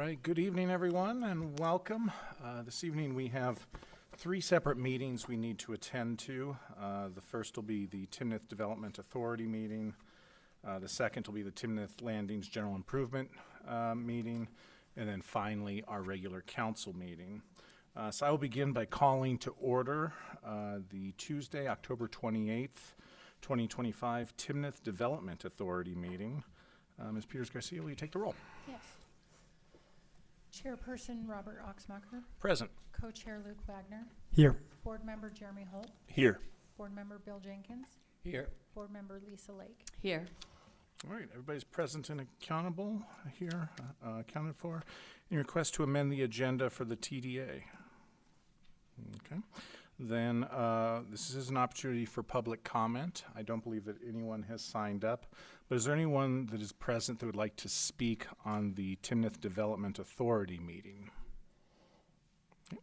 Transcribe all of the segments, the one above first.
right, good evening, everyone, and welcome. This evening we have three separate meetings we need to attend to. The first will be the Timnath Development Authority meeting. The second will be the Timnath Landings General Improvement meeting. And then finally, our regular council meeting. So I will begin by calling to order the Tuesday, October 28th, 2025 Timnath Development Authority meeting. Ms. Peters-Garcia, will you take the roll? Yes. Chairperson Robert Oxmacher. Present. Co-chair Luke Wagner. Here. Board member Jeremy Holt. Here. Board member Bill Jenkins. Here. Board member Lisa Lake. Here. All right, everybody's present and accountable here, accounted for. Any request to amend the agenda for the TDA? Okay. Then this is an opportunity for public comment. I don't believe that anyone has signed up, but is there anyone that is present that would like to speak on the Timnath Development Authority meeting? Okay.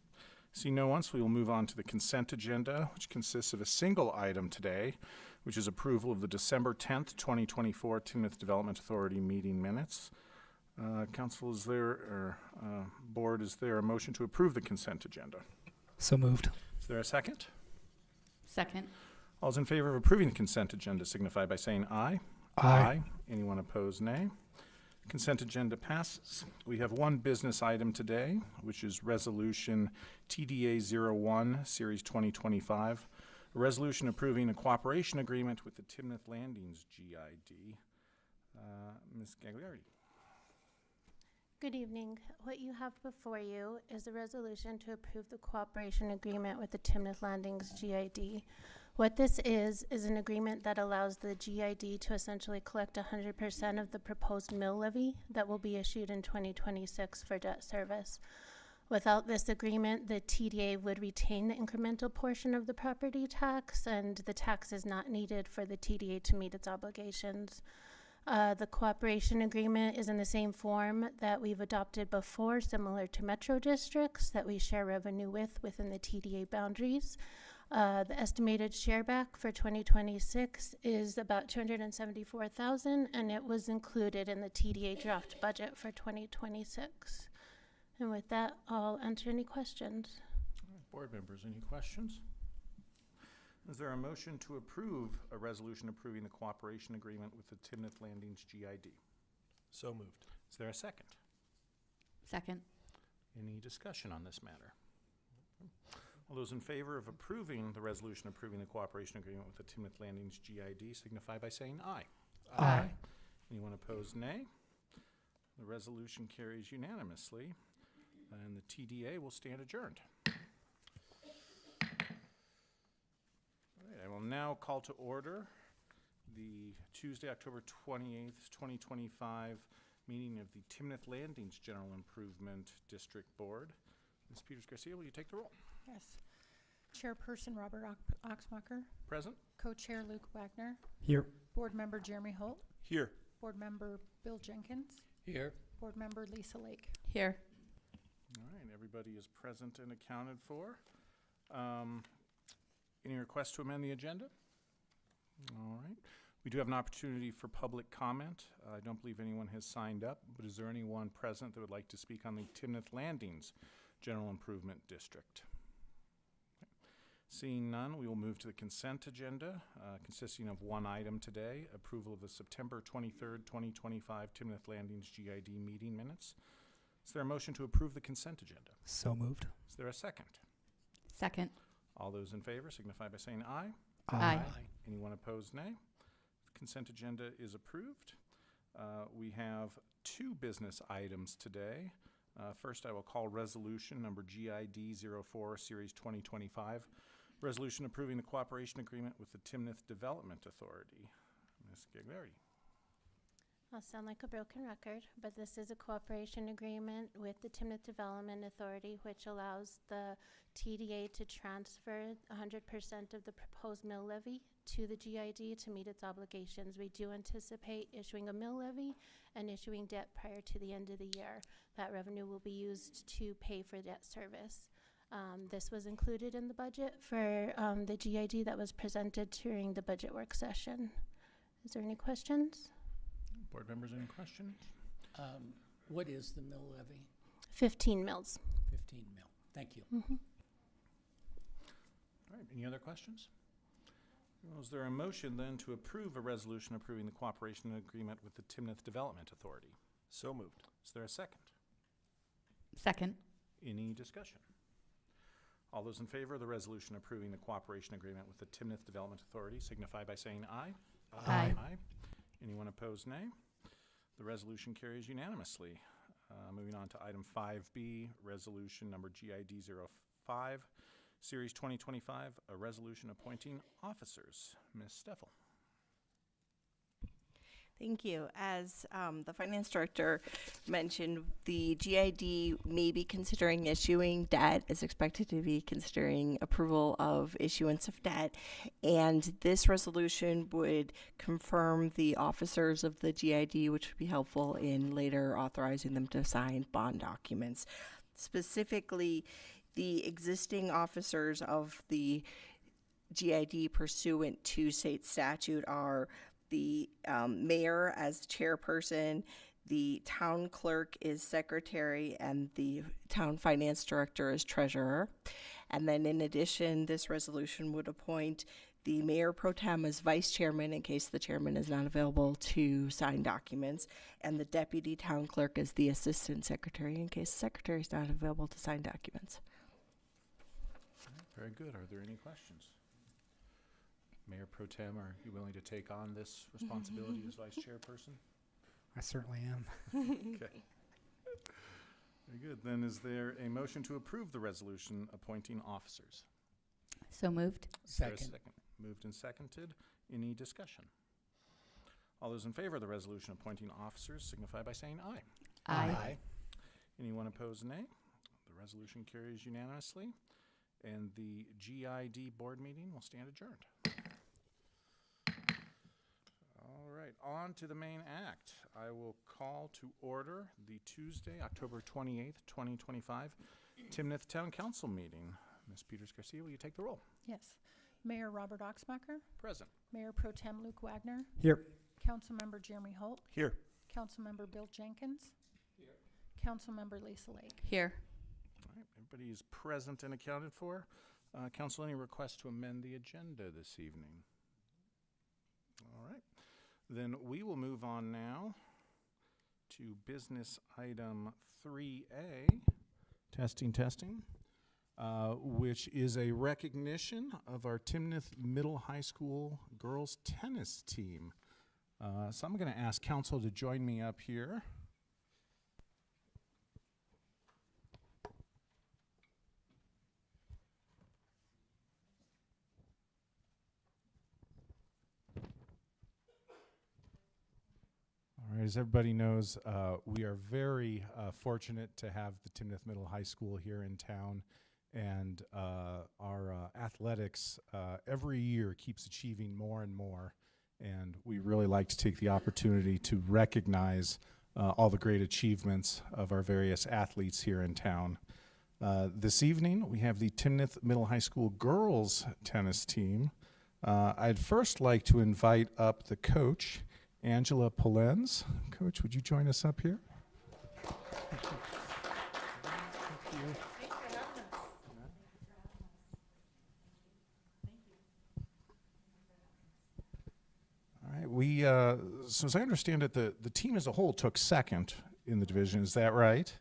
See no one, so we will move on to the consent agenda, which consists of a single item today, which is approval of the December 10th, 2024 Timnath Development Authority meeting minutes. Council, is there, or board, is there a motion to approve the consent agenda? So moved. Is there a second? Second. All those in favor of approving the consent agenda signify by saying aye. Aye. Anyone opposed, nay. Consent agenda passes. We have one business item today, which is Resolution TDA 01, Series 2025, a resolution approving a cooperation agreement with the Timnath Landings GID. Ms. Gagliardi. Good evening. What you have before you is a resolution to approve the cooperation agreement with the Timnath Landings GID. What this is an agreement that allows the GID to essentially collect 100% of the proposed mill levy that will be issued in 2026 for debt service. Without this agreement, the TDA would retain the incremental portion of the property tax, and the tax is not needed for the TDA to meet its obligations. The cooperation agreement is in the same form that we've adopted before, similar to metro districts that we share revenue with within the TDA boundaries. The estimated share back for 2026 is about $274,000, and it was included in the TDA draft budget for 2026. And with that, I'll answer any questions. All right, board members, any questions? Is there a motion to approve a resolution approving the cooperation agreement with the Timnath Landings GID? So moved. Is there a second? Second. Any discussion on this matter? All those in favor of approving the resolution approving the cooperation agreement with the Timnath Landings GID signify by saying aye. Aye. Anyone opposed, nay? The resolution carries unanimously, and the TDA will stand adjourned. I will now call to order the Tuesday, October 28th, 2025 meeting of the Timnath Landings General Improvement District Board. Ms. Peters-Garcia, will you take the roll? Yes. Chairperson Robert Oxmacher. Present. Co-chair Luke Wagner. Here. Board member Jeremy Holt. Here. Board member Bill Jenkins. Here. Board member Lisa Lake. Here. All right, everybody is present and accounted for. Any requests to amend the agenda? All right. We do have an opportunity for public comment. I don't believe anyone has signed up, but is there anyone present that would like to speak on the Timnath Landings General Improvement District? Okay. Seeing none, we will move to the consent agenda, consisting of one item today, approval of the September 23rd, 2025 Timnath Landings GID meeting minutes. Is there a motion to approve the consent agenda? So moved. Is there a second? Second. All those in favor signify by saying aye. Aye. Anyone opposed, nay. Consent agenda is approved. We have two business items today. First, I will call resolution number GID 04, Series 2025, resolution approving the cooperation agreement with the Timnath Development Authority. Ms. Gagliardi. I'll sound like a broken record, but this is a cooperation agreement with the Timnath Development Authority, which allows the TDA to transfer 100% of the proposed mill levy to the GID to meet its obligations. We do anticipate issuing a mill levy and issuing debt prior to the end of the year. That revenue will be used to pay for debt service. This was included in the budget for the GID that was presented during the budget work session. Is there any questions? Board members, any questions? What is the mill levy? 15 mills. 15 mil. Thank you. Mhm. All right, any other questions? Well, is there a motion then to approve a resolution approving the cooperation agreement with the Timnath Development Authority? So moved. Is there a second? Second. Any discussion? All those in favor of the resolution approving the cooperation agreement with the Timnath Development Authority signify by saying aye. Aye. Anyone opposed, nay? The resolution carries unanimously. Moving on to item 5B, resolution number GID 05, Series 2025, a resolution appointing officers. Ms. Steffel. Thank you. As the finance director mentioned, the GID may be considering issuing debt, is expected to be considering approval of issuance of debt, and this resolution would confirm the officers of the GID, which would be helpful in later authorizing them to sign bond documents. Specifically, the existing officers of the GID pursuant to state statute are the mayor as chairperson, the town clerk is secretary, and the town finance director is treasurer. And then in addition, this resolution would appoint the mayor pro tem as vice chairman in case the chairman is not available to sign documents, and the deputy town clerk as the assistant secretary in case the secretary is not available to sign documents. Very good. Are there any questions? Mayor Pro Tem, are you willing to take on this responsibility as vice chairperson? I certainly am. Okay. Very good. Then is there a motion to approve the resolution appointing officers? So moved. Is there a Second. Moved and seconded. Any discussion? All those in favor of the resolution appointing officers signify by saying aye. Aye. Anyone opposed, nay? The resolution carries unanimously, and the GID board meeting will stand adjourned. All right, on to the main act. I will call to order the Tuesday, October 28th, 2025, Timnath Town Council meeting. Ms. Peters-Garcia, will you take the roll? Yes. Mayor Robert Oxmacher, Present. Mayor Pro Tem Luke Wagner, Here. Councilmember Jeremy Holt, Here. Councilmember Bill Jenkins, Councilmember Lisa Lake. Here. All right, everybody is present and accounted for. Council, any requests to amend the agenda this evening? All right, then we will move on now to business item 3A, testing, which is a recognition of our Timnath Middle High School girls tennis team. So I'm going to ask council to join me up here. All right, as everybody knows, we are very fortunate to have the Timnath Middle High School here in town, and our athletics every year keeps achieving more and more, and we really like to take the opportunity to recognize all the great achievements of our various athletes here in town. This evening, we have the Timnath Middle High School girls tennis team. I'd first like to invite up the coach, Angela Polenz. Coach, would you join us up here? All right, we, so as I understand it, the team as a whole took second in the division, is that right?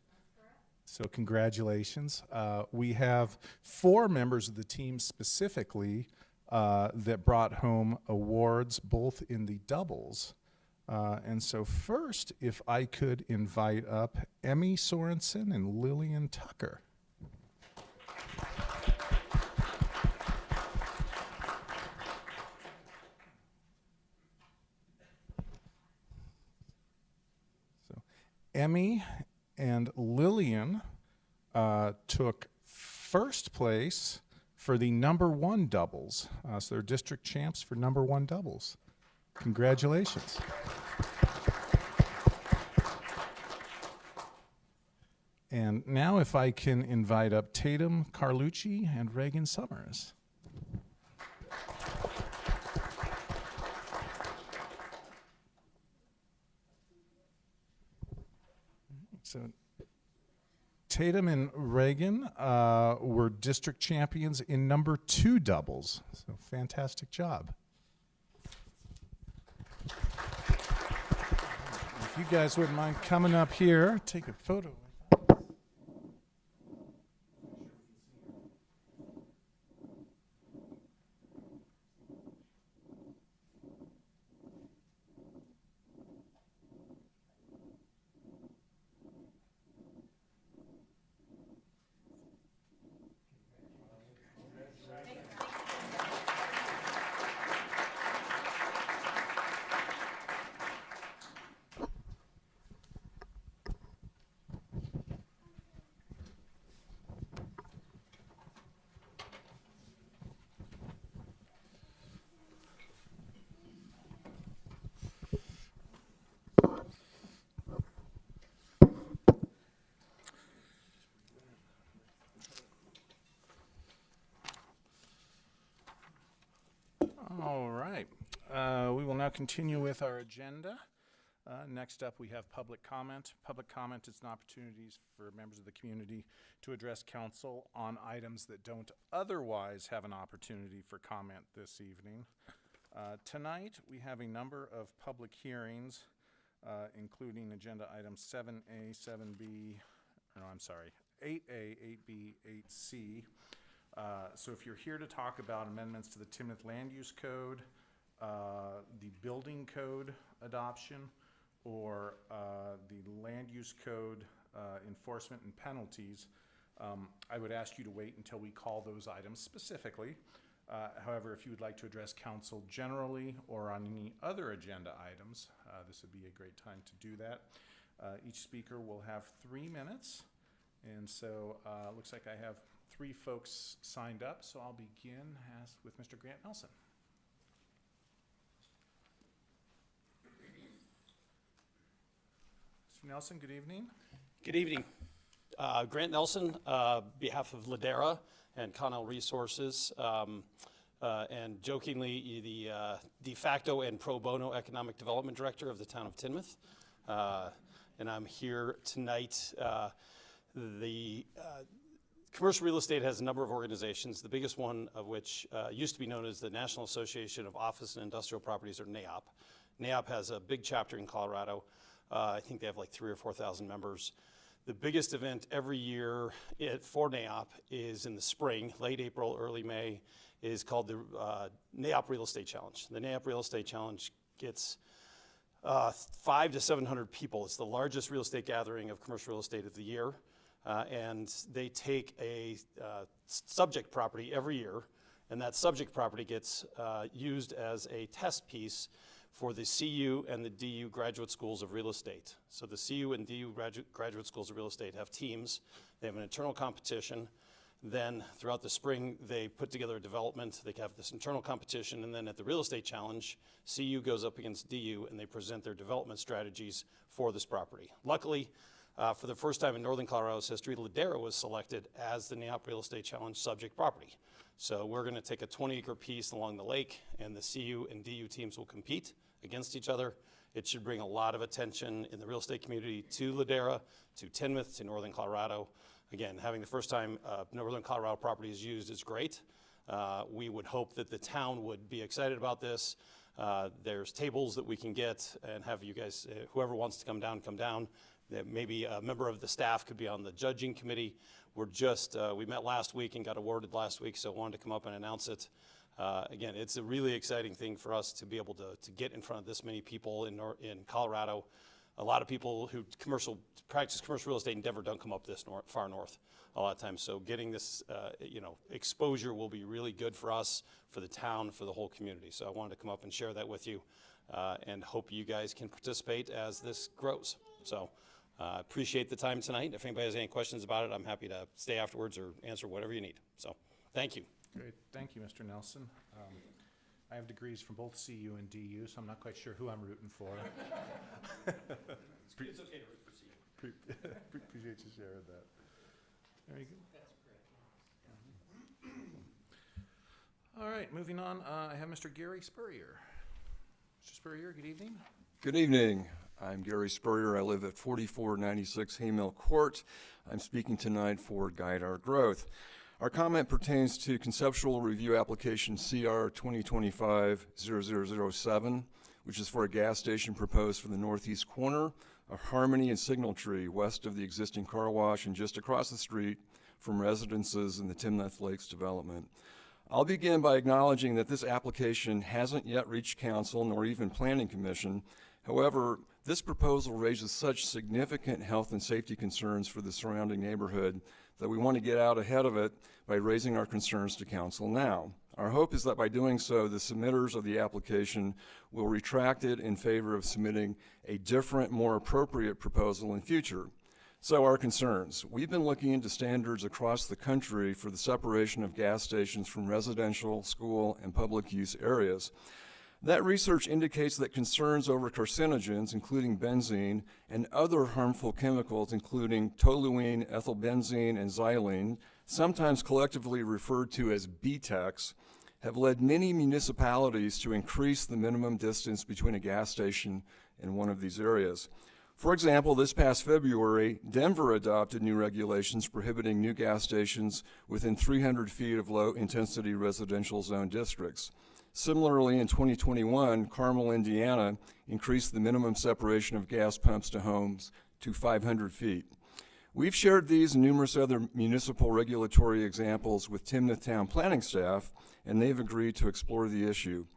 So congratulations. We have 4 members of the team specifically that brought home awards both in the doubles. And so first, if I could invite up Emmy Sorensen and Lillian Tucker. So Emmy and Lillian took first place for the #1 doubles. So they're district champs for #1 doubles. Congratulations. And now if I can invite up Tatum Carlucci and Reagan Summers. So Tatum and Reagan were district champions in number 2 doubles. So fantastic job. If you guys wouldn't mind coming up here, take a photo. All right. We will now continue with our agenda. Next up, we have public comment. Public comment is an opportunity for members of the community to address council on items that don't otherwise have an opportunity for comment this evening. Tonight, we have a number of public hearings, including agenda items 7A, 7B, no, I'm sorry, 8A, 8B, 8C. So if you're here to talk about amendments to the Timnath Land Use Code, the Building Code adoption, or the Land Use Code enforcement and penalties, I would ask you to wait until we call those items specifically. However, if you would like to address council generally or on any other agenda items, this would be a great time to do that. Each speaker will have 3 minutes, and so looks like I have 3 folks signed up, so I'll begin with Mr. Grant Nelson. Mr. Nelson, good evening. Good evening. Grant Nelson, behalf of Ladera and Connell Resources, and jokingly the de facto and pro bono economic development director of the town of Timnath. And I'm here tonight. The commercial real estate has a number of organizations, the biggest one of which used to be known as the National Association of Office and Industrial Properties, or NAOP. NAOP has a big chapter in Colorado. I think they have like 3,000 or 4,000 members. The biggest event every year for NAOP is in the spring, late April, early May, is called the NAOP Real Estate Challenge. The NAOP Real Estate Challenge gets 500 to 700 people. It's the largest real estate gathering of commercial real estate of the year. And they take a subject property every year, and that subject property gets used as a test piece for the CU and the DU graduate schools of real estate. So the CU and DU graduate schools of real estate have teams. They have an internal competition. Then throughout the spring, they put together a development. They have this internal competition, and then at the real estate challenge, CU goes up against DU, and they present their development strategies for this property. Luckily, for the first time in Northern Colorado's history, Ladera was selected as the NAOP Real Estate Challenge subject property. So we're going to take a 20-acre piece along the lake, and the CU and DU teams will compete against each other. It should bring a lot of attention in the real estate community to Ladera, to Timnath, to Northern Colorado. Again, having the first time Northern Colorado property is used is great. We would hope that the town would be excited about this. There's tables that we can get and have you guys, whoever wants to come down, come down. That maybe a member of the staff could be on the judging committee. We're just, we met last week and got awarded last week, so wanted to come up and announce it. Again, it's a really exciting thing for us to be able to get in front of this many people in Colorado. A lot of people who practice commercial real estate in Denver don't come up this far north a lot of times. So getting this, exposure will be really good for us, for the town, for the whole community. So I wanted to come up and share that with you, and hope you guys can participate as this grows. So appreciate the time tonight. If anybody has any questions about it, I'm happy to stay afterwards or answer whatever you need. So thank you. Great. Thank you, Mr. Nelson. I have degrees from both CU and DU, so I'm not quite sure who I'm rooting for. It's okay to root for CU. Appreciate you sharing that. Very good. All right, moving on. I have Mr. Gary Spurrier. Mr. Spurrier, good evening. Good evening. I'm Gary Spurrier. I live at 4496 Haymill Court. I'm speaking tonight for Guide Our Growth. Our comment pertains to conceptual review application CR 2025-0007, which is for a gas station proposed for the northeast corner of Harmony and Signal Tree, west of the existing car wash and just across the street from residences in the Timnath Lakes development. I'll begin by acknowledging that this application hasn't yet reached council nor even planning commission. However, this proposal raises such significant health and safety concerns for the surrounding neighborhood that we want to get out ahead of it by raising our concerns to council now. Our hope is that by doing so, the submitters of the application will retract it in favor of submitting a different, more appropriate proposal in future. So our concerns. We've been looking into standards across the country for the separation of gas stations from residential, school, and public use areas. That research indicates that concerns over carcinogens, including benzene, and other harmful chemicals, including toluene, ethylbenzene, and xylene, sometimes collectively referred to as BTEX, have led many municipalities to increase the minimum distance between a gas station and one of these areas. For example, this past February, Denver adopted new regulations prohibiting new gas stations within 300 feet of low-intensity residential zone districts. Similarly, in 2021, Carmel, Indiana increased the minimum separation of gas pumps to homes to 500 feet. We've shared these and numerous other municipal regulatory examples with Timnath Town planning staff, and they've agreed to explore the issue.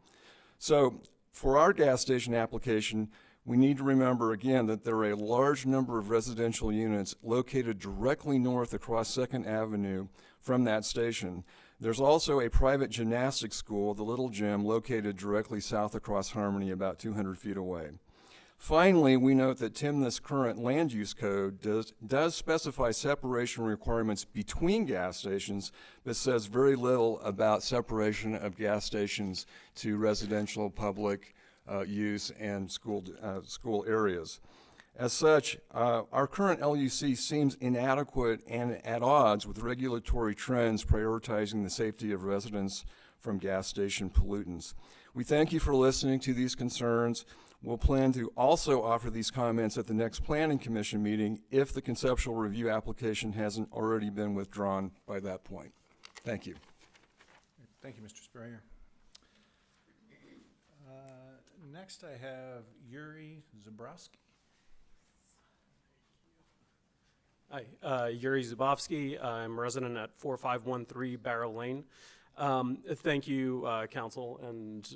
So, for our gas station application, we need to remember again that there are a large number of residential units located directly north across 2nd Avenue from that station. There's also a private gymnastics school, the Little Gym, located directly south across Harmony, about 200 feet away. Finally, we note that Timnath's current land use code does specify separation requirements between gas stations, but says very little about separation of gas stations to residential, public use and school areas. As such, our current LUC seems inadequate and at odds with regulatory trends prioritizing the safety of residents from gas station pollutants. We thank you for listening to these concerns. We'll plan to also offer these comments at the next Planning Commission meeting if the conceptual review application hasn't already been withdrawn by that point. Thank you. Thank you, Mr. Spurrier. Next, I have Yuri Zabrowski. Hi, Yuri Zubovsky. I'm a resident at 4513 Barrow Lane. Thank you, Council and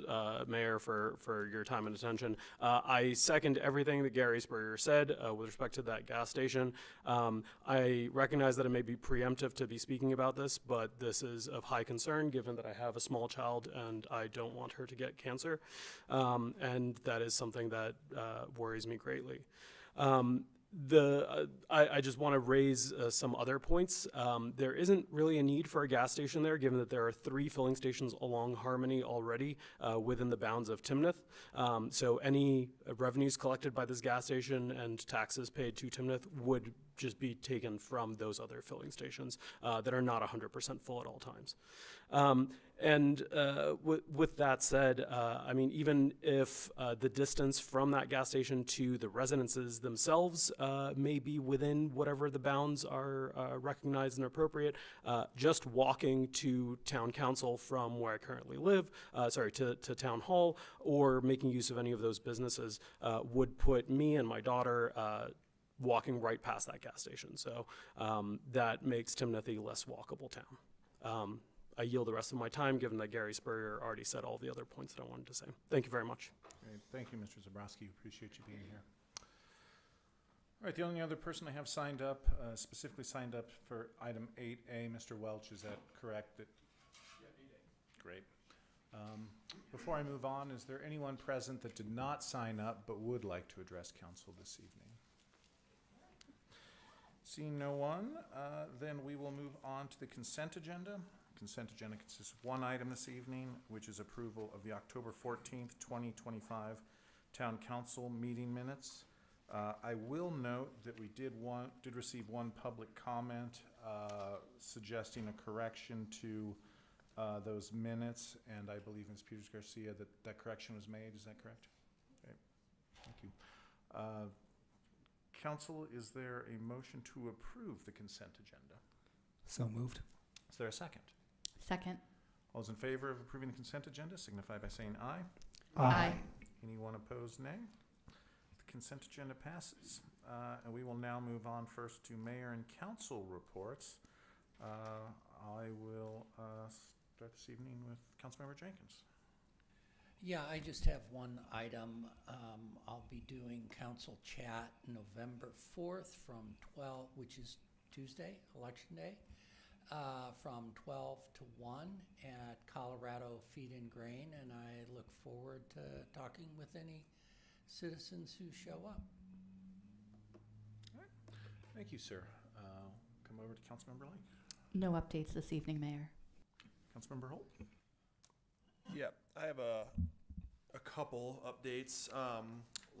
Mayor, for your time and attention. I second everything that Gary Spurrier said with respect to that gas station. I recognize that it may be preemptive to be speaking about this, but this is of high concern given that I have a small child and I don't want her to get cancer. And that is something that worries me greatly. I just want to raise some other points. There isn't really a need for a gas station there, given that there are 3 filling stations along Harmony already within the bounds of Timnath. So any revenues collected by this gas station and taxes paid to Timnath would just be taken from those other filling stations that are not 100% full at all times. With that said, I mean, even if the distance from that gas station to the residences themselves may be within whatever the bounds are recognized and appropriate, just walking to town council from where I currently live, to town hall, or making use of any of those businesses would put me and my daughter walking right past that gas station. So that makes Timnath a less walkable town. I yield the rest of my time, given that Gary Spurrier already said all the other points that I wanted to say. Thank you very much. Great. Thank you, Mr. Zabrowski. Appreciate you being here. All right, the only other person I have signed up, specifically signed up for item 8A, Mr. Welch, is that correct? Yeah, 8A. Great. Before I move on, is there anyone present that did not sign up but would like to address council this evening? Seeing no one, then we will move on to the consent agenda. Consent agenda consists of one item this evening, which is approval of the October 14th, 2025 Town Council meeting minutes. I will note that we did receive one public comment suggesting a correction to those minutes, and I believe, Ms. Peters Garcia, that correction was made. Is that correct? Okay. Thank you. Council, is there a motion to approve the consent agenda? So moved. Is there a second? Second. All those in favor of approving the consent agenda signify by saying aye. Aye. Anyone opposed, nay? The consent agenda passes. And we will now move on first to mayor and council reports. I will start this evening with Councilmember Jenkins. Yeah, I just have one item. I'll be doing council chat November 4th from 12, which is Tuesday, Election Day, from 12 to 1 at Colorado Feed and Grain, and I look forward to talking with any citizens who show up. Thank you, sir. Come over to Councilmember Lake. No updates this evening, Mayor. Councilmember Holt. Yeah, I have a couple updates.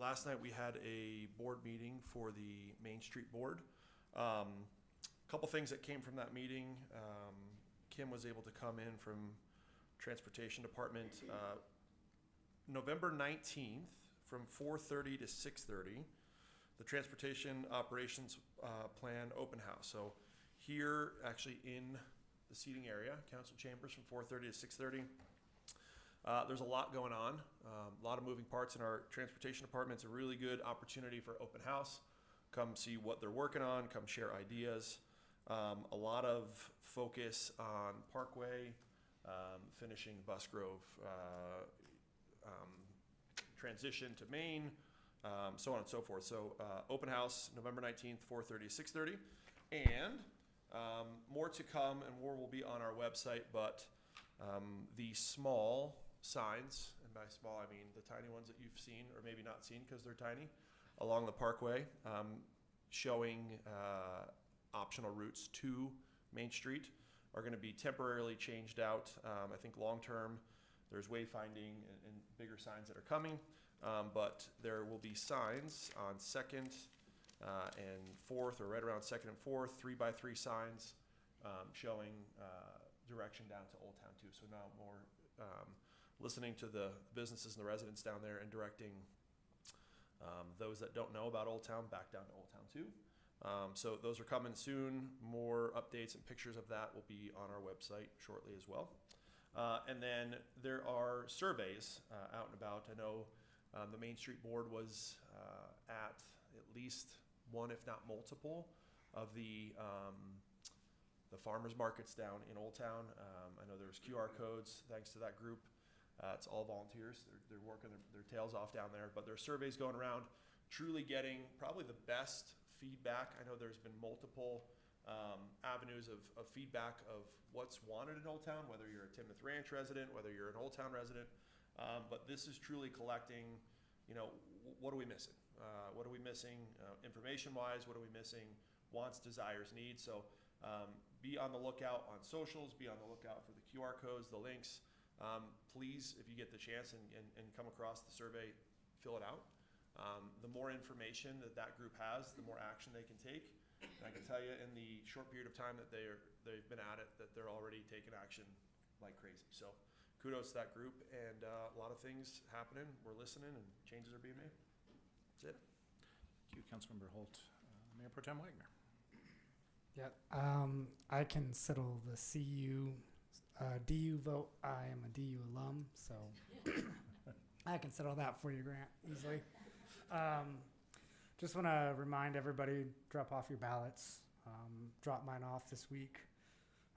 Last night we had a board meeting for the Main Street Board. Couple things that came from that meeting. Kim was able to come in from Transportation Department November 19th from 4:30 to 6:30. The Transportation Operations Plan Open House. So here, actually in the seating area, council chambers from 4:30 to 6:30. There's a lot going on, a lot of moving parts in our transportation department. It's a really good opportunity for open house. Come see what they're working on, come share ideas. A lot of focus on Parkway, finishing Busgrove, transition to Maine, so on and so forth. So open house, November 19th, 4:30 to 6:30. And more to come and more will be on our website, but the small signs, and by small I mean the tiny ones that you've seen or maybe not seen because they're tiny, along the Parkway, showing optional routes to Main Street are going to be temporarily changed out. I think long term there's wayfinding and bigger signs that are coming, but there will be signs on 2nd and 4th, or right around 2nd and 4th, 3x3 signs showing direction down to Old Town too. So now more listening to the businesses and the residents down there and directing those that don't know about Old Town back down to Old Town too. So those are coming soon. More updates and pictures of that will be on our website shortly as well. And then there are surveys out and about. I know the Main Street Board was at least one, if not multiple, of the farmers markets down in Old Town. I know there's QR codes thanks to that group. It's all volunteers. They're working their tails off down there, but there are surveys going around, truly getting probably the best feedback. I know there's been multiple avenues of feedback of what's wanted in Old Town, whether you're a Timnath Ranch resident, whether you're an Old Town resident, but this is truly collecting, what are we missing? What are we missing information-wise? What are we missing wants, desires, needs? So be on the lookout on socials, be on the lookout for the QR codes, the links. Please, if you get the chance and come across the survey, fill it out. The more information that group has, the more action they can take. And I can tell you in the short period of time that they've been at it, that they're already taking action like crazy. So kudos to that group, and a lot of things happening. We're listening and changes are being made. That's it. Thank you, Councilmember Holt. Mayor Pro Tem Wagner. Yeah, I can settle the DU vote. I am a DU alum, so I can settle that for you, Grant, easily. Just want to remind everybody, drop off your ballots. Drop mine off this week.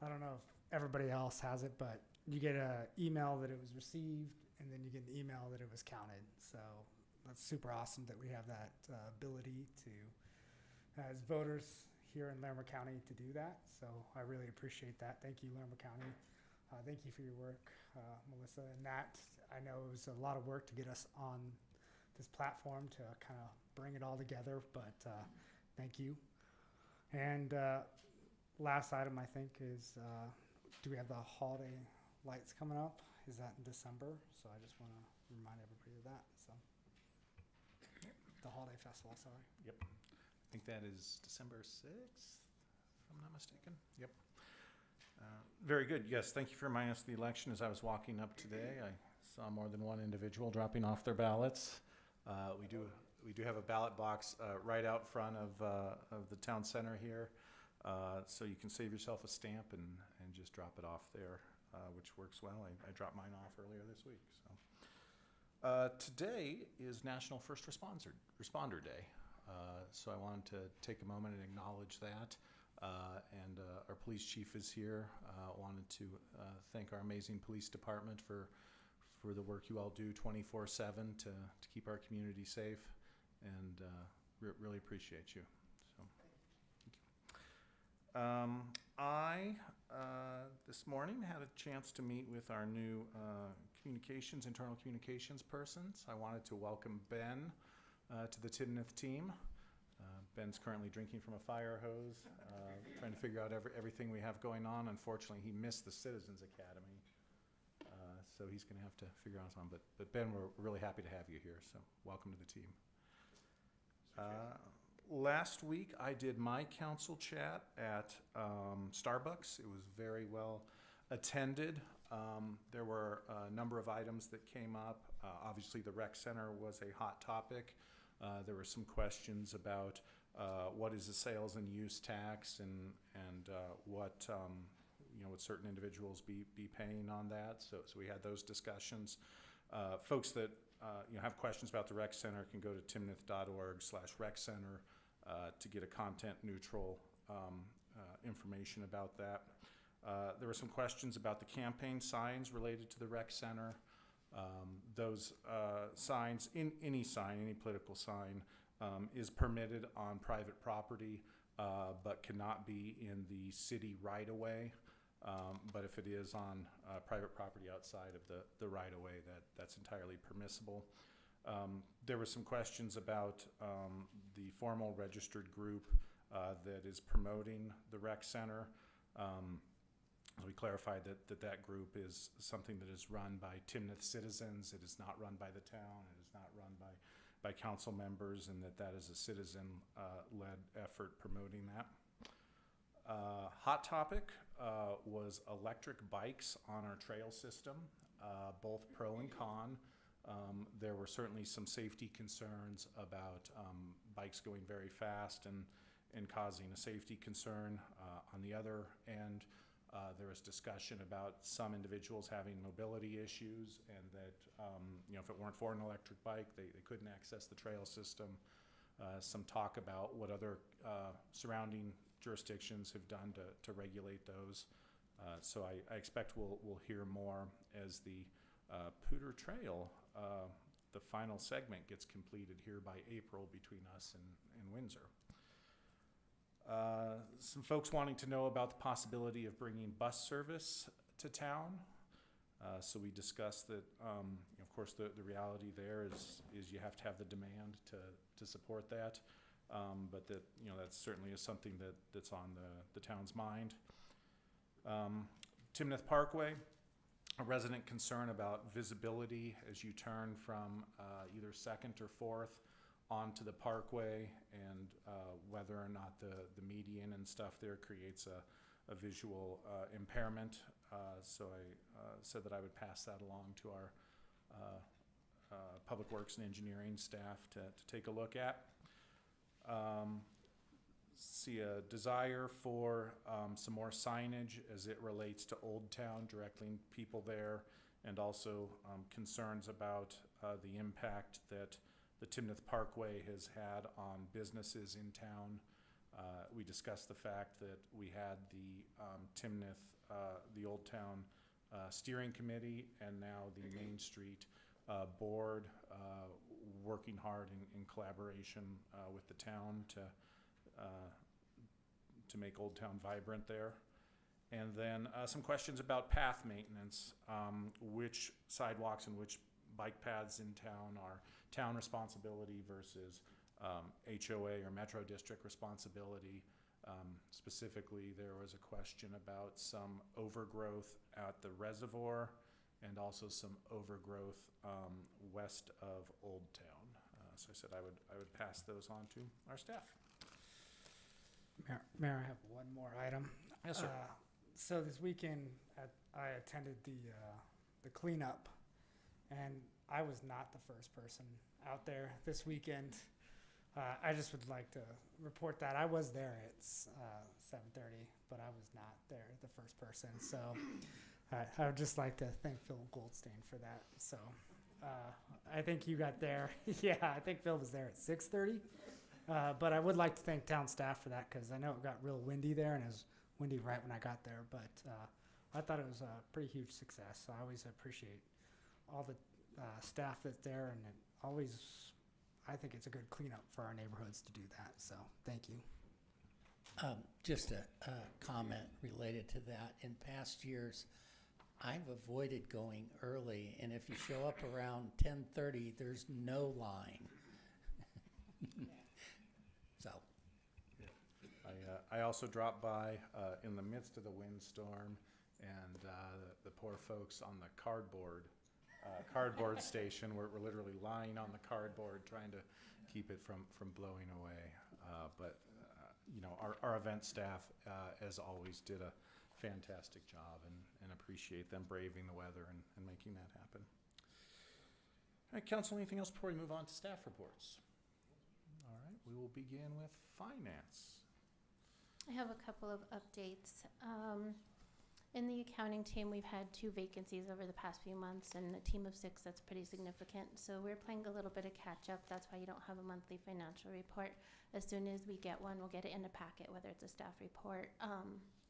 I don't know if everybody else has it, but you get an email that it was received, and then you get an email that it was counted. So that's super awesome that we have that ability to, as voters here in Larimer County, to do that. So I really appreciate that. Thank you, Larimer County. Thank you for your work, Melissa. And that, I know it was a lot of work to get us on this platform to kind of bring it all together, but thank you. And last item, I think, is do we have the holiday lights coming up? Is that in December? So I just want to remind everybody of that. So the holiday festival, sorry. Yep. I think that is December 6th, if I'm not mistaken. Yep. Very good. Yes, thank you for reminding us of the election. As I was walking up today, I saw more than one individual dropping off their ballots. We we do have a ballot box right out front of the town center here. So you can save yourself a stamp and just drop it off there, which works well. I dropped mine off earlier this week. So today is National First Responder Day. So I wanted to take a moment and acknowledge that. And our police chief is here. Wanted to thank our amazing police department for the work you all do 24/7 to keep our community safe, and really appreciate you. So, thank you. I this morning had a chance to meet with our new internal communications persons. I wanted to welcome Ben to the Timnath team. Ben's currently drinking from a fire hose, trying to figure out everything we have going on. Unfortunately, he missed the Citizens Academy, so he's going to have to figure out something. But Ben, we're really happy to have you here, so welcome to the team. Last week, I did my council chat at Starbucks. It was very well attended. There were a number of items that came up. Obviously, the rec center was a hot topic. There were some questions about what is the sales and use tax, and what would certain individuals be paying on that. So we had those discussions. Folks that have questions about the rec center can go to timnath.org/rec center to get a content neutral information about that. There were some questions about the campaign signs related to the rec center. Those signs, any sign, any political sign, is permitted on private property, but cannot be in the city right-of-way. But if it is on private property outside of the right-of-way, that's entirely permissible. There were some questions about the formal registered group that is promoting the rec center. We clarified that group is something that is run by Timnath citizens. It is not run by the town. It is not run by council members, and that is a citizen-led effort promoting that. Hot topic was electric bikes on our trail system, both pro and con. There were certainly some safety concerns about bikes going very fast and causing a safety concern. On the other end, there was discussion about some individuals having mobility issues, and that if it weren't for an electric bike, they couldn't access the trail system. Some talk about what other surrounding jurisdictions have done to regulate those. So I expect we'll hear more as the Pooter Trail, the final segment, gets completed here by April between us and Windsor. Some folks wanting to know about the possibility of bringing bus service to town. So we discussed that, of course, the reality there is you have to have the demand to support that, but that that certainly is something that's on the town's mind. Timnath Parkway, a resident concern about visibility as you turn from either 2nd or 4th onto the parkway, and whether or not the median and stuff there creates a visual impairment. So I said that I would pass that along to our Public Works and Engineering staff to take a look at. See a desire for some more signage as it relates to Old Town, directing people there, and also concerns about the impact that the Timnath Parkway has had on businesses in town. We discussed the fact that we had the Timnath, the Old Town Steering Committee, and now the Main Street Board working hard in collaboration with the town to make Old Town vibrant there. And then some questions about path maintenance, which sidewalks and which bike paths in town are town responsibility versus HOA or Metro District responsibility. Specifically, there was a question about some overgrowth at the reservoir and also some overgrowth west of Old Town. So I said I would pass those on to our staff. Mayor, I have one more item. Yes, sir. So this weekend, I attended the cleanup, and I was not the first person out there this weekend. I just would like to report that I was there at 7:30, but I was not there, the first person. So I would just like to thank Phil Goldstein for that. So I think you got there. Yeah, I think Phil was there at 6:30. But I would like to thank town staff for that because I know it got real windy there, and it was windy right when I got there. But I thought it was a pretty huge success. So I always appreciate all the staff that's there, and I think it's a good cleanup for our neighborhoods to do that. So thank you. Just a comment related to that. In past years, I've avoided going early, and if you show up around 10:30, there's no line. So. I also dropped by in the midst of the windstorm, and the poor folks on the cardboard station were literally lying on the cardboard trying to keep it from blowing away. But you know, our event staff, as always, did a fantastic job, and appreciate them braving the weather and making that happen. All right, council, anything else before we move on to staff reports? All right, we will begin with finance. I have a couple of updates. In the accounting team, we've had 2 vacancies over the past few months, and a team of 6, that's pretty significant. So we're playing a little bit of catch up. That's why you don't have a monthly financial report. As soon as we get one, we'll get it in a packet, whether it's a staff report,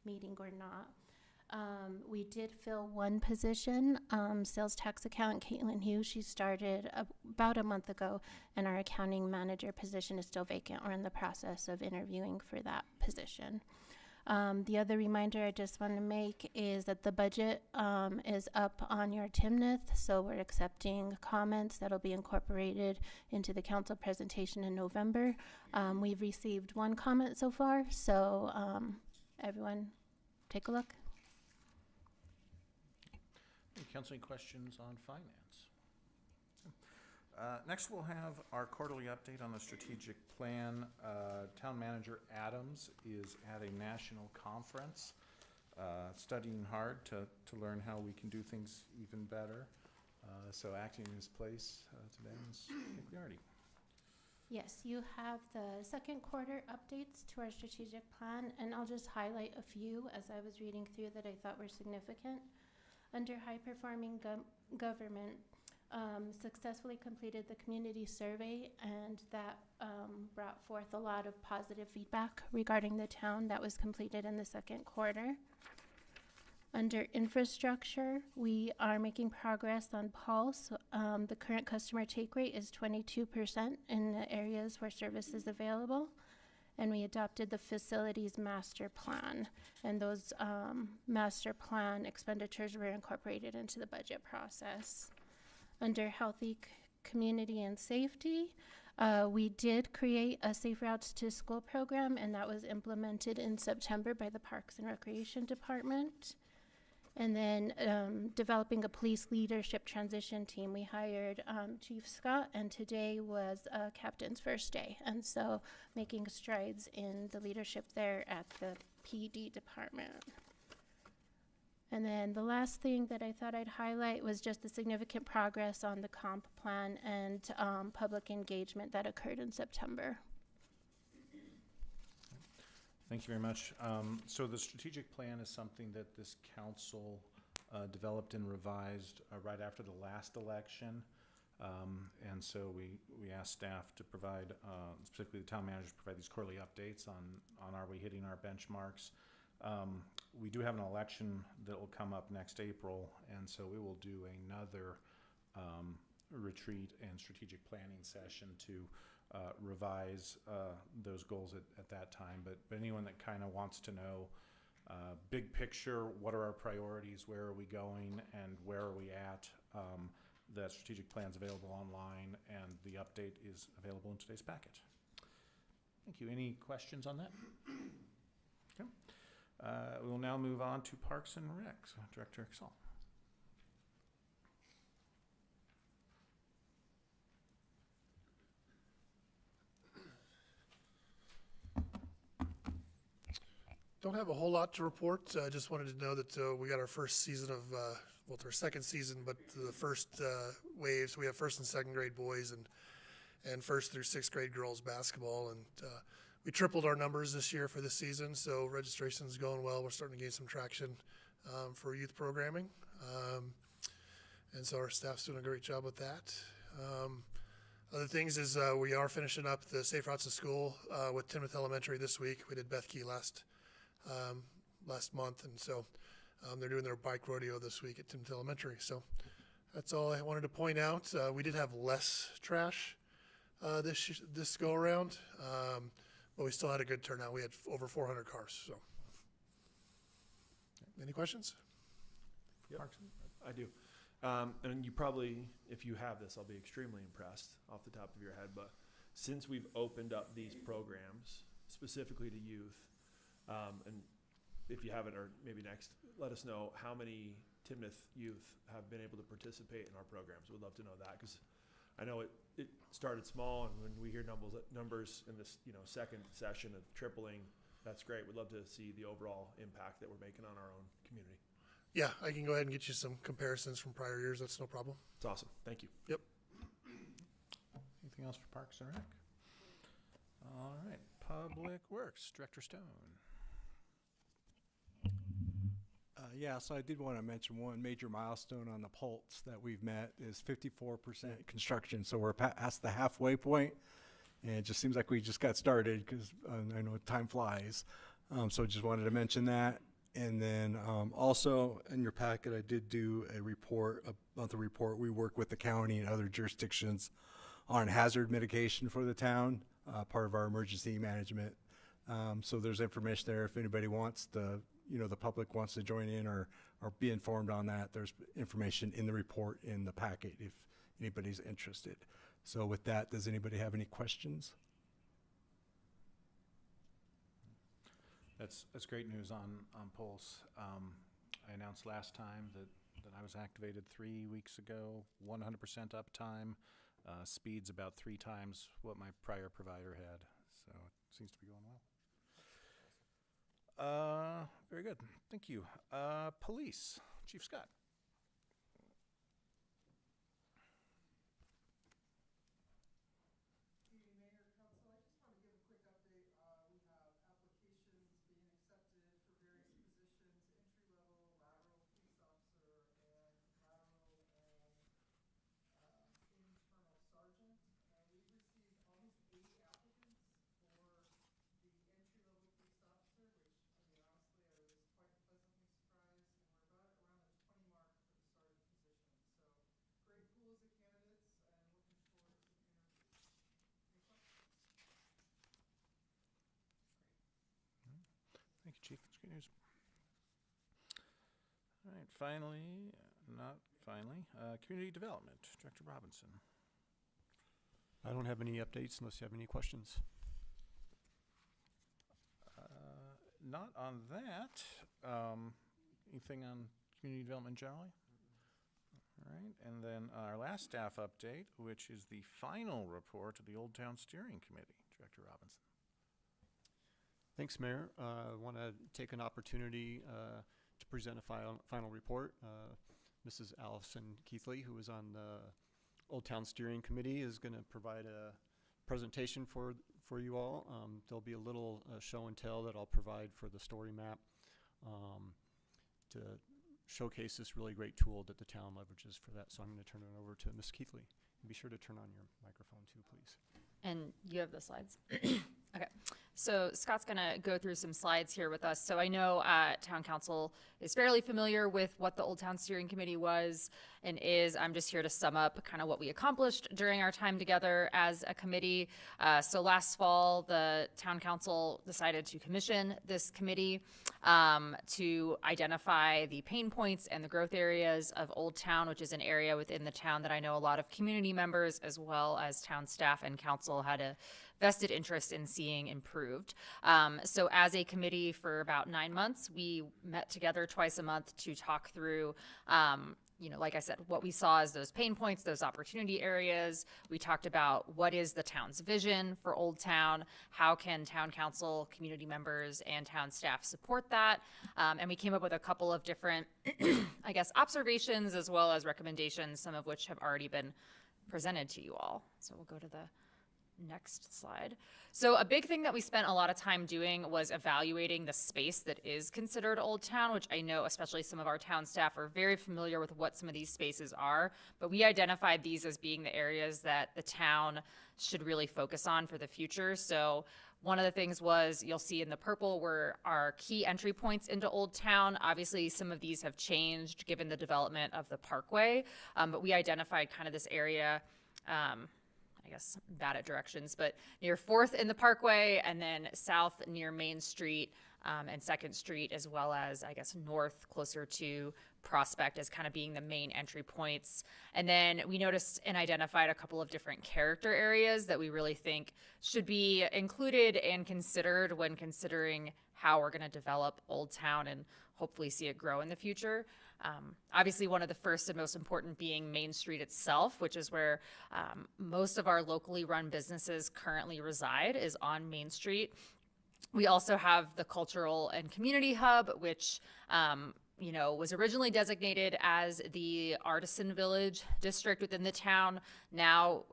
meeting or not. We did fill one position, sales tax accountant Caitlin Hughes. She started about a month ago, and our accounting manager position is still vacant. We're in the process of interviewing for that position. The other reminder I just want to make is that the budget is up on your Timnath, so we're accepting comments that'll be incorporated into the council presentation in November. We've received 1 comment so far, so everyone take a look. Council, any questions on finance? Next, we'll have our quarterly update on the strategic plan. Town Manager Adams is at a national conference, studying hard to learn how we can do things even better. So acting in his place today is Nick. Yes, you have the second quarter updates to our strategic plan, and I'll just highlight a few as I was reading through that I thought were significant. Under high performing government, successfully completed the community survey, and that brought forth a lot of positive feedback regarding the town. That was completed in the second quarter. Under infrastructure, we are making progress on Pulse. The current customer take rate is 22% in the areas where service is available. And we adopted the facilities master plan. And those master plan expenditures were incorporated into the budget process. Under healthy community and safety, we did create a Safe Routes to School program, and that was implemented in September by the Parks and Recreation Department. And then developing a police leadership transition team. We hired Chief Scott, and today was Captain's first day. And so making strides in the leadership there at the PD department. And then the last thing that I thought I'd highlight was just the significant progress on the comp plan and public engagement that occurred in September. Thank you very much. So the strategic plan is something that this council developed and revised right after the last election. And so we asked staff to provide, specifically the town managers, to provide these quarterly updates on are we hitting our benchmarks. We do have an election that will come up next April, and so we will do another retreat and strategic planning session to revise those goals at that time. But anyone that kind of wants to know big picture, what are our priorities, where are we going, and where are we at, the strategic plan's available online, and the update is available in today's packet. Thank you. Any questions on that? Okay. We will now move on to Parks and Rec. Director Exall. Don't have a whole lot to report. I just wanted to know that we got our first season of, well, it's our second season, but the first waves, we have first and second grade boys and 1st through 6th grade girls basketball. And we tripled our numbers this year for this season, so registration's going well. We're starting to gain some traction for youth programming. And so our staff's doing a great job with that. Other things is we are finishing up the Safe Routes to School with Timnath Elementary this week. We did Beth Key last month, and so they're doing their bike rodeo this week at Timnath Elementary. So that's all I wanted to point out. We did have less trash this go around, but we still had a good turnout. We had over 400 cars. So, any questions? I do. And you probably, if you have this, I'll be extremely impressed off the top of your head. But since we've opened up these programs specifically to youth, and if you haven't, or maybe next, let us know how many Timnath youth have been able to participate in our programs. We'd love to know that, because I know it started small, and when we hear numbers in this second session of tripling, that's great. We'd love to see the overall impact that we're making on our own community. Yeah, I can go ahead and get you some comparisons from prior years. That's no problem. It's awesome. Thank you. Yep. Anything else for Parks and Rec? All right, Public Works, Director Stone. Yeah, so I did want to mention one major milestone on the pulse that we've met is 54% construction. So we're past the halfway point, and it just seems like we just got started, because I know time flies. So just wanted to mention that. And then also in your packet, I did do a monthly report. We work with the county and other jurisdictions on hazard mitigation for the town, part of our emergency management. So there's information there if anybody wants to, the public wants to join in or be informed on that. There's information in the report in the packet if anybody's interested. So with that, does anybody have any questions? That's great news on Pulse. I announced last time that I was activated 3 weeks ago, 100% uptime. Speed's about 3 times what my prior provider had, so it seems to be going well. Very good, thank you. Police, Chief Scott. Thank you, Chief. That's great news. All right, Community Development, Director Robinson. I don't have any updates unless you have any questions. Not on that. Anything on community development generally? All right, and then our last staff update, which is the final report of the Old Town Steering Committee, Director Robinson. Thanks, Mayor. I want to take an opportunity to present a final report. Mrs. Allison Keithley, who is on the Old Town Steering Committee, is going to provide a presentation for you all. There'll be a little show and tell that I'll provide for the story map to showcase this really great tool that the town leverages for that. So I'm going to turn it over to Ms. Keithley. And be sure to turn on your microphone too, please. And you have the slides. Okay. So Scott's going to go through some slides here with us. So I know Town Council is fairly familiar with what the Old Town Steering Committee was and is. I'm just here to sum up kind of what we accomplished during our time together as a committee. So last fall, the Town Council decided to commission this committee to identify the pain points and the growth areas of Old Town, which is an area within the town that I know a lot of community members as well as town staff and council had a vested interest in seeing improved. So as a committee for about 9 months, we met together twice a month to talk through, like I said, what we saw as those pain points, those opportunity areas. We talked about what is the town's vision for Old Town, how can town council, community members, and town staff support that, and we came up with a couple of different, I guess, observations as well as recommendations, some of which have already been presented to you all. So we'll go to the next slide. So a big thing that we spent a lot of time doing was evaluating the space that is considered Old Town, which I know especially some of our town staff are very familiar with what some of these spaces are, but we identified these as being the areas that the town should really focus on for the future. So one of the things was, you'll see in the purple, were our key entry points into Old Town. Obviously, some of these have changed given the development of the Parkway, but we identified kind of this area, I guess bad at directions, but near 4th in the Parkway, and then south near Main Street and 2nd Street, as well as, I guess, north closer to Prospect as kind of being the main entry points. And then we noticed and identified a couple of different character areas that we really think should be included and considered when considering how we're going to develop Old Town and hopefully see it grow in the future. Obviously, one of the first and most important being Main Street itself, which is where most of our locally run businesses currently reside, is on Main Street. We also have the Cultural and Community Hub, which was originally designated as the Artisan Village district within the town. Now,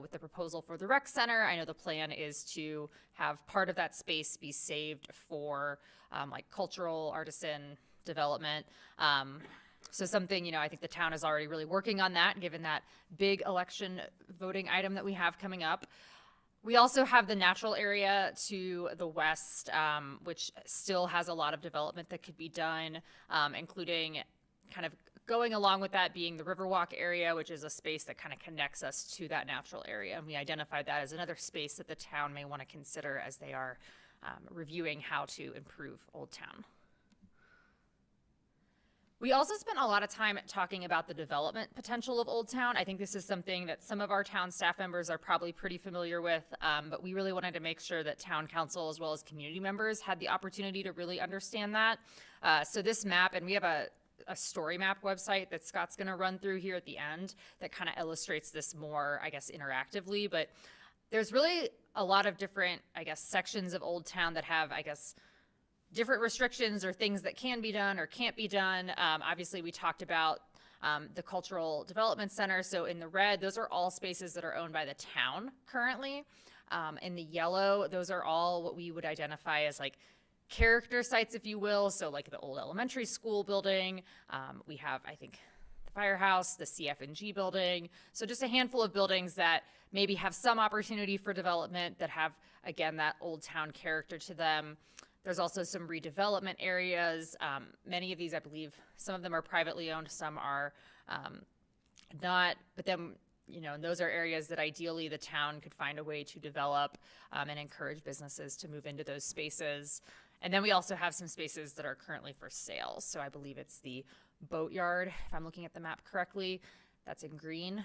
with the proposal for the rec center, I know the plan is to have part of that space be saved for like cultural artisan development. So something, I think the town is already really working on that, given that big election voting item that we have coming up. We also have the natural area to the west, which still has a lot of development that could be done, including kind of going along with that being the Riverwalk area, which is a space that kind of connects us to that natural area. And we identified that as another space that the town may want to consider as they are reviewing how to improve Old Town. We also spent a lot of time talking about the development potential of Old Town. I think this is something that some of our town staff members are probably pretty familiar with, but we really wanted to make sure that town council as well as community members had the opportunity to really understand that. So this map, and we have a story map website that Scott's going to run through here at the end that kind of illustrates this more, I guess, interactively. But there's really a lot of different, I guess, sections of Old Town that have, I guess, different restrictions or things that can be done or can't be done. Obviously, we talked about the Cultural Development Center. So in the red, those are all spaces that are owned by the town currently. In the yellow, those are all what we would identify as like character sites, if you will. So like the old elementary school building. We have, I think, the firehouse, the CF&G building. So just a handful of buildings that maybe have some opportunity for development that have, again, that Old Town character to them. There's also some redevelopment areas. Many of these, I believe, some of them are privately owned, some are not. But then, those are areas that ideally the town could find a way to develop and encourage businesses to move into those spaces. And then we also have some spaces that are currently for sale. So I believe it's the Boatyard, if I'm looking at the map correctly. That's in green.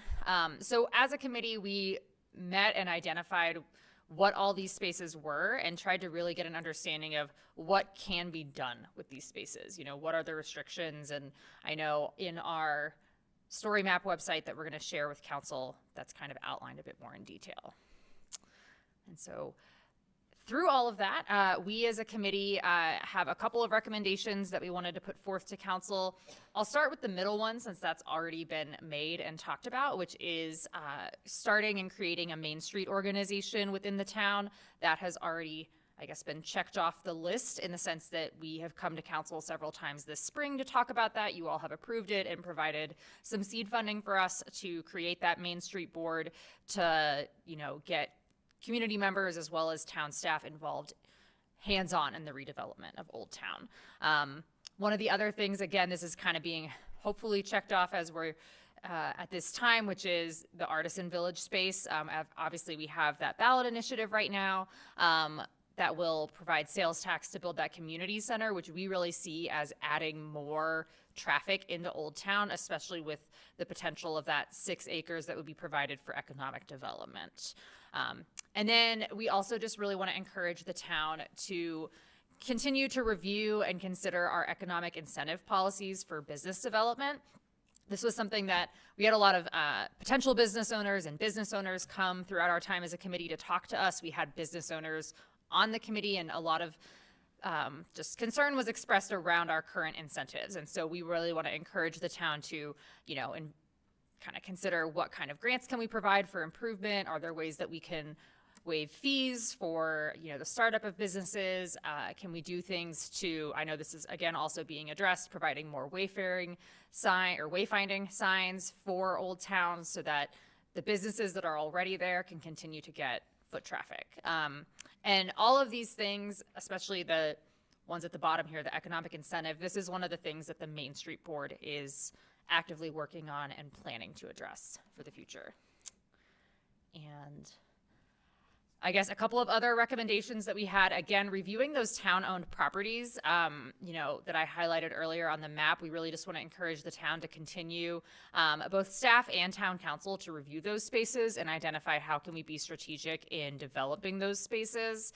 So as a committee, we met and identified what all these spaces were and tried to really get an understanding of what can be done with these spaces. What are the restrictions? And I know in our story map website that we're going to share with council, that's kind of outlined a bit more in detail. And so through all of that, we as a committee have a couple of recommendations that we wanted to put forth to council. I'll start with the middle one since that's already been made and talked about, which is starting and creating a Main Street organization within the town. That has already, I guess, been checked off the list in the sense that we have come to council several times this spring to talk about that. You all have approved it and provided some seed funding for us to create that Main Street board to, get community members as well as town staff involved hands-on in the redevelopment of Old Town. One of the other things, again, this is kind of being hopefully checked off as we're at this time, which is the Artisan Village space. Obviously, we have that ballot initiative right now that will provide sales tax to build that community center, which we really see as adding more traffic into Old Town, especially with the potential of that 6 acres that would be provided for economic development. And then we also just really want to encourage the town to continue to review and consider our economic incentive policies for business development. This was something that we had a lot of potential business owners and business owners come throughout our time as a committee to talk to us. We had business owners on the committee, and a lot of just concern was expressed around our current incentives. And so we really want to encourage the town to, kind of consider what kind of grants can we provide for improvement. Are there ways that we can waive fees for, the startup of businesses? Can we do things to, I know this is again also being addressed, providing more wayfinding signs for Old Town so that the businesses that are already there can continue to get foot traffic. And all of these things, especially the ones at the bottom here, the economic incentive, this is one of the things that the Main Street Board is actively working on and planning to address for the future. And I guess a couple of other recommendations that we had, again, reviewing those town-owned properties, that I highlighted earlier on the map. We really just want to encourage the town to continue, both staff and town council, to review those spaces and identify how can we be strategic in developing those spaces.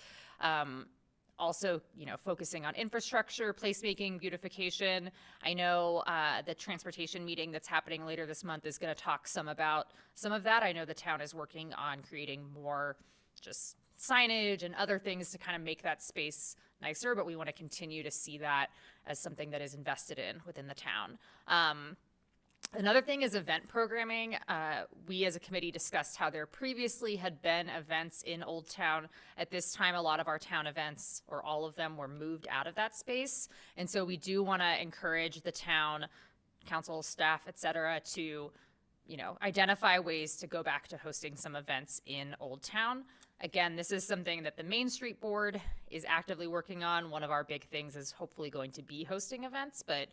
Also, focusing on infrastructure, placemaking, beautification. I know the transportation meeting that's happening later this month is going to talk about some of that. I know the town is working on creating more just signage and other things to kind of make that space nicer, but we want to continue to see that as something that is invested in within the town. Another thing is event programming. We as a committee discussed how there previously had been events in Old Town. At this time, a lot of our town events, or all of them, were moved out of that space. And so we do want to encourage the town, council, staff, et cetera, to identify ways to go back to hosting some events in Old Town. Again, this is something that the Main Street Board is actively working on. One of our big things is hopefully going to be hosting events, but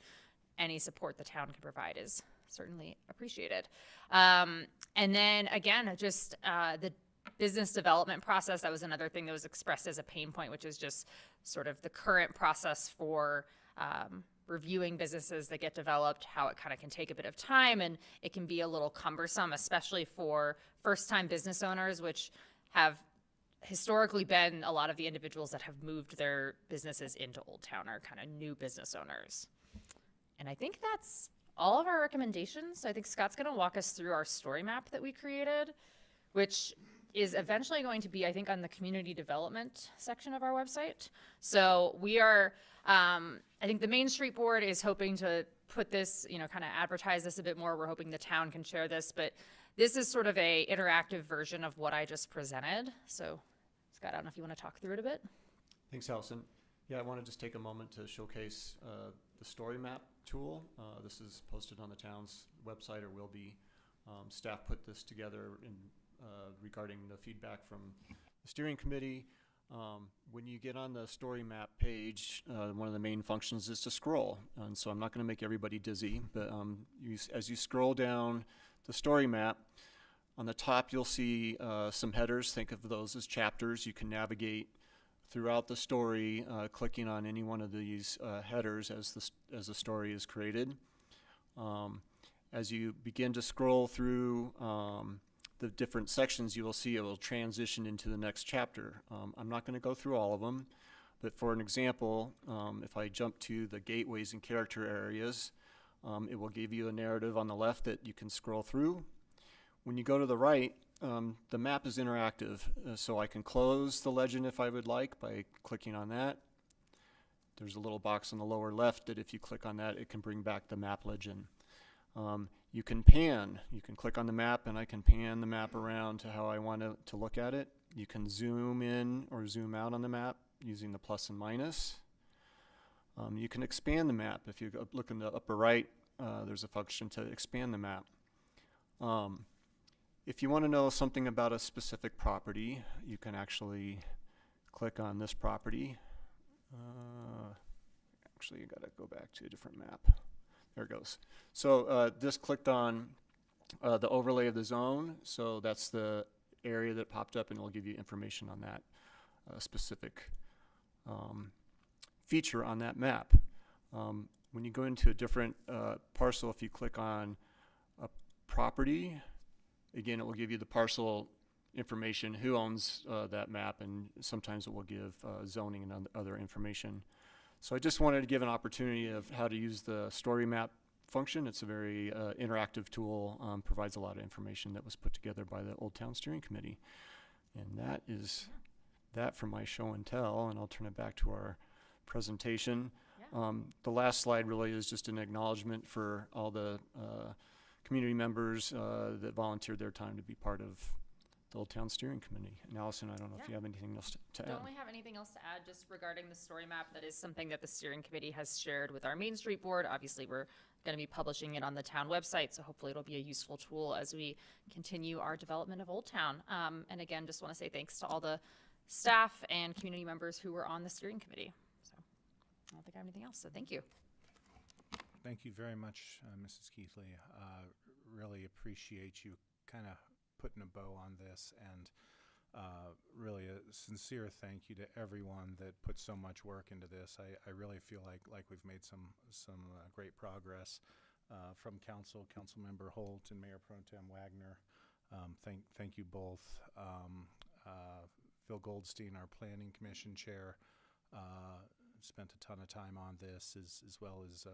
any support the town can provide is certainly appreciated. And then again, just the business development process, that was another thing that was expressed as a pain point, which is just sort of the current process for reviewing businesses that get developed, how it kind of can take a bit of time and it can be a little cumbersome, especially for first-time business owners, which have historically been a lot of the individuals that have moved their businesses into Old Town are kind of new business owners. And I think that's all of our recommendations. So I think Scott's going to walk us through our story map that we created, which is eventually going to be, I think, on the community development section of our website. So we are, I think the Main Street Board is hoping to put this, kind of advertise this a bit more. We're hoping the town can share this, but this is sort of a interactive version of what I just presented. So Scott, I don't know if you want to talk through it a bit. Thanks, Allison. Yeah, I want to just take a moment to showcase the story map tool. This is posted on the town's website, or will be. Staff put this together regarding the feedback from the steering committee. When you get on the story map page, one of the main functions is to scroll. And so I'm not going to make everybody dizzy, but as you scroll down the story map, on the top you'll see some headers. Think of those as chapters. You can navigate throughout the story, clicking on any one of these headers as the story is created. As you begin to scroll through the different sections, you will see it will transition into the next chapter. I'm not going to go through all of them, but for an example, if I jump to the gateways and character areas, it will give you a narrative on the left that you can scroll through. When you go to the right, the map is interactive, so I can close the legend if I would like by clicking on that. There's a little box on the lower left that if you click on that, it can bring back the map legend. You can pan. You can click on the map and I can pan the map around to how I want to look at it. You can zoom in or zoom out on the map using the plus and minus. You can expand the map. If you look in the upper right, there's a function to expand the map. If you want to know something about a specific property, you can actually click on this property. Actually, you got to go back to a different map. There it goes. So this clicked on the overlay of the zone. So that's the area that popped up, and it will give you information on that specific feature on that map. When you go into a different parcel, if you click on a property, again, it will give you the parcel information, who owns that map, and sometimes it will give zoning and other information. So I just wanted to give an opportunity of how to use the story map function. It's a very interactive tool, provides a lot of information that was put together by the Old Town Steering Committee. And that is that for my show and tell, and I'll turn it back to our presentation. Yeah. The last slide really is just an acknowledgement for all the community members that volunteered their time to be part of the Old Town Steering Committee. And Allison, I don't know if you have anything else to add. Don't we have anything else to add just regarding the story map? That is something that the steering committee has shared with our Main Street board. Obviously, we're going to be publishing it on the town website, so hopefully it'll be a useful tool as we continue our development of Old Town. And again, just want to say thanks to all the staff and community members who were on the steering committee. So I don't think I have anything else, so thank you. Thank you very much, Mrs. Keithley. Really appreciate you kind of putting a bow on this, and really a sincere thank you to everyone that put so much work into this. I really feel like we've made some great progress from Councilmember Holt and Mayor Pro Tem Wagner. Thank you both. Phil Goldstein, our Planning Commission Chair, spent a ton of time on this, as well as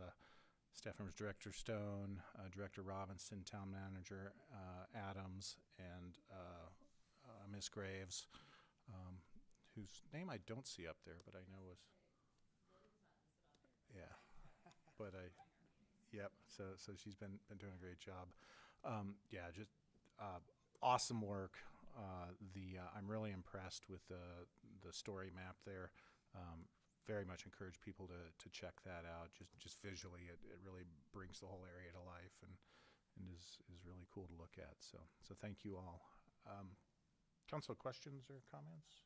staff members Director Stone, Director Robinson, Town Manager Adams, and Ms. Graves, whose name I don't see up there, but I know was, yeah, but yep. So she's been doing a great job. Yeah, just awesome work. I'm really impressed with the story map there. Very much encourage people to check that out. Just visually, it really brings the whole area to life, and is really cool to look at. So thank you all. Council, questions or comments?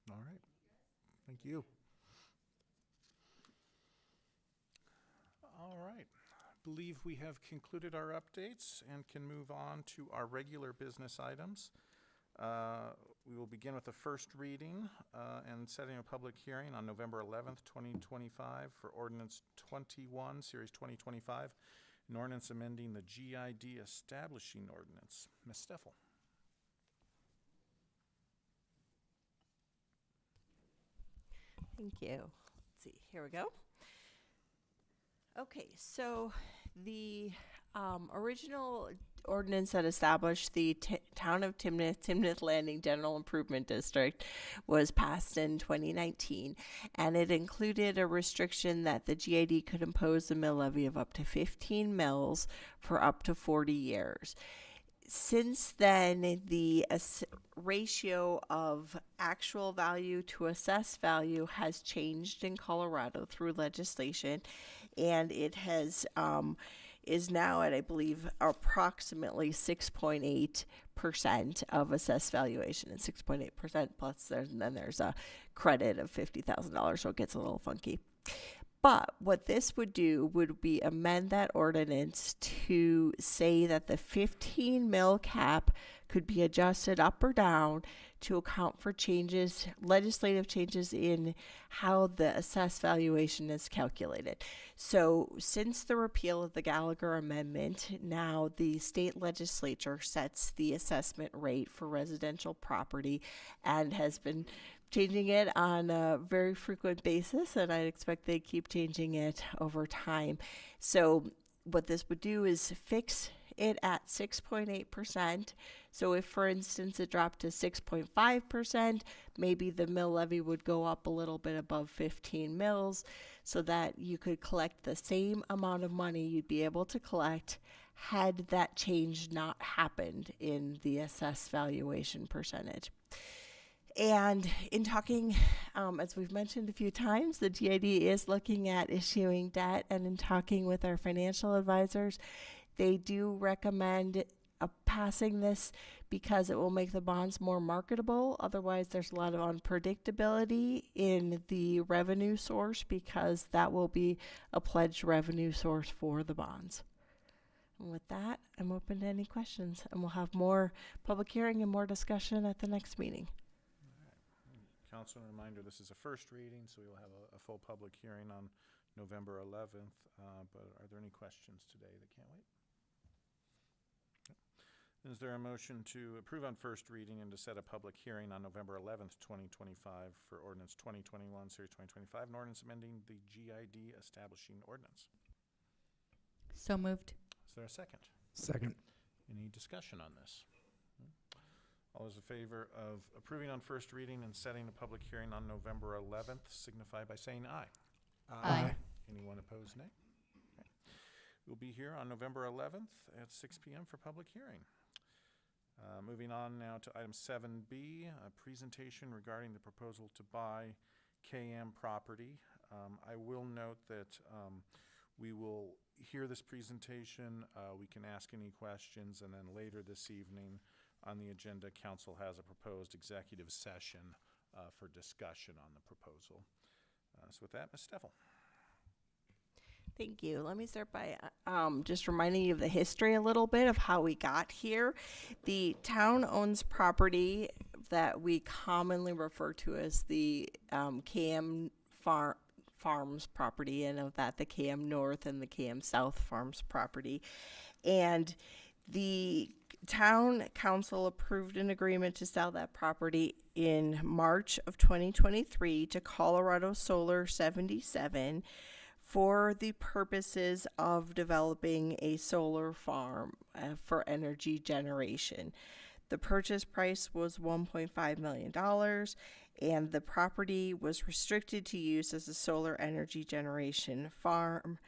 All right. Thank you. All right. I believe we have concluded our updates and can move on to our regular business items. We will begin with the first reading and setting a public hearing on November 11th, 2025 for Ordinance 21, Series 2025, an ordinance amending the GID establishing ordinance. Ms. Steffel. Thank you. Let's see, here we go. Okay, so the original ordinance that established the town of Timnath Landing General Improvement District was passed in 2019, and it included a restriction that the GID could impose a mill levy of up to 15 mills for up to 40 years. Since then, the ratio of actual value to assessed value has changed in Colorado through legislation, and it has is now at, I believe, approximately 6.8% of assessed valuation, and 6.8% plus then there's a credit of $50,000, so it gets a little funky. But what this would do would be amend that ordinance to say that the 15 mil cap could be adjusted up or down to account for changes, legislative changes in how the assessed valuation is calculated. So since the repeal of the Gallagher Amendment, now the state legislature sets the assessment rate for residential property and has been changing it on a very frequent basis, and I expect they keep changing it over time. So what this would do is fix it at 6.8%. So if, for instance, it dropped to 6.5%, maybe the mill levy would go up a little bit above 15 mills so that you could collect the same amount of money you'd be able to collect had that change not happened in the assessed valuation percentage. And in talking, as we've mentioned a few times, the GID is looking at issuing debt, and in talking with our financial advisors, they do recommend passing this because it will make the bonds more marketable. Otherwise, there's a lot of unpredictability in the revenue source because that will be a pledged revenue source for the bonds. And with that, I'm open to any questions, and we'll have more public hearing and more discussion at the next meeting. Council, a reminder, this is a first reading, so we will have a full public hearing on November 11th. But are there any questions today that can't wait? Okay. Is there a motion to approve on first reading and to set a public hearing on November 11th, 2025 for Ordinance 2021, Series 2025, an ordinance amending the GID establishing ordinance? So moved. Is there a second? Second. Any discussion on this? All those in favor of approving on first reading and setting a public hearing on November 11th signify by saying aye. Aye. Anyone opposed, nay? We'll be here on November 11th at 6 p.m. for public hearing. Moving on now to item 7B, a presentation regarding the proposal to buy KM property. I will note that we will hear this presentation, we can ask any questions, and then later this evening on the agenda, council has a proposed executive session for discussion on the proposal. So with that, Ms. Steffel. Thank you. Let me start by just reminding you of the history a little bit of how we got here. The town owns property that we commonly refer to as the KM Farms property, and of that the KM North and the KM South Farms property. And the town council approved an agreement to sell that property in March of 2023 to Colorado Solar 77 for the purposes of developing a solar farm for energy generation. The purchase price was $1.5 million, and the property was restricted to use as a solar energy generation farm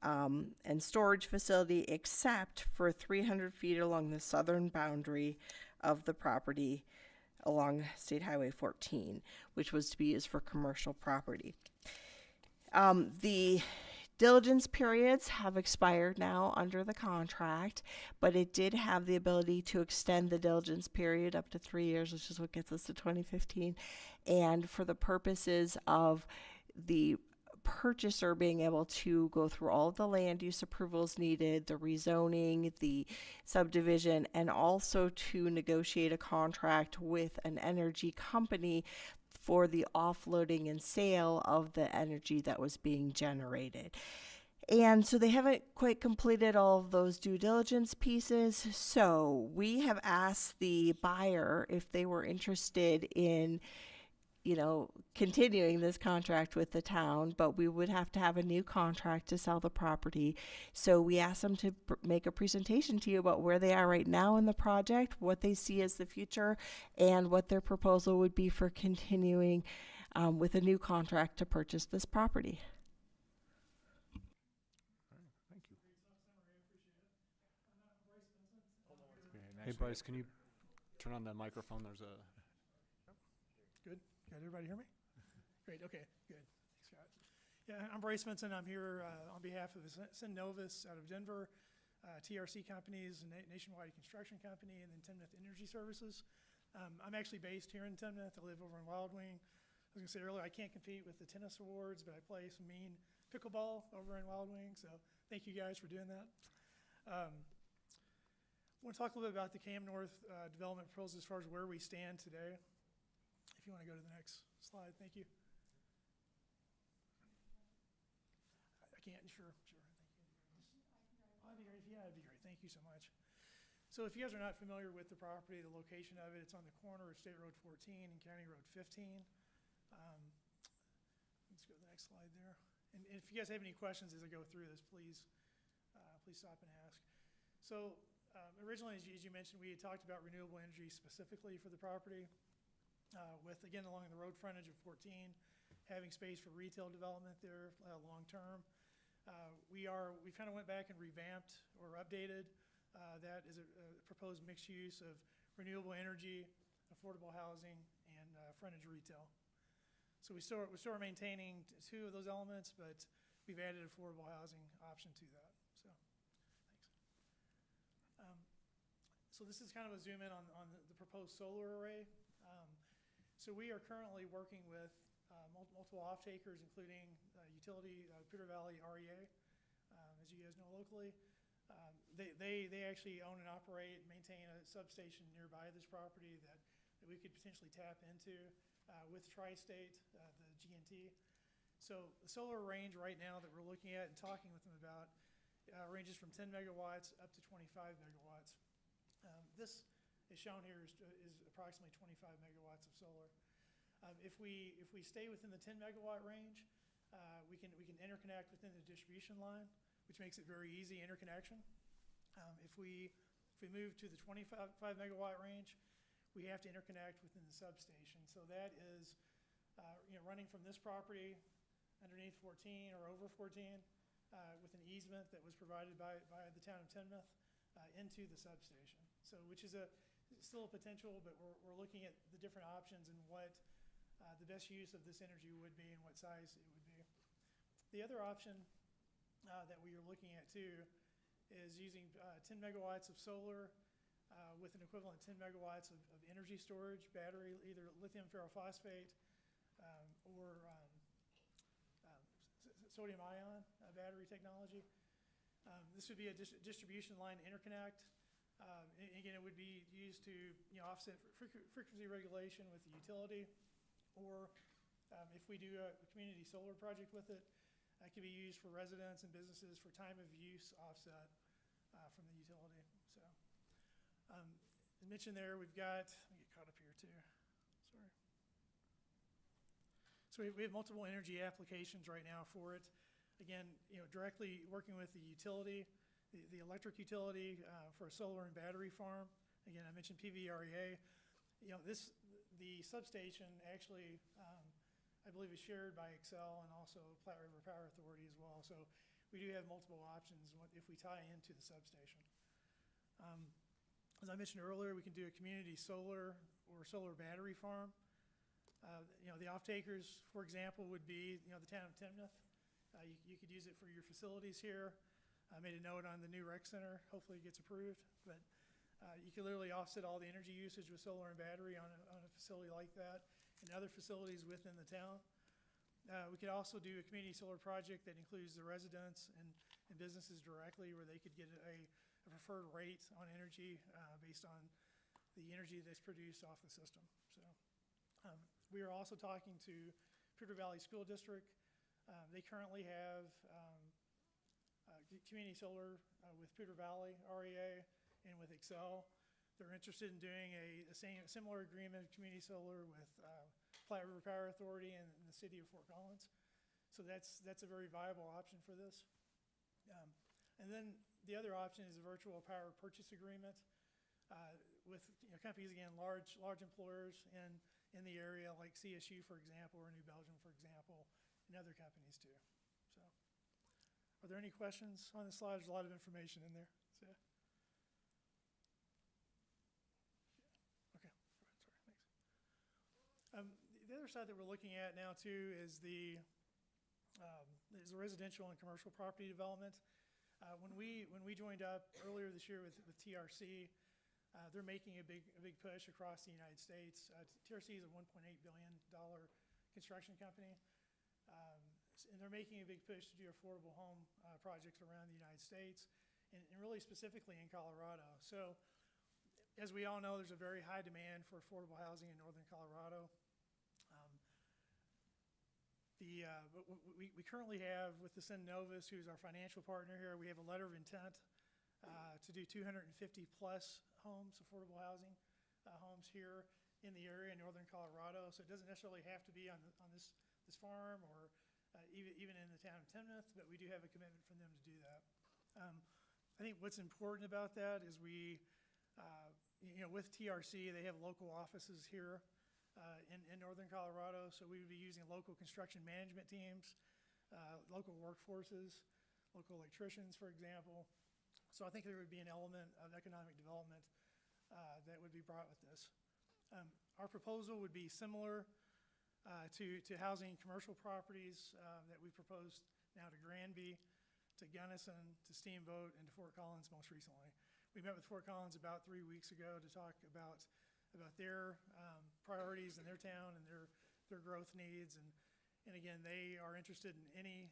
and storage facility, except for 300 feet along the southern boundary of the property along State Highway 14, which was to be used for commercial property. The diligence periods have expired now under the contract, but it did have the ability to extend the diligence period up to 3 years, which is what gets us to 2015. And for the purposes of the purchaser being able to go through all of the land use approvals needed, the rezoning, the subdivision, and also to negotiate a contract with an energy company for the offloading and sale of the energy that was being generated. And so they haven't quite completed all of those due diligence pieces. So we have asked the buyer if they were interested in, continuing this contract with the town, but we would have to have a new contract to sell the property. So we asked them to make a presentation to you about where they are right now in the project, what they see as the future, and what their proposal would be for continuing with a new contract to purchase this property. Thank you. Hey, Bryce, can you turn on the microphone? There's a... Good. Can everybody hear me? Great. Okay. Good. Thanks, Scott. Yeah, I'm Bryce Vinson. I'm here on behalf of Novus out of Denver, TRC Companies, Nationwide Construction Company, and then Timnath Energy Services. I'm actually based here in Timnath. I live over in Wild Wing. I was going to say earlier, I can't compete with the tennis awards, but I play some mean pickleball over in Wild Wing. So thank you guys for doing that. I want to talk a little bit about the KM North development proposal as far as where we stand today. If you want to go to the next slide, thank you. I can't, sure, thank you. Oh, that'd be great. Yeah, that'd be great. Thank you so much. So if you guys are not familiar with the property, the location of it, it's on the corner of State Road 14 and County Road 15. Let's go to the next slide there. And if you guys have any questions as I go through this, please stop and ask. So originally, as you mentioned, we had talked about renewable energy specifically for the property. With, again, along the road frontage of 14, having space for retail development there long term. We kind of went back and revamped or updated that as a proposed mixed use of renewable energy, affordable housing, and frontage retail. So we still are maintaining two of those elements, but we've added affordable housing option to that. So thanks. So this is kind of a zoom in on the proposed solar array. So we are currently working with multiple off-takers, including utility, Peter Valley REA, as you guys know locally. They actually own and operate and maintain a substation nearby this property that we could potentially tap into with Tri-State, the GNT. So the solar range right now that we're looking at and talking with them about ranges from 10 megawatts up to 25 megawatts. This is shown here is approximately 25 megawatts of solar. If we stay within the 10 megawatt range, we can interconnect within the distribution line, which makes it very easy interconnection. If we move to the 25 megawatt range, we have to interconnect within the substation. So that is running from this property underneath 14 or over 14 with an easement that was provided by the town of Timnath into the substation. So, which is still a potential, but we're looking at the different options and what the best use of this energy would be and what size it would be. The other option that we are looking at too is using 10 megawatts of solar with an equivalent 10 megawatts of energy storage battery, either lithium ferrophosphate or sodium ion battery technology. This would be a distribution line interconnect. And again, it would be used to offset frequency regulation with the utility, or if we do a community solar project with it, it can be used for residents and businesses for time of use offset from the utility. So, as mentioned there, we've got, let me get caught up here too, sorry. So we have multiple energy applications right now for it. Again, directly working with the utility, the electric utility for a solar and battery farm. Again, I mentioned PVREA. The substation actually, I believe, is shared by Excel and also Platte River Power Authority as well. So we do have multiple options if we tie into the substation. As I mentioned earlier, we can do a community solar or solar battery farm. The off-takers, for example, would be the town of Timnath. You could use it for your facilities here. I made a note on the new rec center. Hopefully it gets approved. But you can literally offset all the energy usage with solar and battery on a facility like that and other facilities within the town. We could also do a community solar project that includes the residents and businesses directly, where they could get a preferred rate on energy based on the energy that's produced off the system. So we are also talking to Poudre Valley School District. They currently have community solar with Poudre Valley REA and with Excel. They're interested in doing a similar agreement, community solar, with Platte River Power Authority and the city of Fort Collins. So that's a very viable option for this. And then the other option is a virtual power purchase agreement with companies, again, large employers in the area, like CSU, for example, or New Belgium, for example, and other companies too. So, are there any questions on the slide? There's a lot of information in there. So, okay, sorry, thanks. The other side that we're looking at now too is the residential and commercial property development. When we joined up earlier this year with TRC, they're making a big push across the United States. TRC is a $1.8 billion construction company, and they're making a big push to do affordable home projects around the United States, and really specifically in Colorado. So, as we all know, there's a very high demand for affordable housing in northern Colorado. We currently have, with the Synovus, who's our financial partner here, we have a letter of intent to do 250 plus homes, affordable housing homes here in the area in northern Colorado. So it doesn't necessarily have to be on this farm or even in the town of Timnath, but we do have a commitment from them to do that. I think what's important about that is with TRC, they have local offices here in northern Colorado, so we would be using local construction management teams, local workforces, local electricians, for example. So I think there would be an element of economic development that would be brought with this. Our proposal would be similar to housing commercial properties that we proposed now to Granby, to Gunnison, to Steamboat, and to Fort Collins most recently. We met with Fort Collins about 3 weeks ago to talk about their priorities in their town and their growth needs, and again, they are interested in any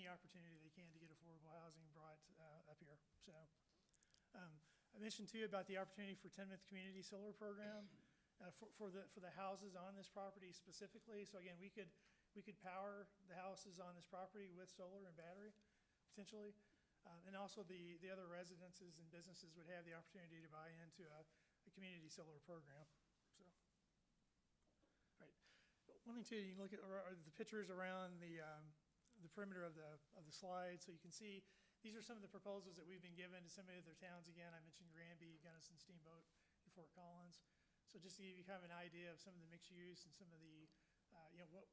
opportunity they can to get affordable housing brought up here. So I mentioned too about the opportunity for Timnath Community Solar Program for the houses on this property specifically. So again, we could power the houses on this property with solar and battery potentially, and also the other residences and businesses would have the opportunity to buy into a community solar program. So, right. One thing too, you can look at are the pictures around the perimeter of the slide, so you can see these are some of the proposals that we've been given to some of the other towns. Again, I mentioned Granby, Gunnison, Steamboat, and Fort Collins. So just to give you kind of an idea of some of the mixed use and some of the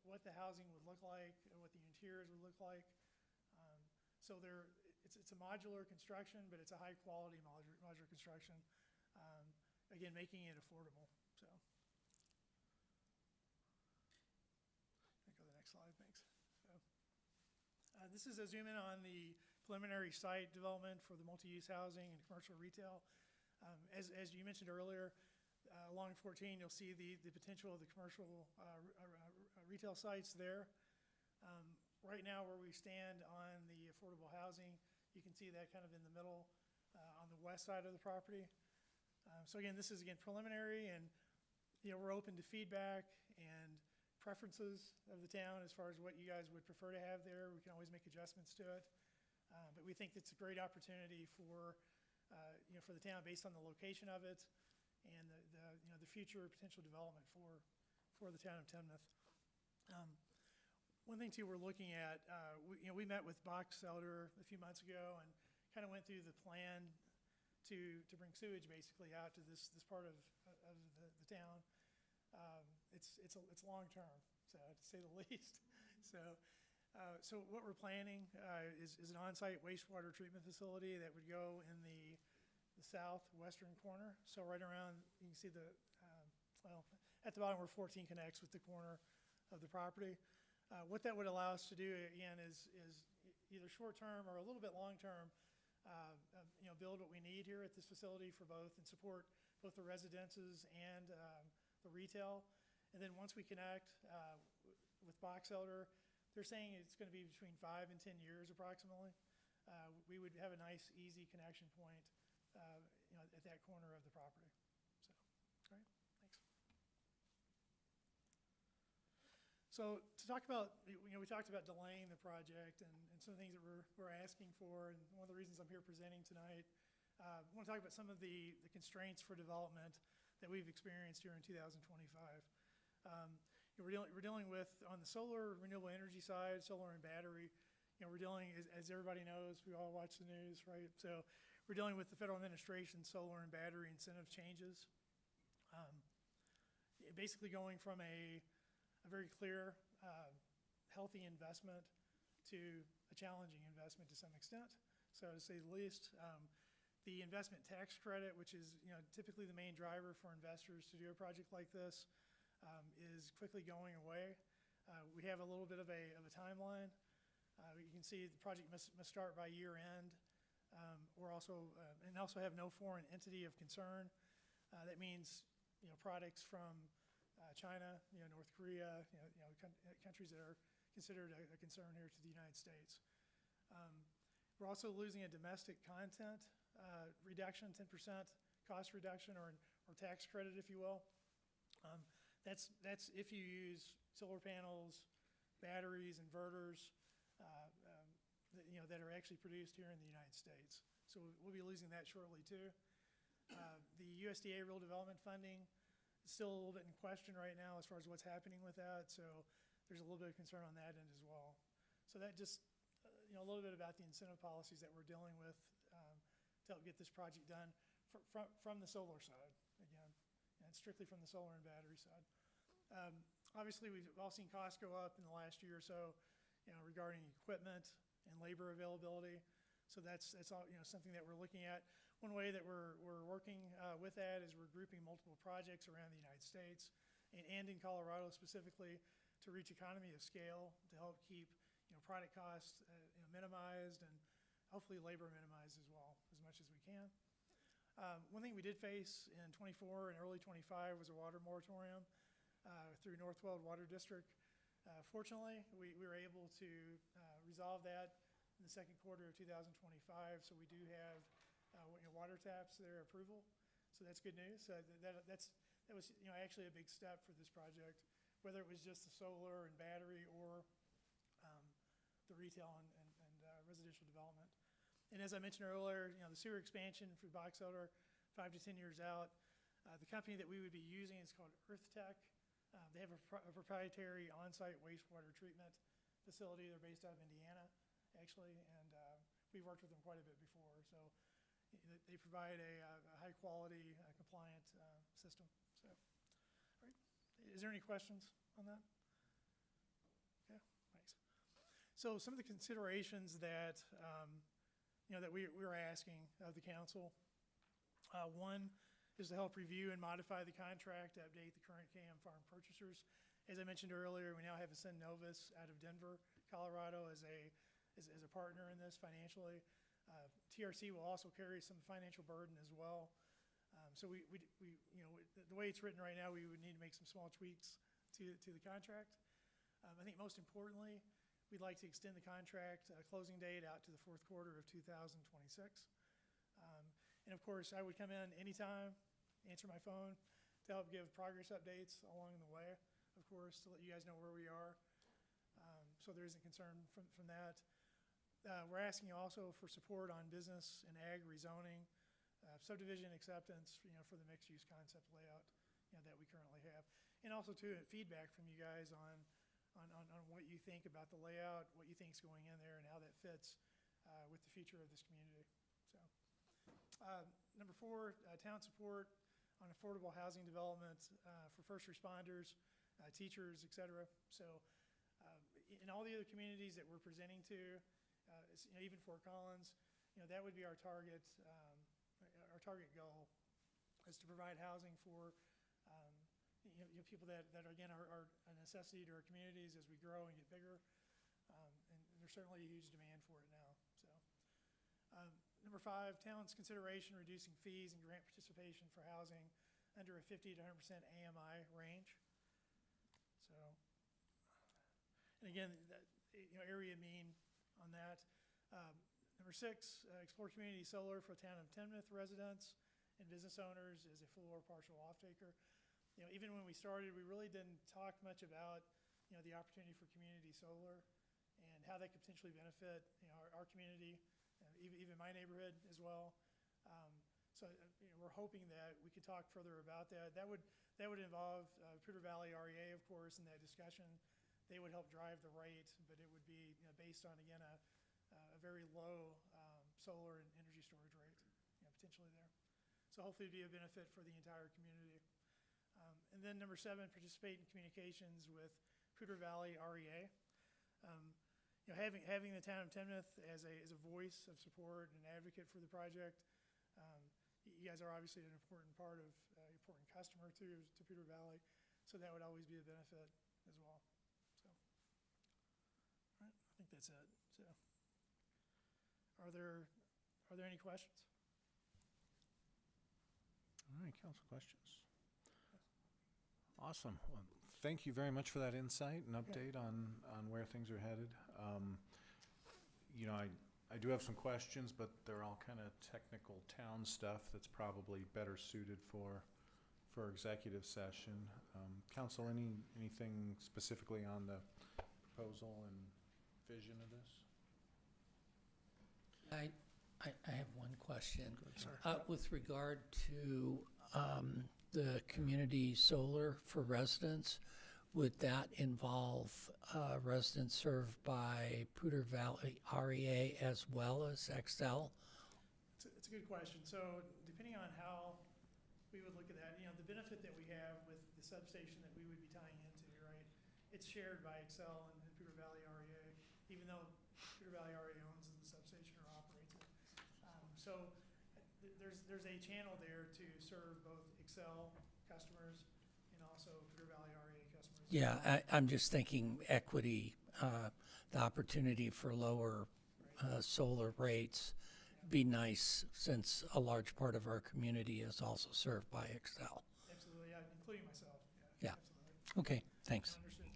what the housing would look like, and what the interiors would look like. So it's a modular construction, but it's a high quality modular construction. Again, making it affordable, so. Go to the next slide, thanks. So, this is a zoom in on the preliminary site development for the multi-use housing and commercial retail. As you mentioned earlier, along 14, you'll see the potential of the commercial retail sites there. Right now, where we stand on the affordable housing, you can see that kind of in the middle on the west side of the property. So again, this is preliminary, and we're open to feedback and preferences of the town as far as what you guys would prefer to have there. We can always make adjustments to it, but we think it's a great opportunity for for the town based on the location of it and the future potential development for the town of Timnath. One thing too we're looking at, we met with Box Elder a few months ago and kind of went through the plan to bring sewage basically out to this part of the town. It's long term, so to say the least. So what we're planning is an on-site wastewater treatment facility that would go in the southwestern corner. So right around, you can see at the bottom where 14 connects with the corner of the property. What that would allow us to do again is either short term or a little bit long term. Build what we need here at this facility for both and support both the residences and the retail. And then once we connect with Box Elder, they're saying it's going to be between 5 and 10 years approximately. We would have a nice, easy connection point, at that corner of the property. So, great, thanks. So to talk about, we talked about delaying the project and some things that we're asking for, and one of the reasons I'm here presenting tonight. I want to talk about some of the constraints for development that we've experienced here in 2025. We're dealing with, on the solar renewable energy side, solar and battery, we're dealing, as everybody knows, we all watch the news, right? So we're dealing with the federal administration solar and battery incentive changes. Basically going from a very clear, healthy investment to a challenging investment to some extent. So to say the least, the investment tax credit, which is typically the main driver for investors to do a project like this, is quickly going away. We have a little bit of a timeline. You can see the project must start by year end. We're also and also have no foreign entity of concern. That means products from China, North Korea, countries that are considered a concern here to the United States. We're also losing a domestic content reduction, 10% cost reduction or tax credit, if you will. That's if you use solar panels, batteries, inverters, that are actually produced here in the United States. So we'll be losing that shortly too. The USDA Rural Development Funding is still a little bit in question right now as far as what's happening with that. So there's a little bit of concern on that end as well. So that just, a little bit about the incentive policies that we're dealing with to help get this project done from the solar side, again, and strictly from the solar and battery side. Obviously, we've all seen costs go up in the last year or so, regarding equipment and labor availability. So that's all, something that we're looking at. One way that we're working with that is we're grouping multiple projects around the United States and in Colorado specifically to reach economy of scale to help keep product costs minimized and hopefully labor minimized as well as much as we can. One thing we did face in 24 and early 25 was a water moratorium through Northweld Water District. Fortunately, we were able to resolve that in the second quarter of 2025. So we do have water taps, their approval. So that's good news. That was actually a big step for this project, whether it was just the solar and battery or the retail and residential development. And as I mentioned earlier, the sewer expansion for Box Elder, 5 to 10 years out. The company that we would be using is called EarthTech. They have a proprietary on-site wastewater treatment facility. They're based out of Indiana, actually, and we've worked with them quite a bit before. So they provide a high-quality, compliant system. So, all right. Is there any questions on that? Okay, thanks. So some of the considerations that, that we're asking of the council, one is to help review and modify the contract to update the current KM farm purchasers. As I mentioned earlier, we now have Ascend Novus out of Denver, Colorado as a partner in this financially. TRC will also carry some financial burden as well. So we the way it's written right now, we would need to make some small tweaks to the contract. I think most importantly, we'd like to extend the contract closing date out to the fourth quarter of 2026. And of course, I would come in anytime, answer my phone to help give progress updates along the way, of course, to let you guys know where we are. So there isn't concern from that. We're asking also for support on business and ag rezoning, subdivision acceptance, for the mixed-use concept layout, that we currently have. And also too, feedback from you guys on what you think about the layout, what you think is going in there, and how that fits with the future of this community. So, number 4, town support on affordable housing development for first responders, teachers, et cetera. So, in all the other communities that we're presenting to, even Fort Collins, that would be our target goal, is to provide housing for people that again are a necessity to our communities as we grow and get bigger, and there's certainly a huge demand for it now. So, number 5, town's consideration reducing fees and grant participation for housing under a 50 to 100% AMI range. So, and again, that, area mean on that. Number 6, explore community solar for town of Timnath residents and business owners as a full or partial off-taker. Even when we started, we really didn't talk much about, the opportunity for community solar and how that could potentially benefit, our community, even my neighborhood as well. So we're hoping that we could talk further about that. That would involve Poudre Valley REA, of course, in that discussion. They would help drive the rate, but it would be based on, again, a very low solar and energy storage rate, potentially there. So hopefully it'd be a benefit for the entire community. And then number 7, participate in communications with Poudre Valley REA. Having the town of Timnath as a voice of support and advocate for the project, you guys are obviously an important part of, important customer to Poudre Valley, so that would always be a benefit as well. So, all right, I think that's it. So, are there any questions? All right, council questions. Awesome. Well, thank you very much for that insight and update on where things are headed. I do have some questions, but they're all kind of technical town stuff that's probably better suited for executive session. Council, anything specifically on the proposal and vision of this? I have one question. Sir. With regard to the community solar for residents, would that involve residents served by Poudre Valley REA as well as Excel? It's a good question. So depending on how we would look at that, the benefit that we have with the substation that we would be tying into, right? It's shared by Excel and Poudre Valley REA, even though Poudre Valley REA owns the substation or operates it. So there's a channel there to serve both Excel customers and also Poudre Valley REA customers. Yeah, I'm just thinking equity, the opportunity for lower solar rates be nice, since a large part of our community is also served by Excel. Absolutely, yeah, including myself. Yeah. Absolutely. Okay, thanks. Understood.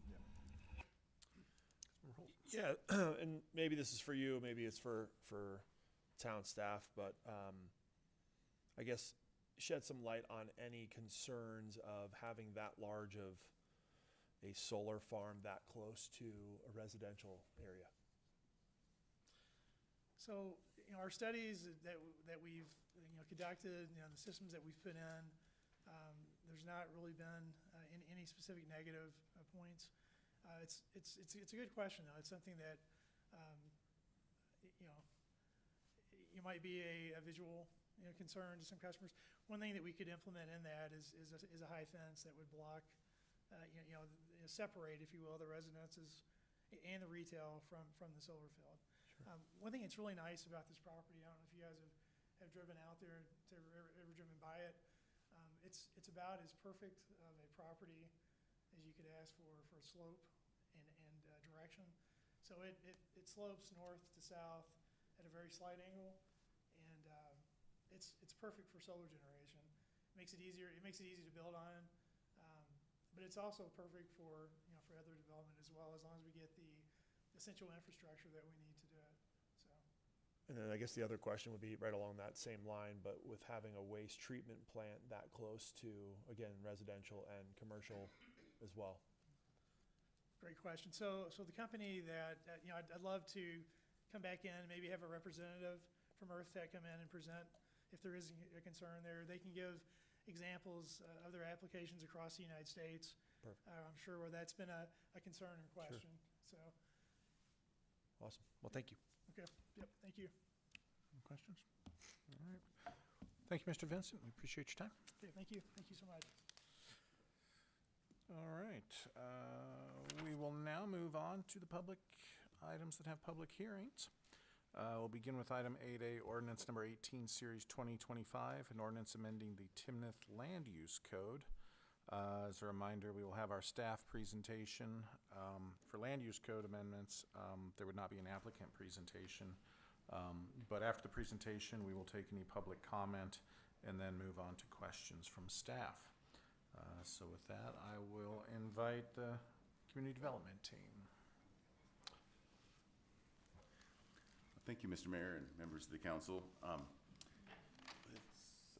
Yeah, and maybe this is for you, maybe it's for town staff, but I guess shed some light on any concerns of having that large of a solar farm that close to a residential area. So, our studies that we've conducted, the systems that we've put in, there's not really been any specific negative points. It's a good question though. It's something that you might be a visual concern to some customers. One thing that we could implement in that is a high fence that would block, separate, if you will, the residences and the retail from the solar field. One thing that's really nice about this property, I don't know if you guys have driven out there, ever driven by it. It's about as perfect of a property as you could ask for slope and direction. So it slopes north to south at a very slight angle, and it's perfect for solar generation. It makes it easy to build on, but it's also perfect for other development as well, as long as we get the essential infrastructure that we need to do it. So. And then I guess the other question would be right along that same line, but with having a waste treatment plant that close to, again, residential and commercial as well. Great question. So the company that I'd love to come back in and maybe have a representative from EarthTech come in and present if there is a concern there. They can give examples of their applications across the United States. I'm sure where that's been a concern or question. Sure. So. Awesome. Well, thank you. Okay. Yep. Thank you. Any questions? All right. Thank you, Mr. Vincent. We appreciate your time. Okay. Thank you. Thank you so much. All right. We will now move on to the public items that have public hearings. We'll begin with item 8A, ordinance number 18, series 2025, an ordinance amending the Timnath Land Use Code. As a reminder, we will have our staff presentation. For land use code amendments, there would not be an applicant presentation. But after the presentation, we will take any public comment and then move on to questions from staff. So with that, I will invite the community development team. Thank you, Mr. Mayor and members of the council. Here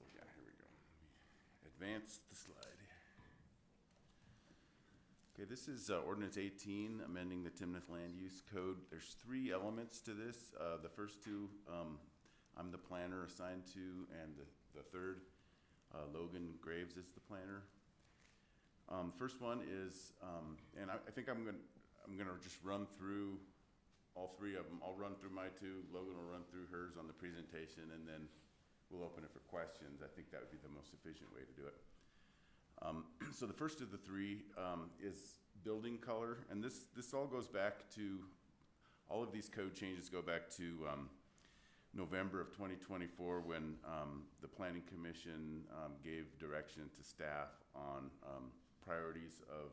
we go. Advance the slide. Okay, this is ordinance 18, amending the Timnath Land Use Code. There's 3 elements to this. The first 2, I'm the planner assigned to, and the third, Logan Graves is the planner. First one is, and I think I'm gonna just run through all 3 of them. I'll run through my 2. Logan will run through hers on the presentation, and then we'll open it for questions. I think that would be the most efficient way to do it. So the first of the 3 is building color, and this all goes back to, all of these code changes go back to November of 2024 when the Planning Commission gave direction to staff on priorities of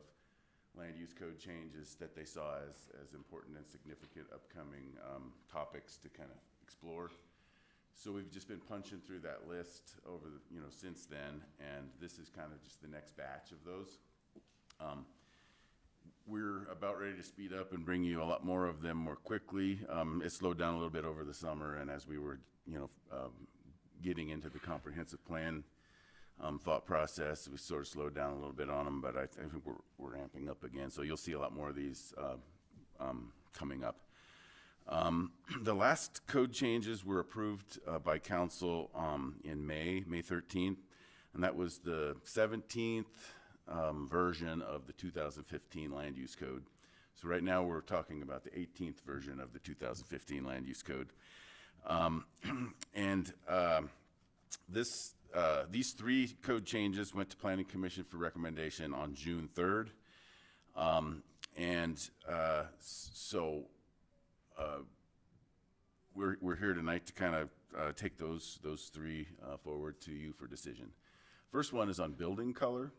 land use code changes that they saw as important and significant upcoming topics to kind of explore. So we've just been punching through that list over since then, and this is kind of just the next batch of those. We're about ready to speed up and bring you a lot more of them more quickly. It slowed down a little bit over the summer, and as we were getting into the comprehensive plan thought process, we sort of slowed down a little bit on them, but I think we're ramping up again. So you'll see a lot more of these coming up. The last code changes were approved by council in May 13th, and that was the 17th version of the 2015 land use code. So right now we're talking about the 18th version of the 2015 land use code. These 3 code changes went to Planning Commission for recommendation on June 3rd. We're here tonight to kind of take those 3 forward to you for decision. First one is on building color.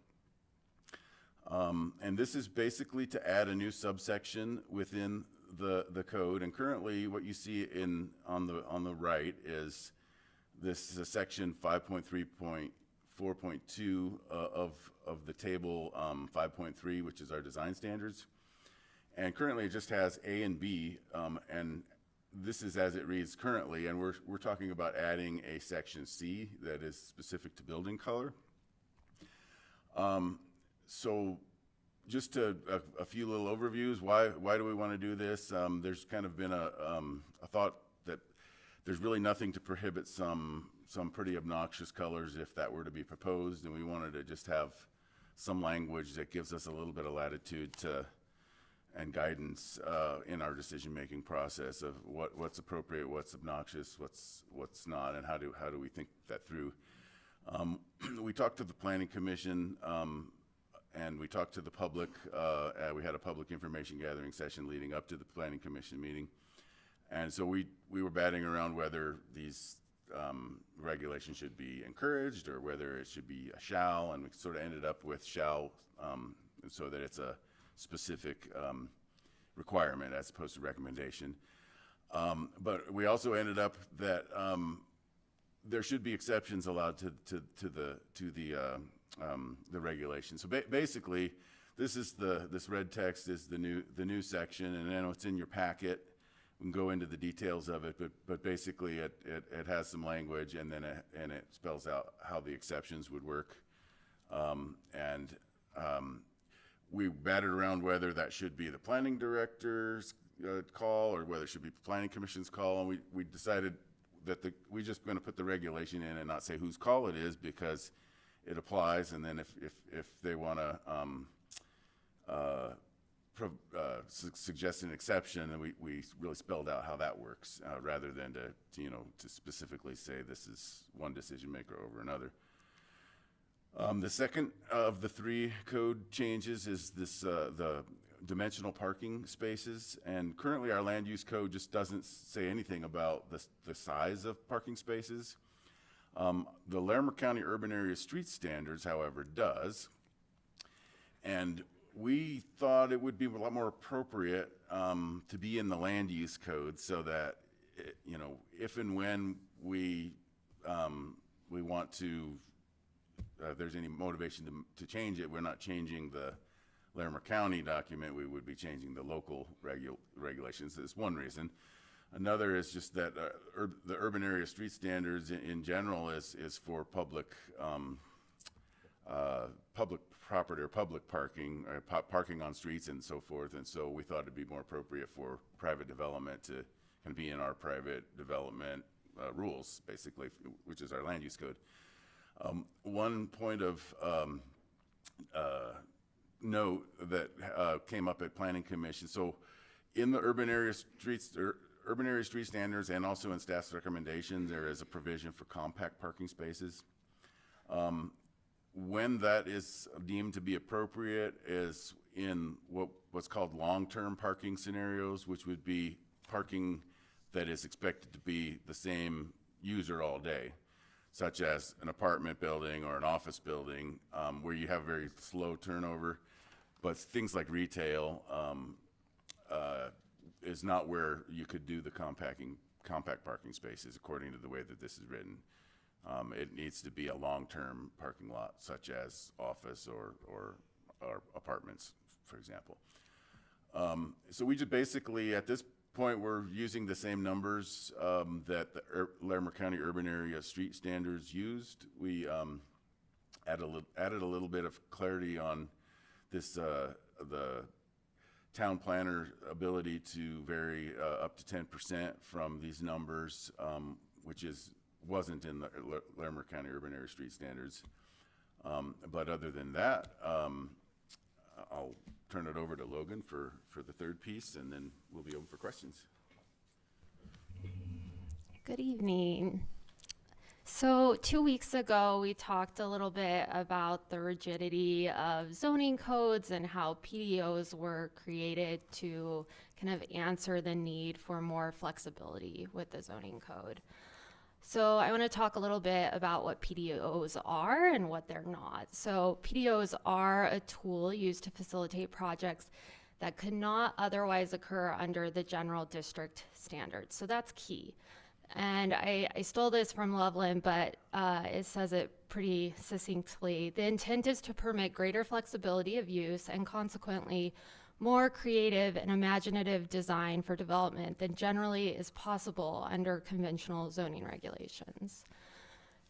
And this is basically to add a new subsection within the code. And currently what you see on the right is this is section 5.3.4.2 of the table 5.3, which is our design standards. And currently it just has A and B, and this is as it reads currently, and we're talking about adding a section C that is specific to building color. So just a few little overviews. Why do we want to do this? There's kind of been a thought that there's really nothing to prohibit some pretty obnoxious colors if that were to be proposed, and we wanted to just have some language that gives us a little bit of latitude and guidance in our decision-making process of what's appropriate, what's obnoxious, what's not, and how do we think that through. We talked to the Planning Commission, and we talked to the public. We had a public information gathering session leading up to the Planning Commission meeting. And so we were batting around whether these regulations should be encouraged or whether it should be a shall, and we sort of ended up with shall, so that it's a specific requirement as opposed to recommendation. But we also ended up that there should be exceptions allowed to the regulation. So basically, this red text is the new section, and then it's in your packet. We can go into the details of it, but basically it has some language, and then it spells out how the exceptions would work. We batted around whether that should be the planning director's call or whether it should be the planning commission's call, and we decided that we're just going to put the regulation in and not say whose call it is, because it applies, and then if they want to suggest an exception, and we really spelled out how that works, rather than to specifically say this is one decision maker over another. The second of the three code changes is this the dimensional parking spaces, and currently our land use code just doesn't say anything about the size of parking spaces. The Larimer County Urban Area Street Standards, however, does, and we thought it would be a lot more appropriate to be in the land use code, so that if and when we want to, if there's any motivation to change it, we're not changing the Larimer County document, we would be changing the local regulations. That's one reason. Another is just that the urban area street standards in general is for public property or public parking, or parking on streets and so forth. And so we thought it'd be more appropriate for private development to kind of be in our private development rules, basically, which is our land use code. One point of note that came up at Planning Commission. So in the urban area street standards and also in staff's recommendations, there is a provision for compact parking spaces. When that is deemed to be appropriate is in what's called long-term parking scenarios, which would be parking that is expected to be the same user all day, such as an apartment building or an office building, where you have very slow turnover. But things like retail is not where you could do the compact parking spaces, according to the way that this is written. It needs to be a long-term parking lot, such as office or apartments, for example. So we just basically, at this point, we're using the same numbers that the Larimer County Urban Area Street Standards used. We added a little bit of clarity on this, the town planner ability to vary up to 10% from these numbers, which wasn't in the Larimer County Urban Area Street Standards. But other than that, I'll turn it over to Logan for the third piece, and then we'll be open for questions. Good evening. So 2 weeks ago, we talked a little bit about the rigidity of zoning codes and how PDOs were created to kind of answer the need for more flexibility with the zoning code. So I want to talk a little bit about what PDOs are and what they're not. So PDOs are a tool used to facilitate projects that could not otherwise occur under the general district standards. So that's key. And I stole this from Loveland, but it says it pretty succinctly. The intent is to permit greater flexibility of use and consequently more creative and imaginative design for development than generally is possible under conventional zoning regulations.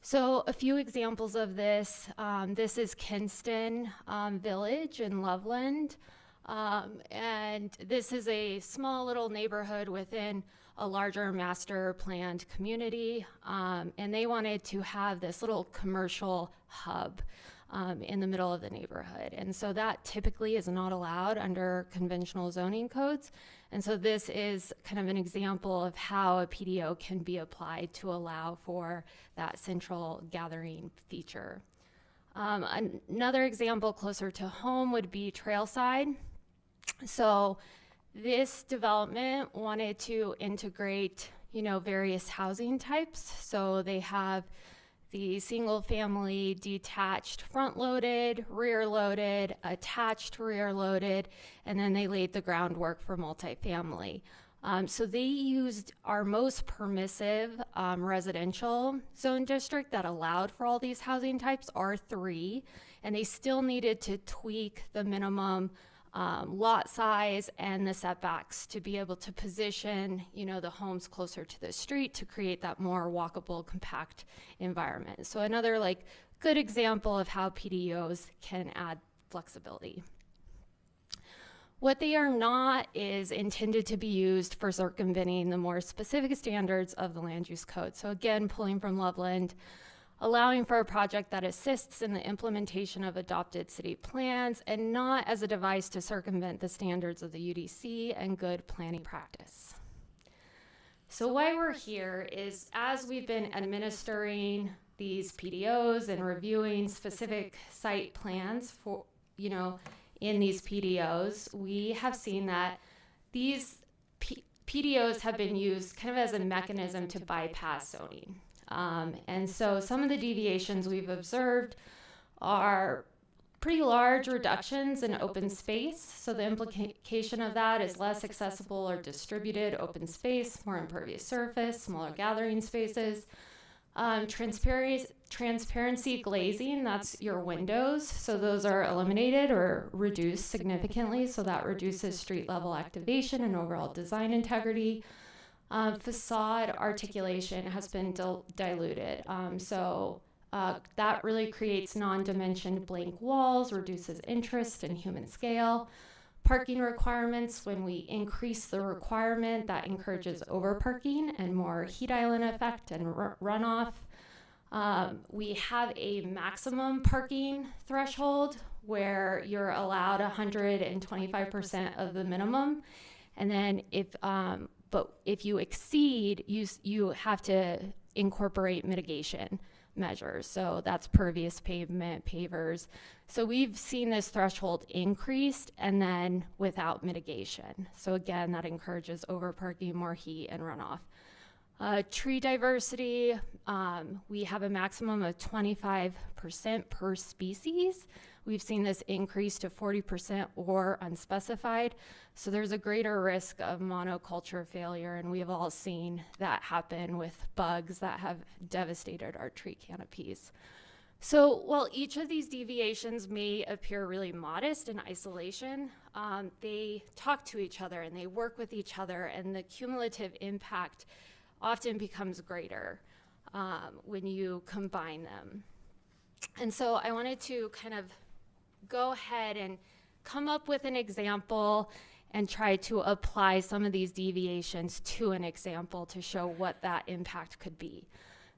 So a few examples of this. This is Kinston Village in Loveland. And this is a small little neighborhood within a larger master planned community. And they wanted to have this little commercial hub in the middle of the neighborhood. And so that typically is not allowed under conventional zoning codes. And so this is kind of an example of how a PDO can be applied to allow for that central gathering feature. Another example closer to home would be Trailside. So this development wanted to integrate, various housing types. So they have the single family detached front loaded, rear loaded, attached rear loaded, and then they laid the groundwork for multifamily. So they used our most permissive residential zone district that allowed for all these housing types, R3, and they still needed to tweak the minimum lot size and the setbacks to be able to position, the homes closer to the street to create that more walkable, compact environment. So another good example of how PDOs can add flexibility. What they are not is intended to be used for circumventing the more specific standards of the land use code. So again, pulling from Loveland, allowing for a project that assists in the implementation of adopted city plans and not as a device to circumvent the standards of the UDC and good planning practice. So why we're here is as we've been administering these PDOs and reviewing specific site plans for, in these PDOs, we have seen that these PDOs have been used kind of as a mechanism to bypass zoning. And so some of the deviations we've observed are pretty large reductions in open space. So the implication of that is less accessible or distributed open space, more impervious surface, smaller gathering spaces. Transparency glazing, that's your windows. So those are eliminated or reduced significantly. So that reduces street level activation and overall design integrity. Facade articulation has been diluted. That really creates non-dimensioned blank walls, reduces interest in human scale. Parking requirements, when we increase the requirement, that encourages overparking and more heat island effect and runoff. We have a maximum parking threshold where you're allowed 125% of the minimum. And then but if you exceed, you have to incorporate mitigation measures. So that's pervious pavement, pavers. So we've seen this threshold increased and then without mitigation. So again, that encourages overparking, more heat and runoff. Tree diversity, we have a maximum of 25% per species. We've seen this increase to 40% or unspecified. So there's a greater risk of monoculture failure, and we've all seen that happen with bugs that have devastated our tree canopies. So while each of these deviations may appear really modest in isolation, they talk to each other and they work with each other, and the cumulative impact often becomes greater when you combine them. And so I wanted to kind of go ahead and come up with an example and try to apply some of these deviations to an example to show what that impact could be.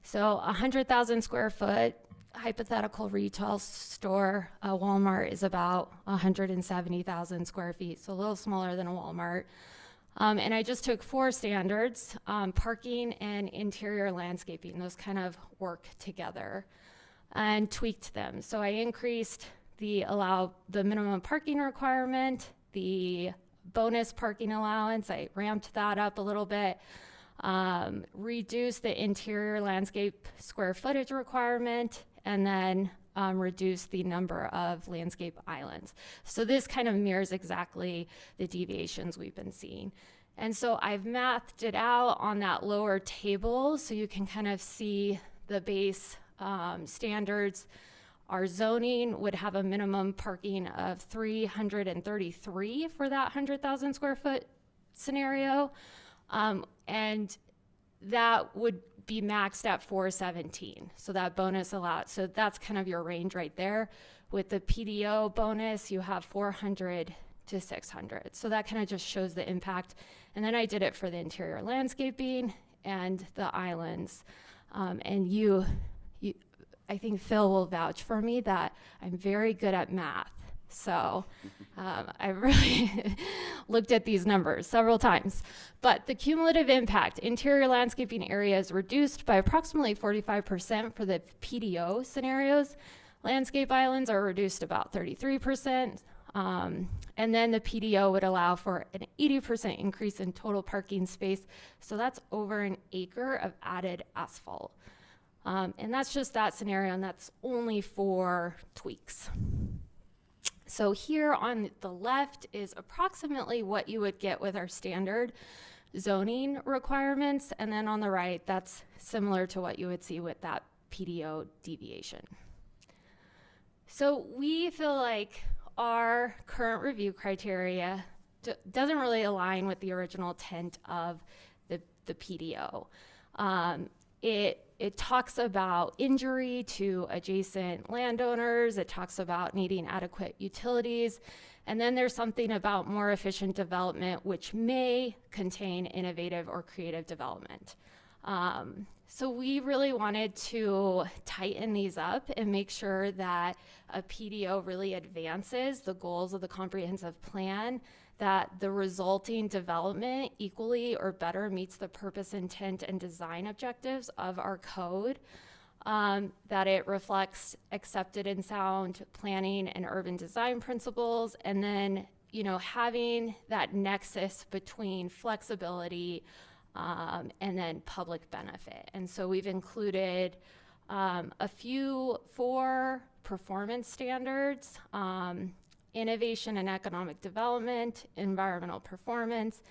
So 100,000 square foot hypothetical retail store, a Walmart is about 170,000 square feet, so a little smaller than a Walmart. And I just took 4 standards, parking and interior landscaping, those kind of work together, and tweaked them. So I increased the minimum parking requirement, the bonus parking allowance, I ramped that up a little bit, reduced the interior landscape square footage requirement, and then reduced the number of landscape islands. So this kind of mirrors exactly the deviations we've been seeing. And so I've mathed it out on that lower table so you can kind of see the base standards. Our zoning would have a minimum parking of 333 for that 100,000 square foot scenario. And that would be maxed at 417. So that bonus allowed. So that's kind of your range right there. With the PDO bonus, you have 400 to 600. So that kind of just shows the impact. And then I did it for the interior landscaping and the islands. And I think Phil will vouch for me that I'm very good at math. So I really looked at these numbers several times. But the cumulative impact, interior landscaping area is reduced by approximately 45% for the PDO scenarios. Landscape islands are reduced about 33%. And then the PDO would allow for an 80% increase in total parking space. So that's over an acre of added asphalt. And that's just that scenario, and that's only for tweaks. So here on the left is approximately what you would get with our standard zoning requirements. And then on the right, that's similar to what you would see with that PDO deviation. So we feel like our current review criteria doesn't really align with the original intent of the PDO. It talks about injury to adjacent landowners. It talks about needing adequate utilities. And then there's something about more efficient development, which may contain innovative or creative development. So we really wanted to tighten these up and make sure that a PDO really advances the goals of the comprehensive plan, that the resulting development equally or better meets the purpose, intent, and design objectives of our code, that it reflects accepted and sound planning and urban design principles, and then, you know, having that nexus between flexibility and then public benefit. And so we've included four performance standards: innovation and economic development, environmental performance,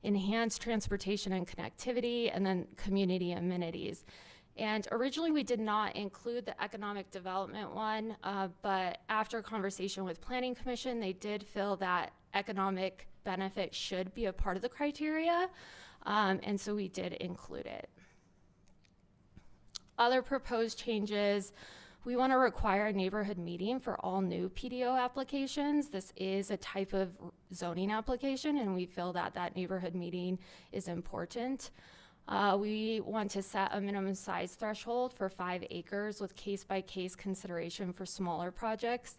enhanced transportation and connectivity, and then community amenities. And originally we did not include the economic development one, but after conversation with Planning Commission, they did feel that economic benefit should be a part of the criteria, and so we did include it. Other proposed changes: we want to require a neighborhood meeting for all new PDO applications. This is a type of zoning application, and we feel that that neighborhood meeting is important. We want to set a minimum size threshold for 5 acres with case-by-case consideration for smaller projects.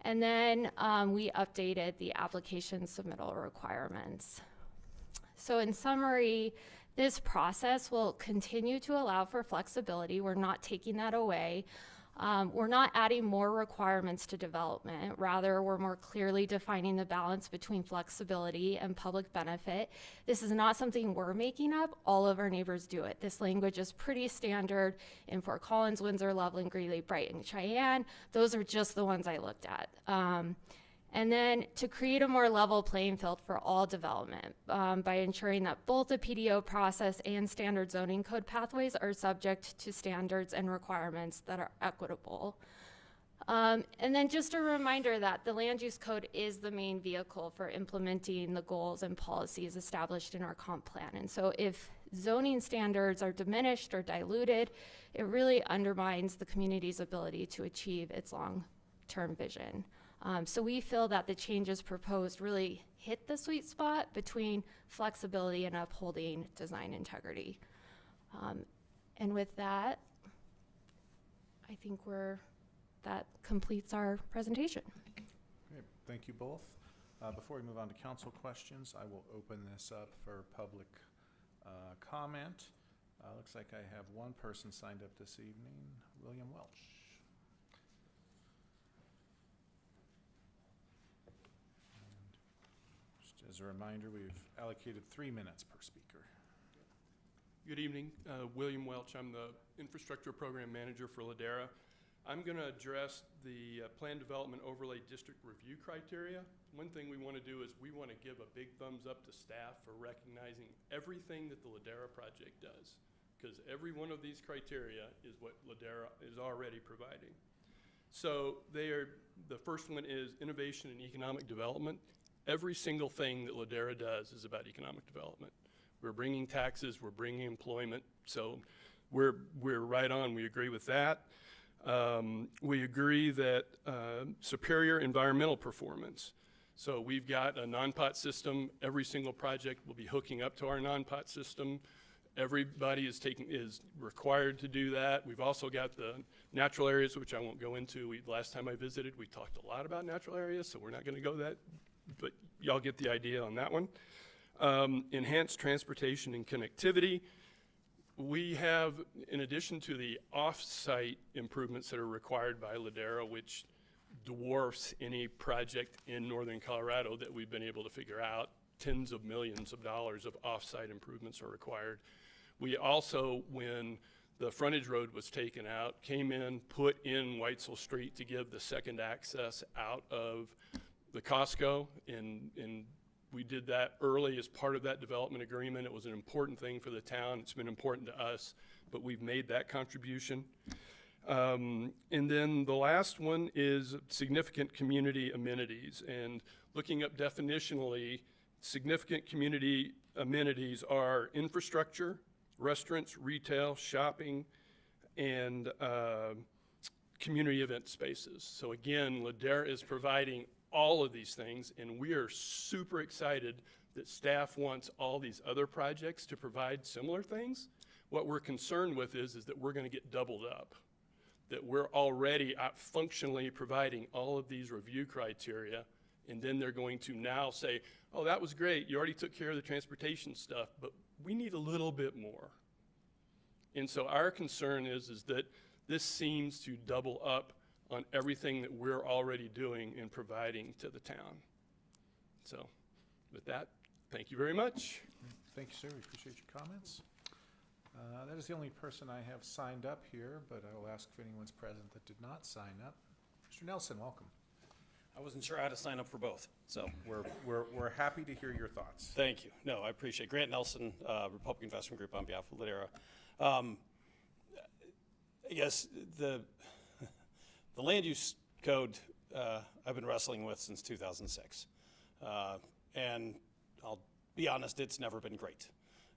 And then we updated the application submittal requirements. So in summary, this process will continue to allow for flexibility. We're not taking that away. We're not adding more requirements to development. Rather, we're more clearly defining the balance between flexibility and public benefit. This is not something we're making up. All of our neighbors do it. This language is pretty standard in Fort Collins, Windsor, Loveland, Greeley, Brighton, Cheyenne. Those are just the ones I looked at. And then to create a more level playing field for all development by ensuring that both the PDO process and standard zoning code pathways are subject to standards and requirements that are equitable. And then just a reminder that the land use code is the main vehicle for implementing the goals and policies established in our comp plan. And so if zoning standards are diminished or diluted, it really undermines the community's ability to achieve its long-term vision. So we feel that the changes proposed really hit the sweet spot between flexibility and upholding design integrity. And with that, I think that completes our presentation. Great. Thank you both. Before we move on to council questions, I will open this up for public comment. Looks like I have one person signed up this evening, William Welch. As a reminder, we've allocated 3 minutes per speaker. Good evening, William Welch. I'm the Infrastructure Program Manager for Ladera. I'm going to address the Plan Development Overlay District Review criteria. One thing we want to do is we want to give a big thumbs up to staff for recognizing everything that the Ladera project does, because every one of these criteria is what Ladera is already providing. So the first one is innovation and economic development. Every single thing that Ladera does is about economic development. We're bringing taxes, we're bringing employment, so we're right on. We agree with that. We agree that superior environmental performance. So we've got a non-pot system. Every single project will be hooking up to our non-pot system. Everybody is required to do that. We've also got the natural areas, which I won't go into. Last time I visited, we talked a lot about natural areas, so we're not going to go that, but y'all get the idea on that one. Enhanced transportation and connectivity. We have, in addition to the off-site improvements that are required by Ladera, which dwarfs any project in northern Colorado that we've been able to figure out, tens of millions of dollars of off-site improvements are required. We also, when the frontage road was taken out, came in, put in Whitesell Street to give the second access out of the Costco, and we did that early as part of that development agreement. It was an important thing for the town. It's been important to us, but we've made that contribution. And then the last one is significant community amenities. And looking up definitionally, significant community amenities are infrastructure, restaurants, retail, shopping, and community event spaces. So again, Ladera is providing all of these things, and we are super excited that staff wants all these other projects to provide similar things. What we're concerned with is that we're going to get doubled up, that we're already functionally providing all of these review criteria, and then they're going to now say, oh, that was great, you already took care of the transportation stuff, but we need a little bit more. And so our concern is that this seems to double up on everything that we're already doing and providing to the town. So with that, thank you very much. Thank you, sir. We appreciate your comments. That is the only person I have signed up here, but I will ask if anyone's present that did not sign up. Mr. Nelson, welcome. I wasn't sure how to sign up for both, so. We're happy to hear your thoughts. Thank you. No, I appreciate it. Grant Nelson, Republican Investment Group on behalf of Ladera. I guess the land use code I've been wrestling with since 2006. And I'll be honest, it's never been great.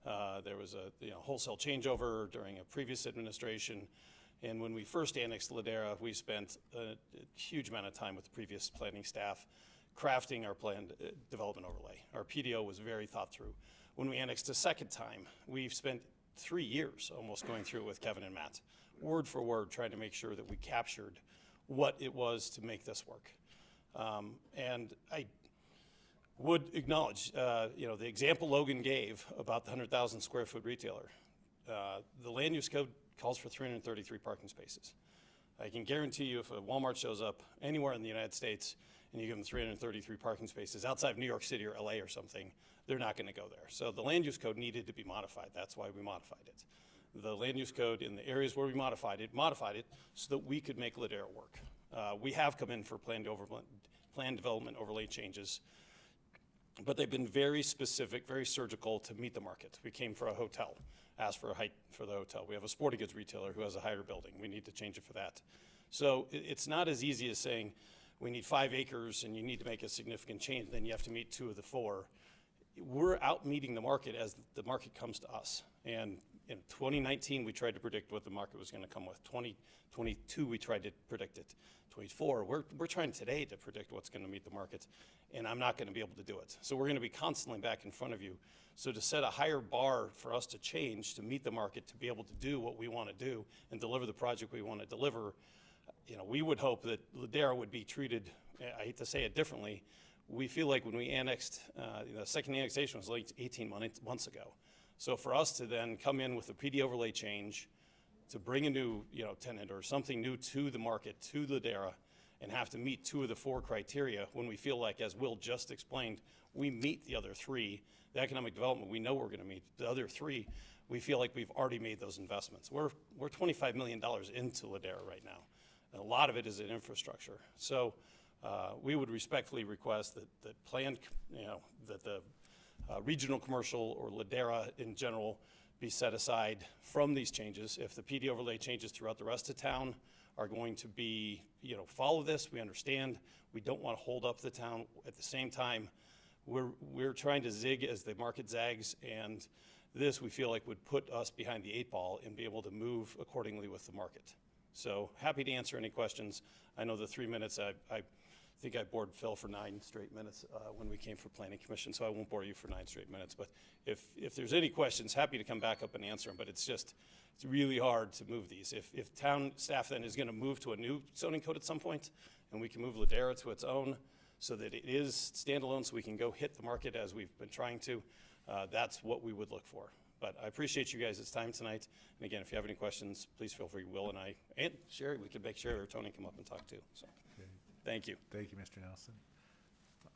There was a wholesale changeover during a previous administration. And when we first annexed Ladera, we spent a huge amount of time with the previous planning staff crafting our planned development overlay. Our PDO was very thought through. When we annexed a second time, we've spent 3 years almost going through it with Kevin and Matt, word for word, trying to make sure that we captured what it was to make this work. And I would acknowledge, the example Logan gave about the 100,000 square foot retailer. The land use code calls for 333 parking spaces. I can guarantee you if a Walmart shows up anywhere in the United States and you give them 333 parking spaces outside of New York City or LA or something, they're not going to go there. So the land use code needed to be modified. That's why we modified it. The land use code in the areas where we modified it so that we could make Ladera work. We have come in for planned development overlay changes, but they've been very specific, very surgical to meet the market. We came for a hotel, asked for a height for the hotel. We have a sporting goods retailer who has a higher building. We need to change it for that. So it's not as easy as saying we need 5 acres and you need to make a significant change, then you have to meet 2 of the 4. We're out meeting the market as the market comes to us. And in 2019, we tried to predict what the market was going to come with. 2022, we tried to predict it. 24, we're trying today to predict what's going to meet the market, and I'm not going to be able to do it. So we're going to be constantly back in front of you. So to set a higher bar for us to change, to meet the market, to be able to do what we want to do and deliver the project we want to deliver, we would hope that Ladera would be treated, I hate to say it differently, we feel like when we annexed, the second annexation was like 18 months ago. So for us to then come in with a PD overlay change, to bring a new tenant or something new to the market, to Ladera, and have to meet 2 of the 4 criteria when we feel like, as Will just explained, we meet the other 3. The economic development, we know we're going to meet. The other 3, we feel like we've already made those investments. We're $25 million into Ladera right now. And a lot of it is in infrastructure. So we would respectfully request that the regional commercial or Ladera in general be set aside from these changes. If the PD overlay changes throughout the rest of town are going to be, follow this, we understand. We don't want to hold up the town. At the same time, we're trying to zig as the market zags, and this we feel like would put us behind the 8 ball and be able to move accordingly with the market. So happy to answer any questions. I know the 3 minutes, I think I bored Phil for 9 straight minutes when we came for Planning Commission, so I won't bore you for 9 straight minutes. But if there's any questions, happy to come back up and answer them. But it's really hard to move these. If town staff then is going to move to a new zoning code at some point, and we can move Ladera to its own so that it is standalone, so we can go hit the market as we've been trying to, that's what we would look for. But I appreciate you guys' time tonight. And again, if you have any questions, please feel free. Will and I, and Sherry, we could make Sherry or Tony come up and talk too. So, thank you. Thank you, Mr. Nelson.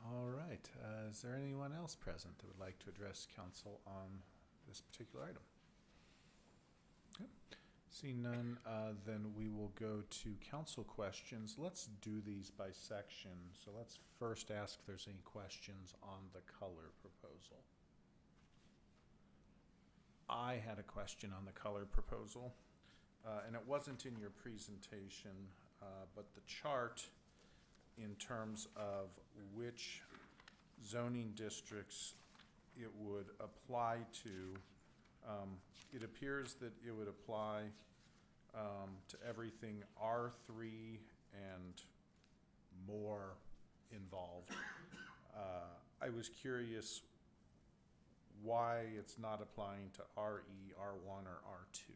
All right, is there anyone else present that would like to address council on this particular item? Okay. Seeing none, then we will go to council questions. Let's do these by section. So let's first ask if there's any questions on the color proposal. I had a question on the color proposal, and it wasn't in your presentation, but the chart in terms of which zoning districts it would apply to, it appears that it would apply to everything R3 and more involved. I was curious why it's not applying to RE, R1, or R2.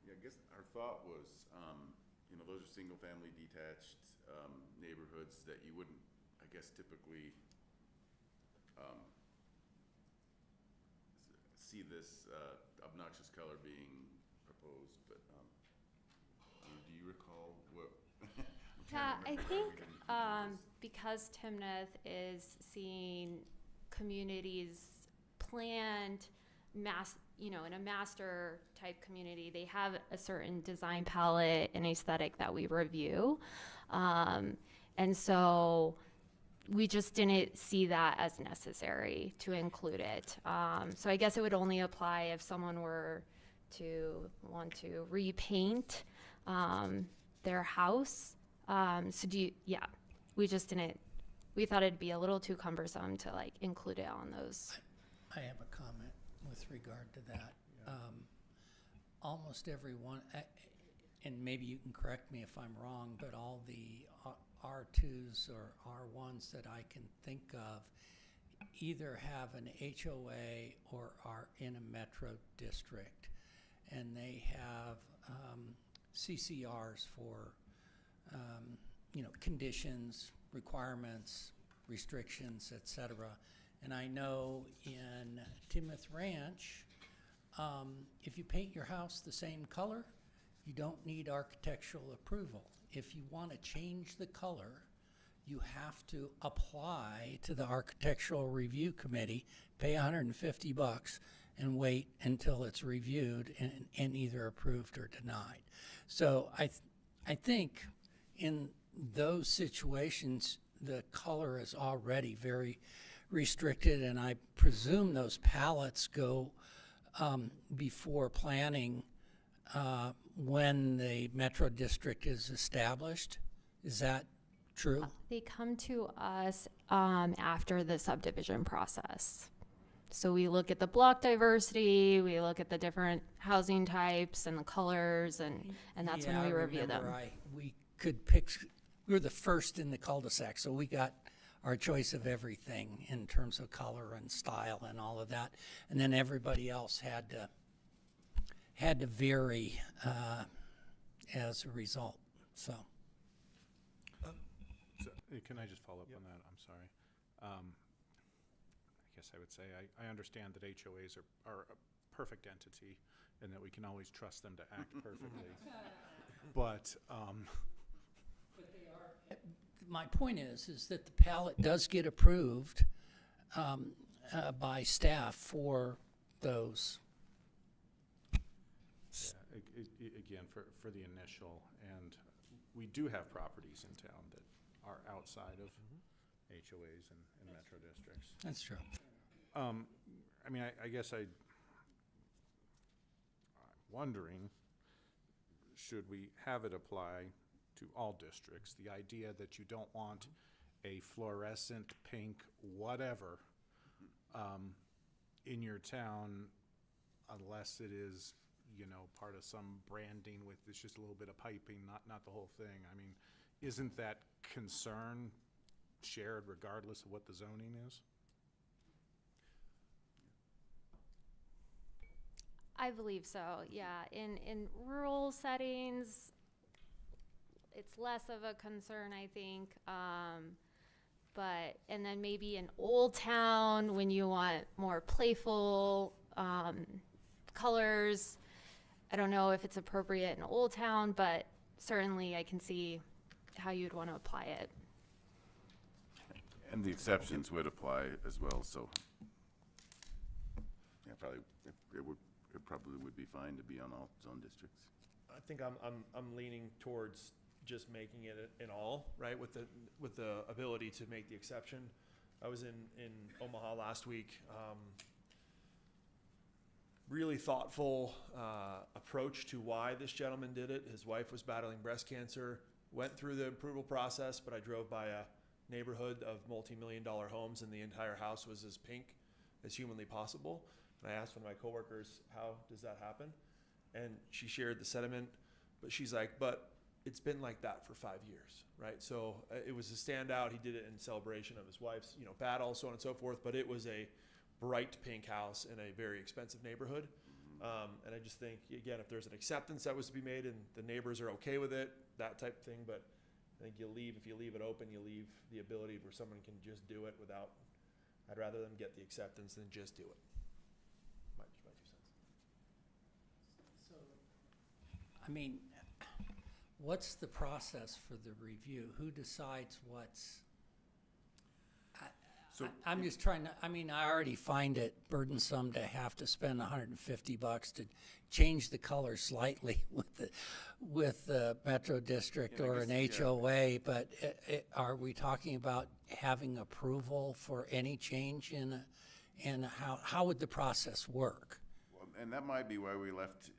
Yeah, I guess our thought was, those are single-family detached neighborhoods that you wouldn't, I guess, typically see this obnoxious color being proposed. But do you recall what? Yeah, I think because Timnath is seeing communities planned in a master type community, they have a certain design palette and aesthetic that we review. And so we just didn't see that as necessary to include it. So I guess it would only apply if someone were to want to repaint their house. We thought it'd be a little too cumbersome to include it on those. I have a comment with regard to that. Almost everyone, and maybe you can correct me if I'm wrong, but all the R2s or R1s that I can think of either have an HOA or are in a metro district, and they have CCRs for conditions, requirements, restrictions, etc. And I know in Timnath Ranch, if you paint your house the same color, you don't need architectural approval. If you want to change the color, you have to apply to the Architectural Review Committee, pay $150, and wait until it's reviewed and either approved or denied. So I think in those situations, the color is already very restricted, and I presume those palettes go before planning when the metro district is established. Is that true? They come to us after the subdivision process. So we look at the block diversity, we look at the different housing types and the colors, and that's when we review them. We could pick, we were the first in the cul-de-sac, so we got our choice of everything in terms of color and style and all of that. And then everybody else had to vary as a result, so. Can I just follow up on that? I'm sorry. I guess I would say I understand that HOAs are a perfect entity and that we can always trust them to act perfectly. But they are. My point is that the palette does get approved by staff for those. Yeah, again, for the initial, and we do have properties in town that are outside of HOAs and metro districts. That's true. I mean, I guess I'm wondering, should we have it apply to all districts? The idea that you don't want a fluorescent pink whatever in your town unless it is, part of some branding with, it's just a little bit of piping, not the whole thing. I mean, isn't that concern shared regardless of what the zoning is? I believe so, yeah. In rural settings, it's less of a concern, I think. and then maybe in Old Town when you want more playful colors. I don't know if it's appropriate in Old Town, but certainly I can see how you'd want to apply it. And the exceptions would apply as well, so. Yeah, probably, it probably would be fine to be on all zone districts. I think I'm leaning towards just making it in all, right, with the ability to make the exception. I was in Omaha last week. Really thoughtful approach to why this gentleman did it. His wife was battling breast cancer, went through the approval process, but I drove by a neighborhood of multi-million-dollar homes and the entire house was as pink as humanly possible. And I asked one of my coworkers, how does that happen? And she shared the sentiment, but she's like, but it's been like that for 5 years, right? So it was a standout. He did it in celebration of his wife's, battle, so on and so forth, but it was a bright pink house in a very expensive neighborhood. And I just think, again, if there's an acceptance that was to be made and the neighbors are okay with it, that type of thing, but I think if you leave it open, you leave the ability where someone can just do it without, I'd rather them get the acceptance than just do it. My 2 cents. So, I mean, what's the process for the review? Who decides what's? I'm just trying to, I already find it burdensome to have to spend $150 to change the color slightly with the Metro District or an HOA, but are we talking about having approval for any change and how would the process work? Well, and that might be why we left,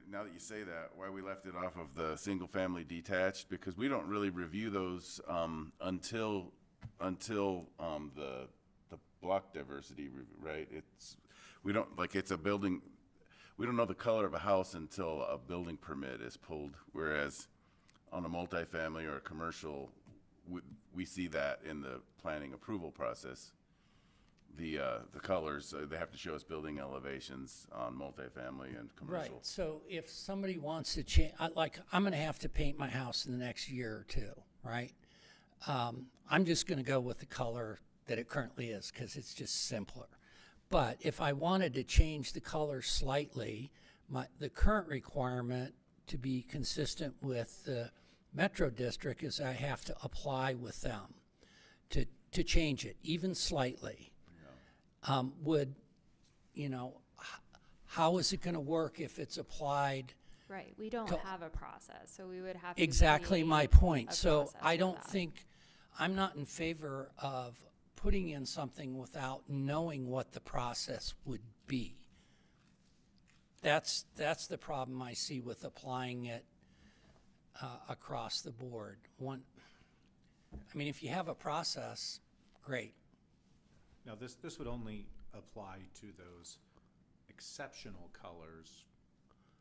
now that you say that, why we left it off of the single-family detached, because we don't really review those until the block diversity, right? It's a building, we don't know the color of a house until a building permit is pulled, whereas on a multifamily or a commercial, we see that in the planning approval process. The colors, they have to show us building elevations on multifamily and commercial. Right, so if somebody wants to change, I'm gonna have to paint my house in the next year or two, right? I'm just going to go with the color that it currently is because it's just simpler. But if I wanted to change the color slightly, the current requirement to be consistent with the Metro District is I have to apply with them to change it, even slightly. Yeah. How is it going to work if it's applied? Right, we don't have a process, so we would have to Exactly create my point. a So process I for don't that. think, I'm not in favor of putting in something without knowing what the process would be. That's the problem I see with applying it across the board. If you have a process, great. Now, this would only apply to those exceptional colors,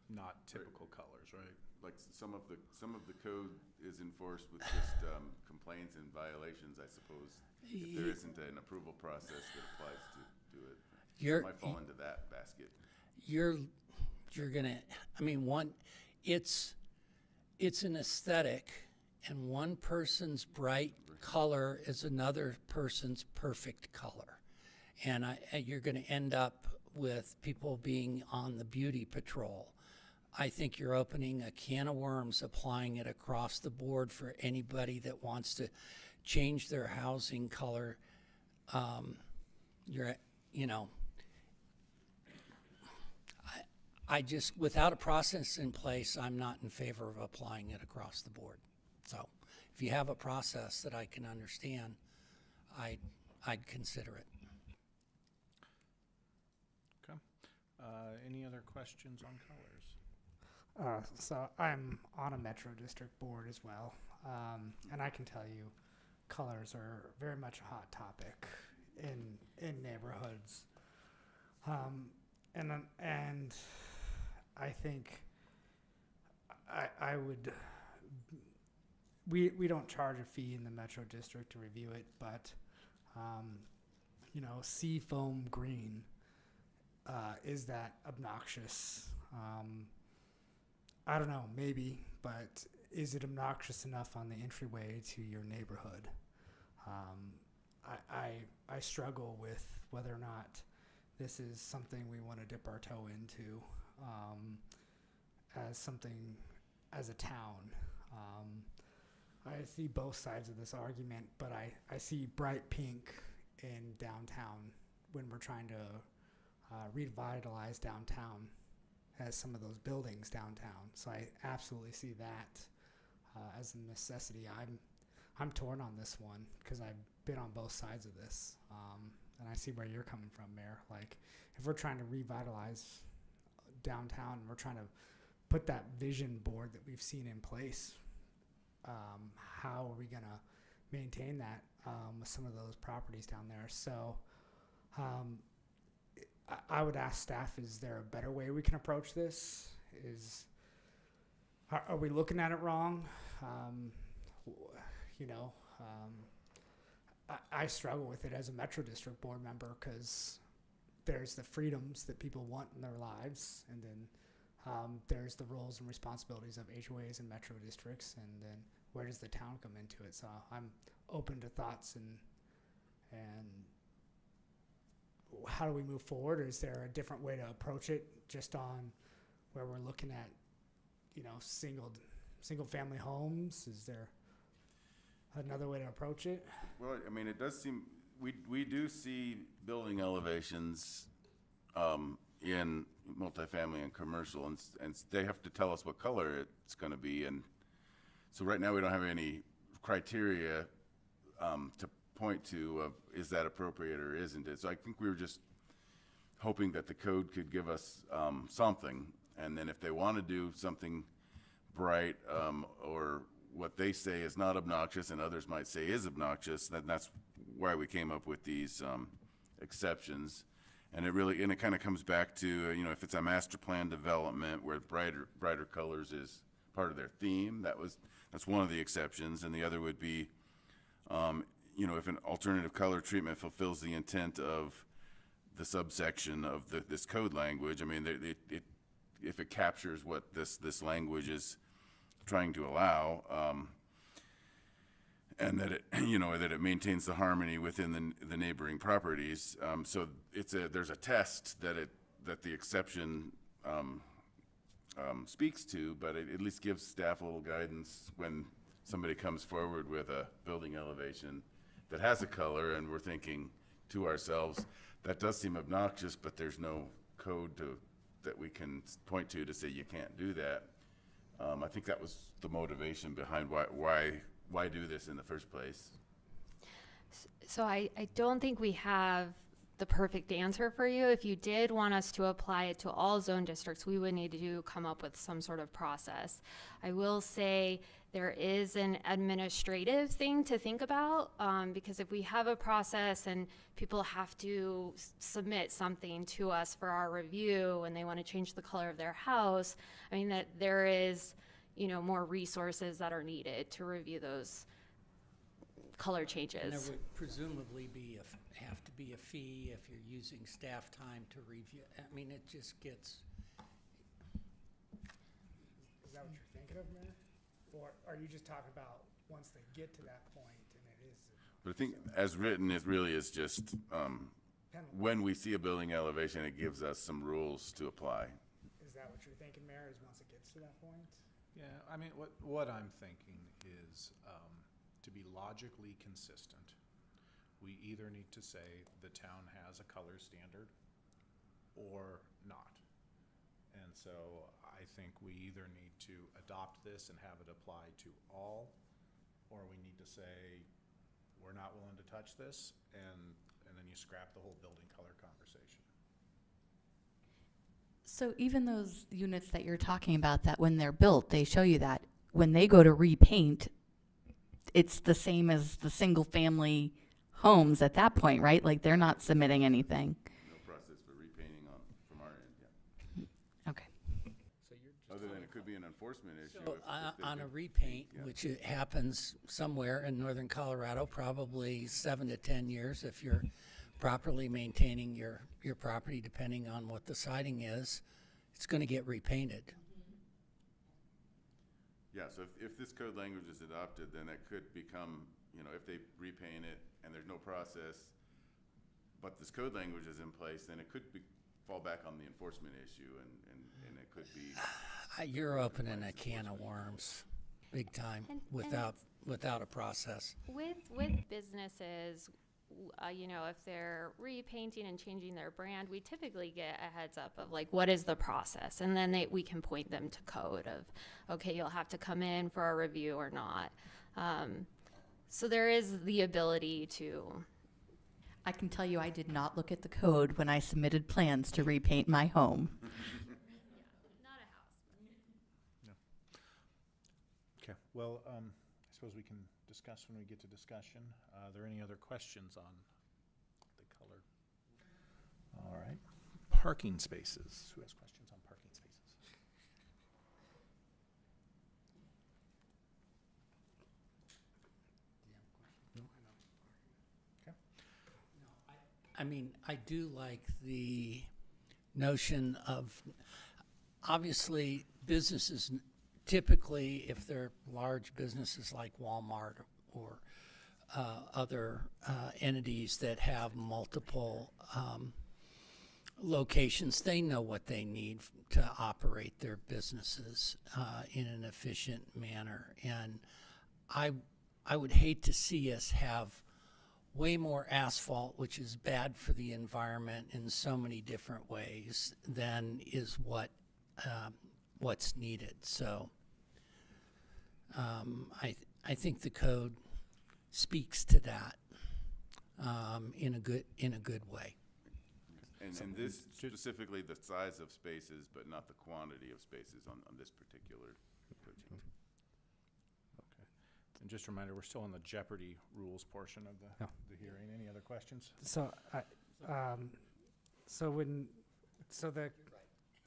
not typical colors, right? Like some of the code is enforced with just complaints and violations, I suppose. If there isn't an approval process that applies to it, it might fall into that basket. You're gonna, it's an aesthetic, and one person's bright color is another person's perfect color. And you're gonna end up with people being on the beauty patrol. I think you're opening a can of worms applying it across the board for anybody that wants to change their housing color. I just, without a process in place, I'm not in favor of applying it across the board. So if you have a process that I can understand, I'd consider it. Okay. Any other questions on colors? So I'm on a Metro District board as well, and I can tell you colors are very much a hot topic in neighborhoods. And I think I would, we don't charge a fee in the Metro District to review it, but seafoam green, is that obnoxious? I don't know, maybe, but is it obnoxious enough on the entryway to your neighborhood? I struggle with whether or not this is something we want to dip our toe into as a town. I see both sides of this argument, but I see bright pink in downtown when we're trying to revitalize downtown as some of those buildings downtown. So I absolutely see that as a necessity. I'm torn on this one because I've been on both sides of this, and I see where you're coming from, Mayor. Like, if we're trying to revitalize downtown, and we're trying to put that vision board that we've seen in place, how are we gonna maintain that with some of those properties down there? So I would ask staff, is there a better way we can approach this? Are we looking at it wrong? I struggle with it as a Metro District board member because there's the freedoms that people want in their lives, and then there's the roles and responsibilities of HOAs and Metro Districts, and then where does the town come into it? So I'm open to thoughts and how do we move forward? Or is there a different way to approach it, just on where we're looking at, single family homes? Is there another way to approach it? Well, I mean, it does seem, we do see building elevations in multifamily and commercial, and they have to tell us what color it's going to be. And so right now we don't have any criteria to point to of is that appropriate or isn't it. So I think we were just hoping that the code could give us something, and then if they want to do something bright or what they say is not obnoxious and others might say is obnoxious, then that's why we came up with these exceptions. And it kind of comes back to, if it's a master plan development where brighter colors is part of their theme, that's one of the exceptions. And the other would be, if an alternative color treatment fulfills the intent of the subsection of this code language. I mean, if it captures what this language is trying to allow, and that it maintains the harmony within the neighboring properties. So there's a test that the exception speaks to, but it at least gives staff a little guidance when somebody comes forward with a building elevation that has a color, and we're thinking to ourselves, that does seem obnoxious, but there's no code that we can point to say you can't do that. I think that was the motivation behind why do this in the first place. So I don't think we have the perfect answer for you. If you did want us to apply it to all zone districts, we would need to come up with some sort of process. I will say there is an administrative thing to think about, because if we have a process and people have to submit something to us for our review and they want to change the color of their house, I mean, that there is, more resources that are needed to review those color changes. And there would presumably have to be a fee if you're using staff time to review. I mean, it just gets. Is that what you're thinking of, Mayor? Or are you just talking about once they get to that point and it is? But I think as written, it really is just when we see a building elevation, it gives us some rules to apply. Is that what you're thinking, Mayor, is once it gets to that point? Yeah, I mean, what I'm thinking is to be logically consistent, we either need to say the town has a color standard or not. And so I think we either need to adopt this and have it apply to all, or we need to say we're not willing to touch this, and then you scrap the whole building color conversation. So even those units that you're talking about, that when they're built, they show you that when they go to repaint, it's the same as the single family homes at that point, right? Like, they're not submitting anything. No process for repainting from our end, yeah. Okay. So you're just Other than it could be an enforcement issue. So if they on a did repaint, yeah. which it happens somewhere in northern Colorado, probably 7 to 10 years if you're properly maintaining your property, depending on what the siding is, it's going to get repainted. Yeah, so if this code language is adopted, then it could become, if they repaint it and there's no process, but this code language is in place, then it could fall back on the enforcement issue, and it could be. You're opening a can of worms, big time, And without a process. With businesses, you know, if they're repainting and changing their brand, we typically get a heads up of like, what is the process? And then we can point them to code of, okay, you'll have to come in for a review or not. So there is the ability to. I can tell you I did not look at the code when I submitted plans to repaint my home. Not a house. Okay, well, I suppose we can discuss when we get to discussion. Are there any other questions on the color? All right. Parking spaces. Who has questions on parking spaces? No? Okay. I mean, I do like the notion of, obviously, businesses typically, if they're large businesses like Walmart or other entities that have multiple locations, they know what they need to operate their businesses in an efficient manner. And I would hate to see us have way more asphalt, which is bad for the environment in so many different ways, than is what's needed. So I think the code speaks to that in a good way. And this specifically the size of spaces, but not the quantity of spaces on this particular project. Okay. And just a reminder, we're still on the Jeopardy rules portion of the hearing. Any other questions? So,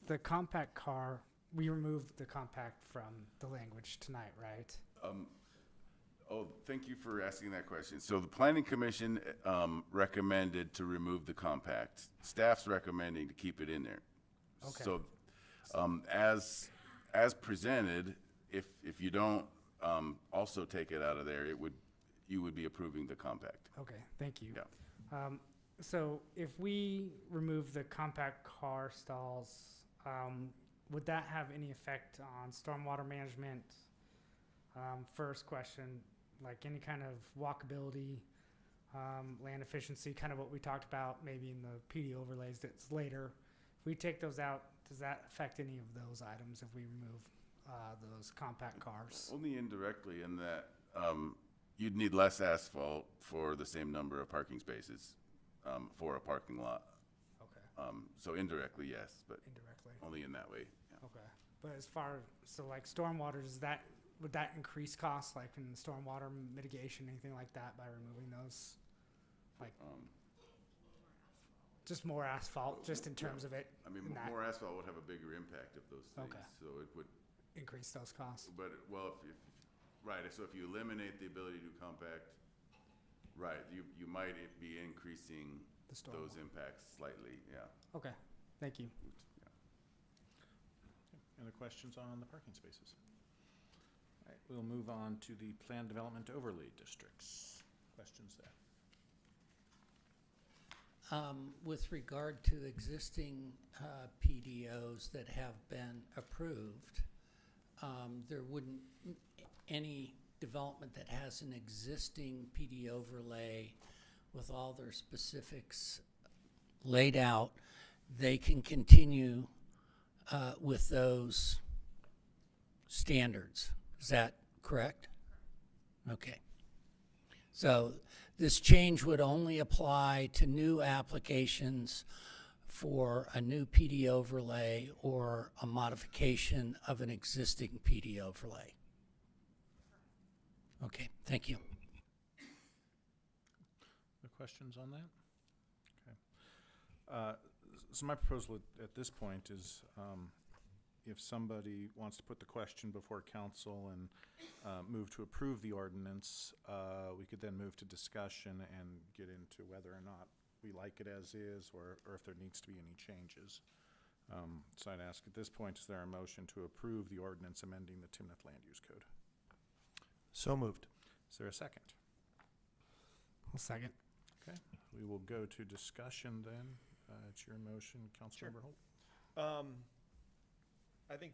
the compact car, we removed the compact from the language tonight, right? Thank you for asking that question. So the Planning Commission recommended to remove the compact. Staff's recommending to keep it in there. Okay. So as presented, if you don't also take it out of there, you would be approving the compact. Okay, thank you. Yeah. So if we remove the compact car stalls, would that have any effect on stormwater management? First question, like any kind of walkability, land efficiency, kind of what we talked about maybe in the PD overlays that's later. If we take those out, does that affect any of those items if we remove those compact cars? Only indirectly in that you'd need less asphalt for the same number of parking spaces for a parking lot. Okay. So indirectly, yes, but Indirectly. only in that way. Yeah. Okay. But as far, so like stormwater, would that increase costs, like in stormwater mitigation, anything like that, by removing those? Like, just more asphalt, just in terms of it? I mean, in that more asphalt would have a bigger impact of those things. Okay. So it would, increase those costs? but, well, right, so if you eliminate the ability to compact, right, you might be increasing The stormwater. those impacts slightly, yeah. Okay, thank you. Any other questions on the parking spaces? All right, we'll move on to the Plan Development Overlay Districts. Questions there? With regard to existing PDOs that have been approved, there wouldn't, any development that has an existing PD overlay with all their specifics laid out, they can continue with those standards. Is that correct? Okay. So this change would only apply to new applications for a new PD overlay or a modification of an existing PD overlay. Okay, thank you. Other questions on that? Okay. So my proposal at this point is if somebody wants to put the question before council and move to approve the ordinance, we could then move to discussion and get into whether or not we like it as is or if there needs to be any changes. So I'd ask at this point, is there a motion to approve the ordinance amending the Timnath Land Use Code? So moved. Is there a second? I'll second. Okay, we will go to discussion then. It's your motion, Councilmember Holt. I think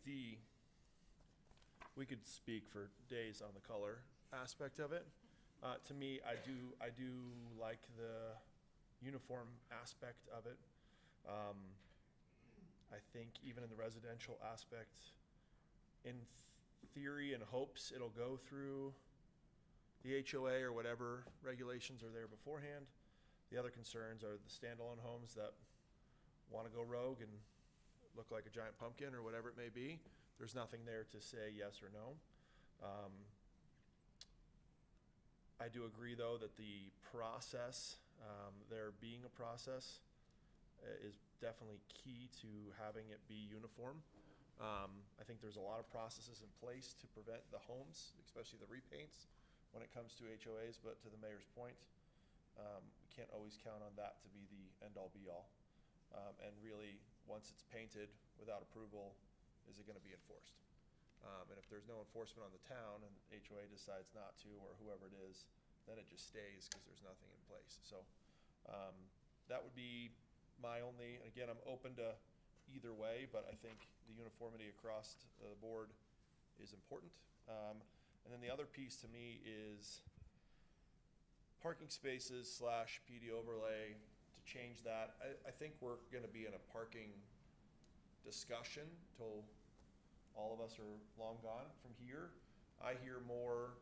we could speak for days on the color aspect of it. To me, I do like the uniform aspect of it. I think even in the residential aspect, in theory and hopes, it'll go through the HOA or whatever regulations are there beforehand. The other concerns are the standalone homes that want to go rogue and look like a giant pumpkin or whatever it may be. There's nothing there to say yes or no. I do agree, though, that the process, there being a process, is definitely key to having it be uniform. I think there's a lot of processes in place to prevent the homes, especially the repaints, when it comes to HOAs, but to the mayor's point, we can't always count on that to be the end-all be-all. And really, once it's painted without approval, is it going to be enforced? And if there's no enforcement on the town and HOA decides not to, or whoever it is, then it just stays because there's nothing in place. So that would be my only, and again, I'm open to either way, but I think the uniformity across the board is important. And then the other piece to me is parking spaces / PD overlay, to change that. I think we're going to be in a parking discussion till all of us are long gone from here. I hear more,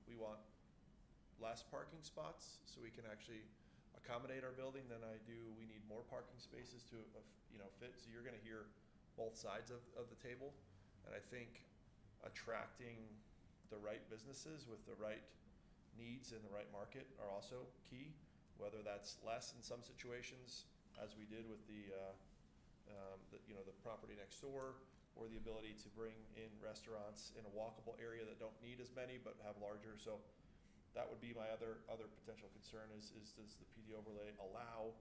we want less parking spots so we can actually accommodate our building than I do we need more parking spaces to fit. So you're going to hear both sides of the table. And I think attracting the right businesses with the right needs in the right market are also key, whether that's less in some situations, as we did with the property next door, or the ability to bring in restaurants in a walkable area that don't need as many but have larger. So that would be my other potential concern is does the PD overlay allow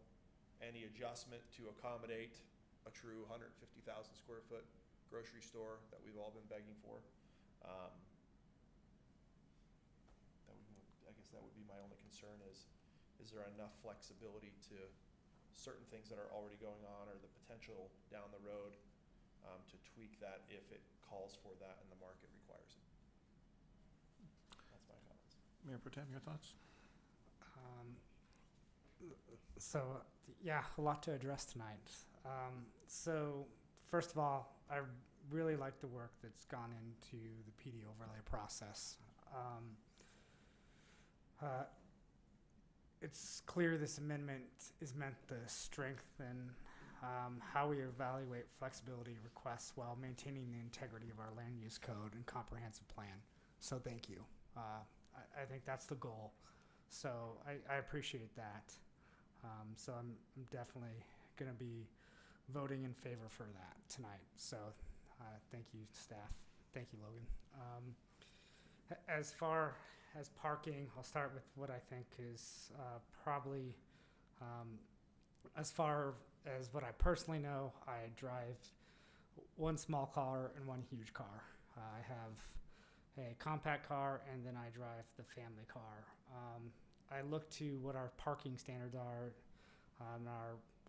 any adjustment to accommodate a true 150,000 square foot grocery store that we've all been begging for? I guess that would be my only concern is there enough flexibility to certain things that are already going on or the potential down the road to tweak that if it calls for that and the market requires it. That's my comments. Mayor Pro Tem, your thoughts? So, yeah, a lot to address tonight. So, first of all, I really like the work that's gone into the PD overlay process. It's clear this amendment is meant to strengthen how we evaluate flexibility requests while maintaining the integrity of our land use code and comprehensive plan. So thank you. I think that's the goal. So I appreciate that. So I'm definitely going to be voting in favor for that tonight. So thank you, staff. Thank you, Logan. As far as parking, I'll start with what I think is probably, as far as what I personally know, I drive one small car and one huge car. I have a compact car and then I drive the family car. I look to what our parking standards are.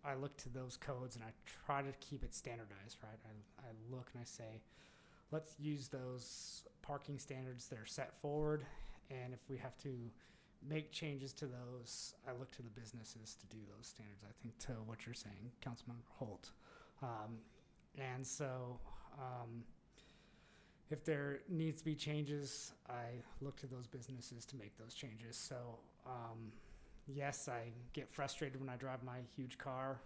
I look to those codes and I try to keep it standardized, right? I look and I say, let's use those parking standards that are set forward. And if we have to make changes to those, I look to the businesses to do those standards, I think, to what you're saying, Councilmember Holt. And so if there needs to be changes, I look to those businesses to make those changes. So yes, I get frustrated when I drive my huge car.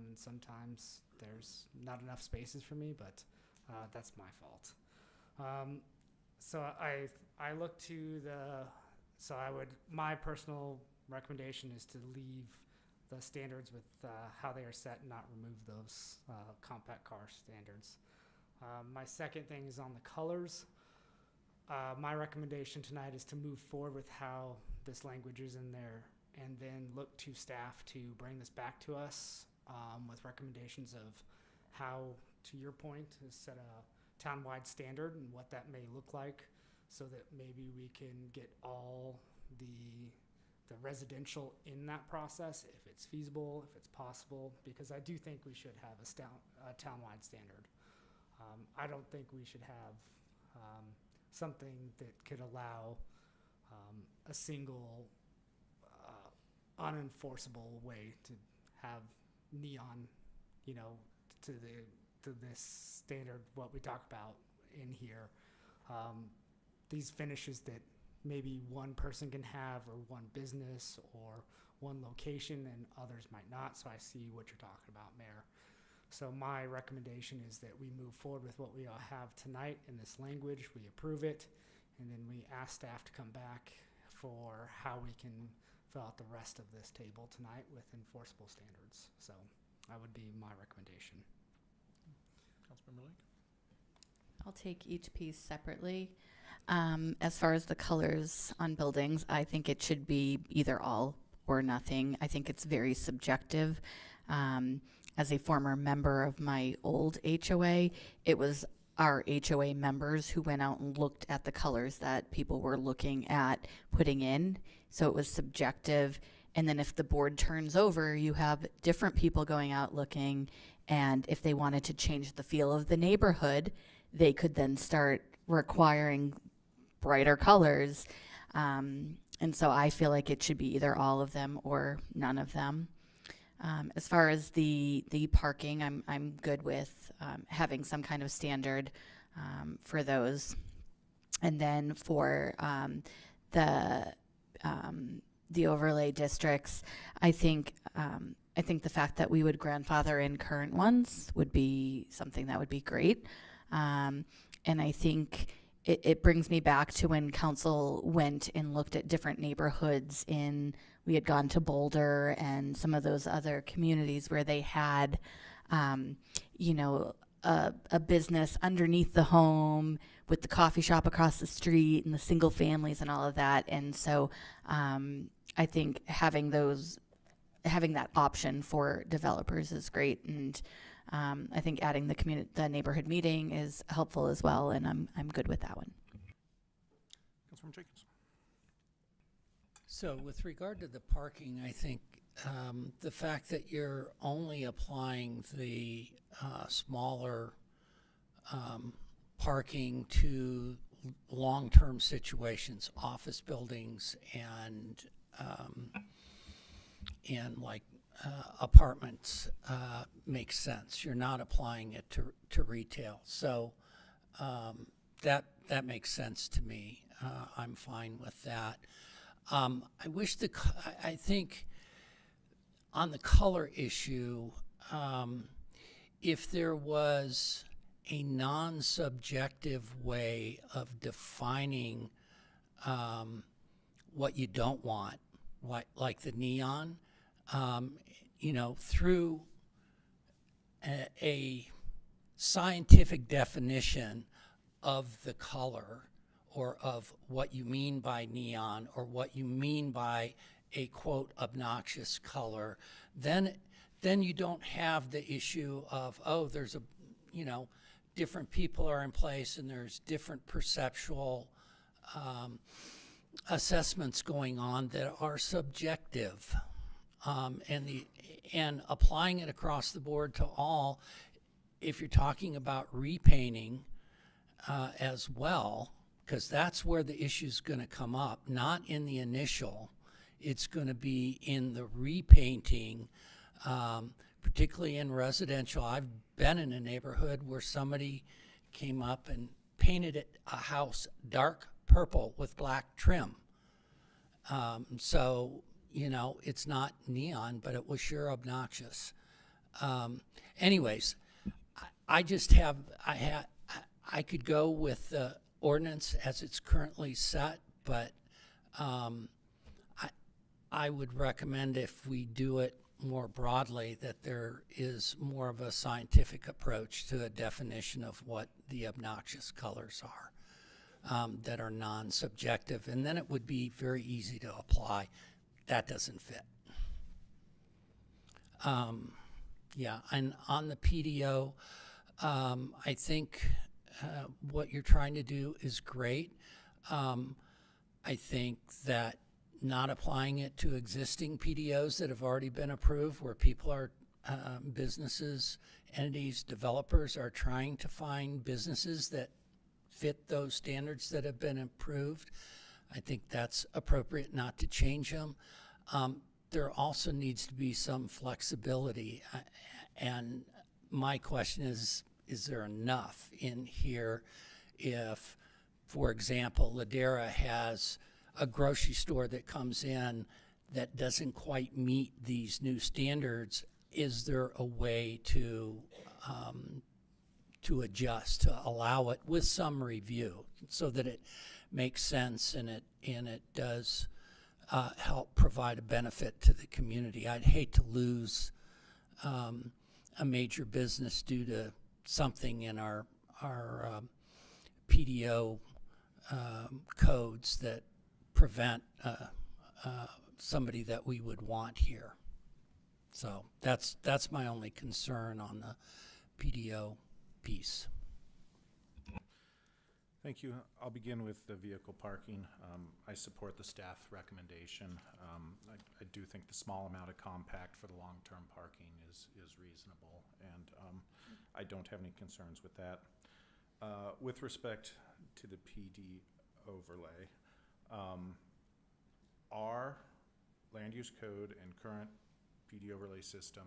And sometimes there's not enough spaces for me, but that's my fault. So I look to my personal recommendation is to leave the standards with how they are set and not remove those compact car standards. My second thing is on the colors. My recommendation tonight is to move forward with how this language is in there and then look to staff to bring this back to us with recommendations of how, to your point, is set a townwide standard and what that may look like so that maybe we can get all the the residential in that process, if it's feasible, if it's possible, because I do think we should have a townwide standard. I don't think we should have something that could allow a single unenforceable way to have neon, you know, to this standard, what we talk about in here. These finishes that maybe one person can have, or one business, or one location, and others might not. So I see what you're talking about, Mayor. So my recommendation is that we move forward with what we all have tonight in this language. We approve it, and then we ask staff to come back for how we can fill out the rest of this table tonight with enforceable standards. So that would be my recommendation. Councilmember Lake? I'll take each piece separately. As far as the colors on buildings, I think it should be either all or nothing. I think it's very subjective. As a former member of my old HOA, it was our HOA members who went out and looked at the colors that people were looking at putting in. So it was subjective. And then if the board turns over, you have different people going out looking. And if they wanted to change the feel of the neighborhood, they could then start requiring brighter colors. And so I feel like it should be either all of them or none of them. As far as the parking, I'm good with having some kind of standard for those. And then for the overlay districts, I think the fact that we would grandfather in current ones would be something that would be great. And I think it brings me back to when council went and looked at different neighborhoods we had gone to Boulder and some of those other communities where they had, a business underneath the home with the coffee shop across the street and the single families and all of that. And so I think having that option for developers is great. And I think adding the neighborhood meeting is helpful as well, and I'm good with that one. Councilmember Jacobs? So with regard to the parking, I think the fact that you're only applying the smaller parking to long-term situations, office buildings and like apartments makes sense. You're not applying it to retail. So that makes sense to me. I'm fine with that. I think on the color issue, if there was a non-subjective way of defining what you don't want, like the neon, through a scientific definition of the color, or of what you mean by neon, or what you mean by a quote obnoxious color, then you don't have the issue of, there's different people are in place and there's different perceptual assessments going on that are subjective. And applying it across the board to all, if you're talking about repainting as well, because that's where the issue's going to come up, not in the initial. It's going to be in the repainting, particularly in residential. I've been in a neighborhood where somebody came up and painted a house dark purple with black trim. So, it's not neon, but it was sure obnoxious. Anyways, I could go with the ordinance as it's currently set, but I would recommend, if we do it more broadly, that there is more of a scientific approach to a definition of what the obnoxious colors are that are non-subjective, and then it would be very easy to apply. That doesn't fit. And on the PDO, I think what you're trying to do is great. I think that not applying it to existing PDOs that have already been approved, where people are, businesses, entities, developers are trying to find businesses that fit those standards that have been approved. I think that's appropriate not to change them. There also needs to be some flexibility. And my question is there enough in here if, for example, Ladera has a grocery store that comes in that doesn't quite meet these new standards? Is there a way to adjust, to allow it with some review so that it makes sense and it does help provide a benefit to the community? I'd hate to lose a major business due to something in our PDO codes that prevent somebody that we would want here. So that's my only concern on the PDO piece. Thank you. I'll begin with the vehicle parking. I support the staff recommendation. I do think the small amount of compact for the long-term parking is reasonable, and I don't have any concerns with that. With respect to the PD overlay, our land use code and current PD overlay system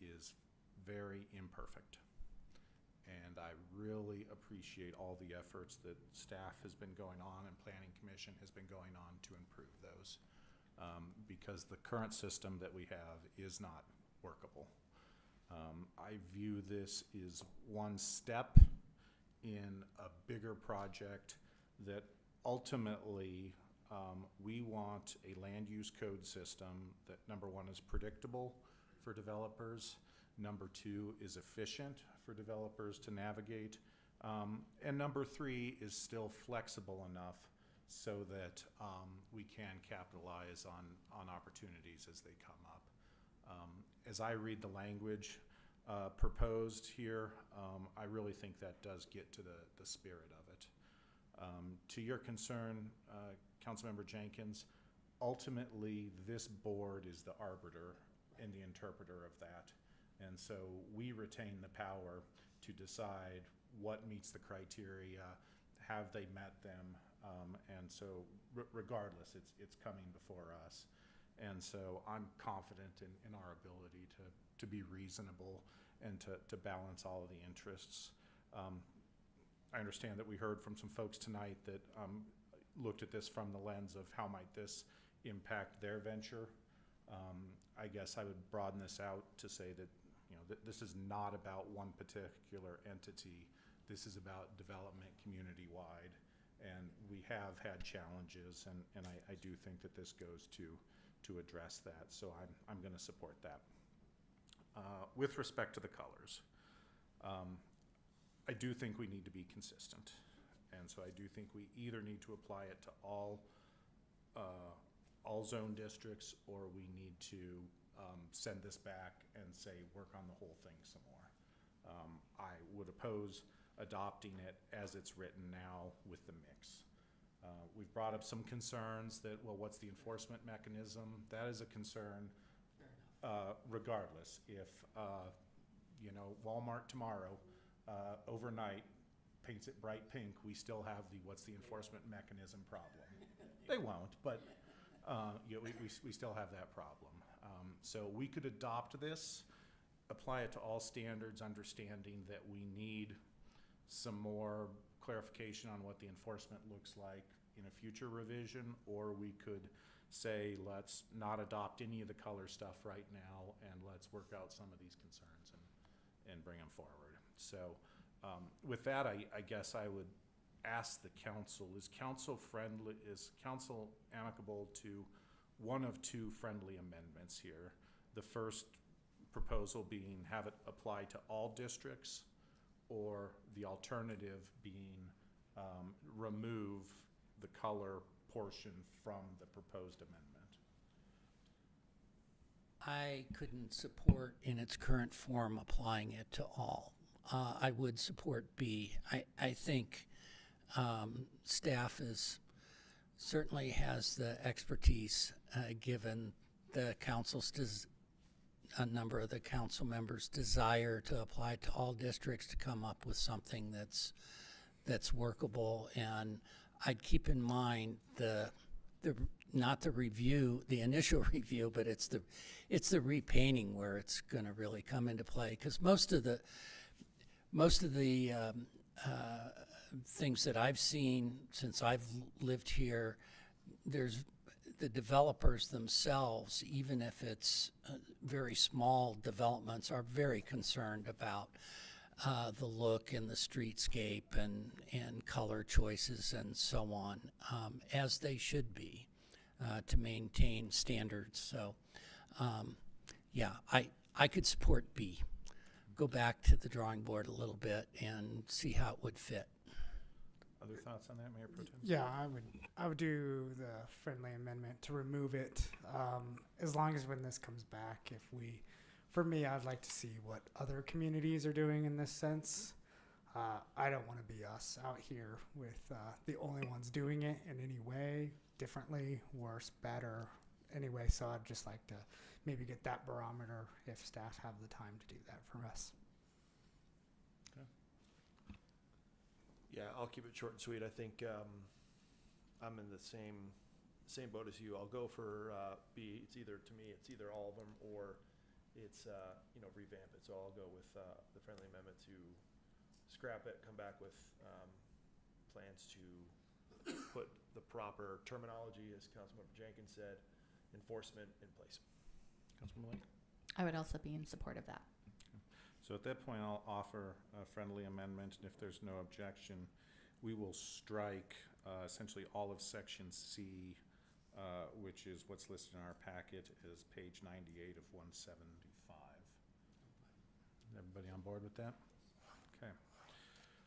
is very imperfect. And I really appreciate all the efforts that staff has been going on and Planning Commission has been going on to improve those, because the current system that we have is not workable. I view this as one step in a bigger project that ultimately we want a land use code system that, number one, is predictable for developers, number two, is efficient for developers to navigate, and number three, is still flexible enough so that we can capitalize on opportunities as they come up. As I read the language proposed here, I really think that does get to the spirit of it. To your concern, Councilmember Jenkins, ultimately this board is the arbiter and the interpreter of that. And so we retain the power to decide what meets the criteria, have they met them, and so regardless, it's coming before us. And so I'm confident in our ability to be reasonable and to balance all of the interests. I understand that we heard from some folks tonight that looked at this from the lens of how might this impact their venture. I guess I would broaden this out to say that this is not about one particular entity. This is about development community-wide, and we have had challenges, and I do think that this goes to address that. So I'm going to support that. With respect to the colors, I do think we need to be consistent, and so I do think we either need to apply it to all zone districts, or we need to send this back and say work on the whole thing some more. I would oppose adopting it as it's written now with the mix. We've brought up some concerns that, well, what's the enforcement mechanism? That is a concern regardless. If Walmart tomorrow overnight paints it bright pink, we still have the what's the enforcement mechanism problem. They won't, but we still have that problem. So we could adopt this, apply it to all standards, understanding that we need some more clarification on what the enforcement looks like in a future revision, or we could say let's not adopt any of the color stuff right now and let's work out some of these concerns and bring them forward. So with that, I guess I would ask the council, is council amicable to one of two friendly amendments here? The first proposal being have it apply to all districts, or the alternative being remove the color portion from the proposed amendment. I couldn't support in its current form applying it to all. I would support B. I think staff is certainly has the expertise, given the a number of the council members' desire to apply to all districts to come up with something that's workable. And I'd keep in mind not the review, the initial review, but it's the repainting where it's going to really come into play, because most of the things that I've seen since I've lived here, there's the developers themselves, even if it's very small developments, are very concerned about the look and the streetscape and color choices and so on, as they should be, to maintain standards. So, yeah, I could support B. Go back to the drawing board a little bit and see how it would fit. Other thoughts on that, Mayor Pro Tem? Yeah, I would do the friendly amendment to remove it, as long as when this comes back, for me, I'd like to see what other communities are doing in this sense. I don't want to be us out here with the only ones doing it in any way, differently, worse, better, anyway. So I'd just like to maybe get that barometer if staff have the time to do that for us. Yeah, I'll keep it short and sweet. I think I'm in the same boat as you. I'll go for B. It's either, to me, it's either all of them or it's revamp it. So I'll go with the friendly amendment to scrap it, come back with plans to put the proper terminology, as Councilmember Jenkins said, enforcement in place. Councilman Lake? I would also be in support of that. So at that point, I'll offer a friendly amendment, and if there's no objection, we will strike essentially all of Section C, which is what's listed in our packet as page 98 of 175. Everybody on board with that? Okay.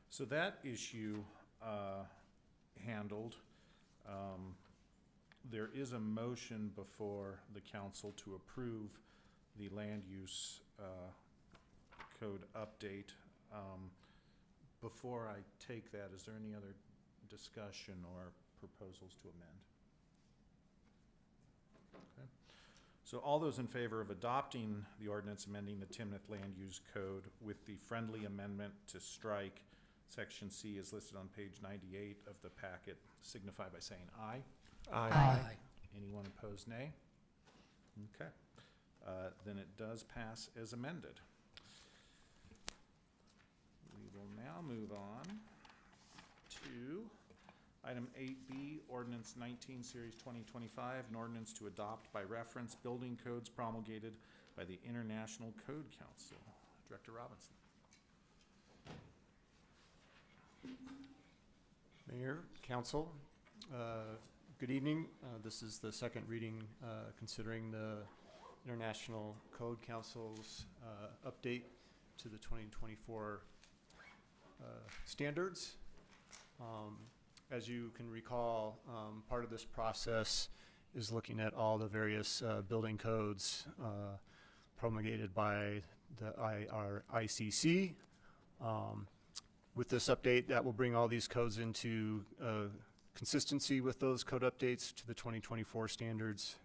So that issue handled. There is a motion before the council to approve the land use code update. Before I take that, is there any other discussion or proposals to amend? Okay. So all those in favor of adopting the ordinance amending the Timnath Land Use Code with the friendly amendment to strike Section C as listed on page 98 of the packet signify by saying aye. Aye. Anyone opposed, nay? Okay. Then it does pass as amended. We will now move on to item 8B, Ordinance 19, Series 2025, an ordinance to adopt by reference building codes promulgated by the International Code Council. Director Robinson. Mayor, Council, good evening. This is the second reading considering the International Code Council's update to the 2024 standards. As you can recall, part of this process is looking at all the various building codes promulgated by the ICC. With this update, that will bring all these codes into consistency with those code updates to the 2024 standards.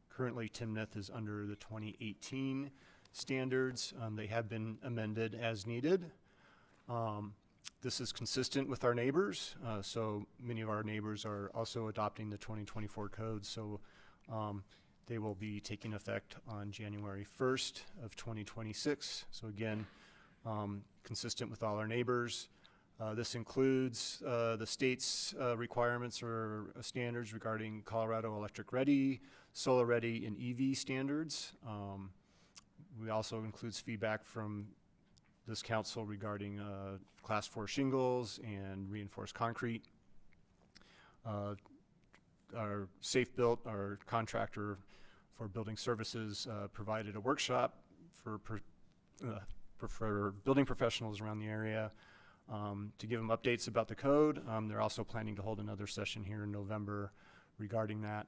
Currently, Timnath is under the 2018 standards. They have been amended as needed. This is consistent with our neighbors. So many of our neighbors are also adopting the 2024 codes. So they will be taking effect on January 1st of 2026. So again, consistent with all our neighbors. This includes the state's requirements or standards regarding Colorado Electric Ready, Solar Ready, and EV standards. We also includes feedback from this council regarding Class 4 shingles and reinforced concrete. Our Safe Built, our contractor for building services, provided a workshop for building professionals around the area to give them updates about the code. They're also planning to hold another session here in November regarding that.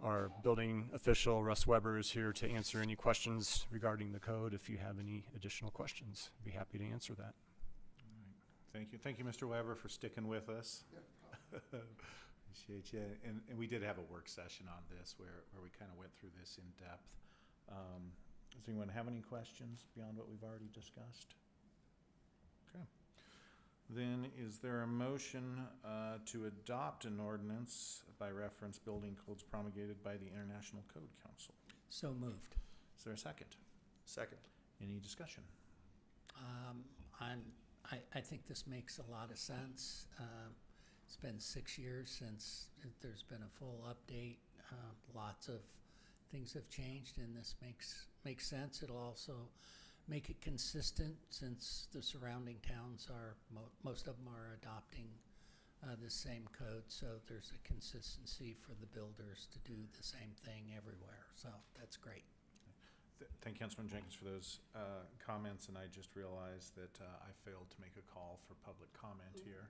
Our building official, Russ Weber, is here to answer any questions regarding the code. If you have any additional questions, I'd be happy to answer that. Thank you. Thank you, Mr. Weber, for sticking with us. Appreciate you. And we did have a work session on this where we kind of went through this in depth. Does anyone have any questions beyond what we've already discussed? Okay. Then is there a motion to adopt an ordinance by reference building codes promulgated by the International Code Council? So moved. Is there a second? Second. Any discussion? I think this makes a lot of sense. It's been 6 years since there's been a full update. Lots of things have changed, and this makes sense. It'll also make it consistent since the surrounding towns are, most of them are adopting the same code, so there's a consistency for the builders to do the same thing everywhere. So that's great. Thank Councilman Jenkins for those comments, and I just realized that I failed to make a call for public comment here.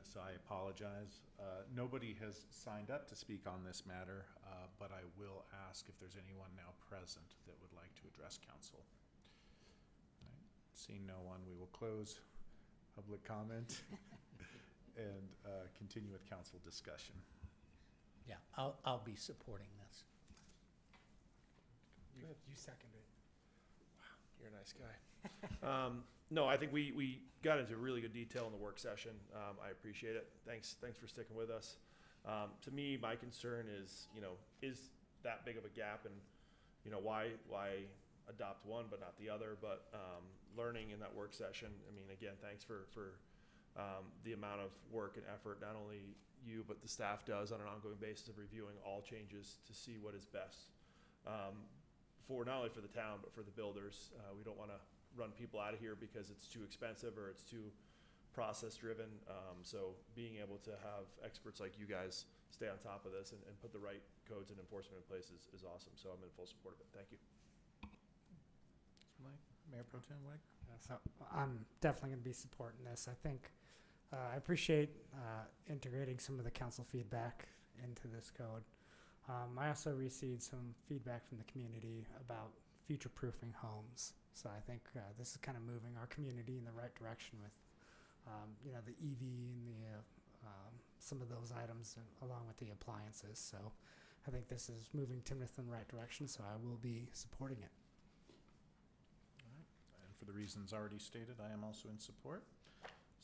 So I apologize. Nobody has signed up to speak on this matter, but I will ask if there's anyone now present that would like to address council. Right. Seeing no one, we will close public comment and continue with council discussion. Yeah, I'll be supporting this. You second it. Wow, you're a nice guy. No, I think we got into really good detail in the work session. I appreciate it. Thanks for sticking with us. To me, my concern is, is that big of a gap, and why adopt one but not the other? But learning in that work session. I mean, again, thanks for the amount of work and effort not only you but the staff does on an ongoing basis of reviewing all changes to see what is best for not only for the town but for the builders. We don't want to run people out of here because it's too expensive or it's too process driven. So being able to have experts like you guys stay on top of this and put the right codes and enforcement in place is awesome. So I'm in full support of it. Thank you. Mayor Pro Tem Wegg? So I'm definitely going to be supporting this. I think I appreciate integrating some of the council feedback into this code. I also received some feedback from the community about future-proofing homes. So I think this is kind of moving our community in the right direction with, the EV and some of those items along with the appliances. So I think this is moving Timnath in the right direction, so I will be supporting it. All right. And for the reasons already stated, I am also in support.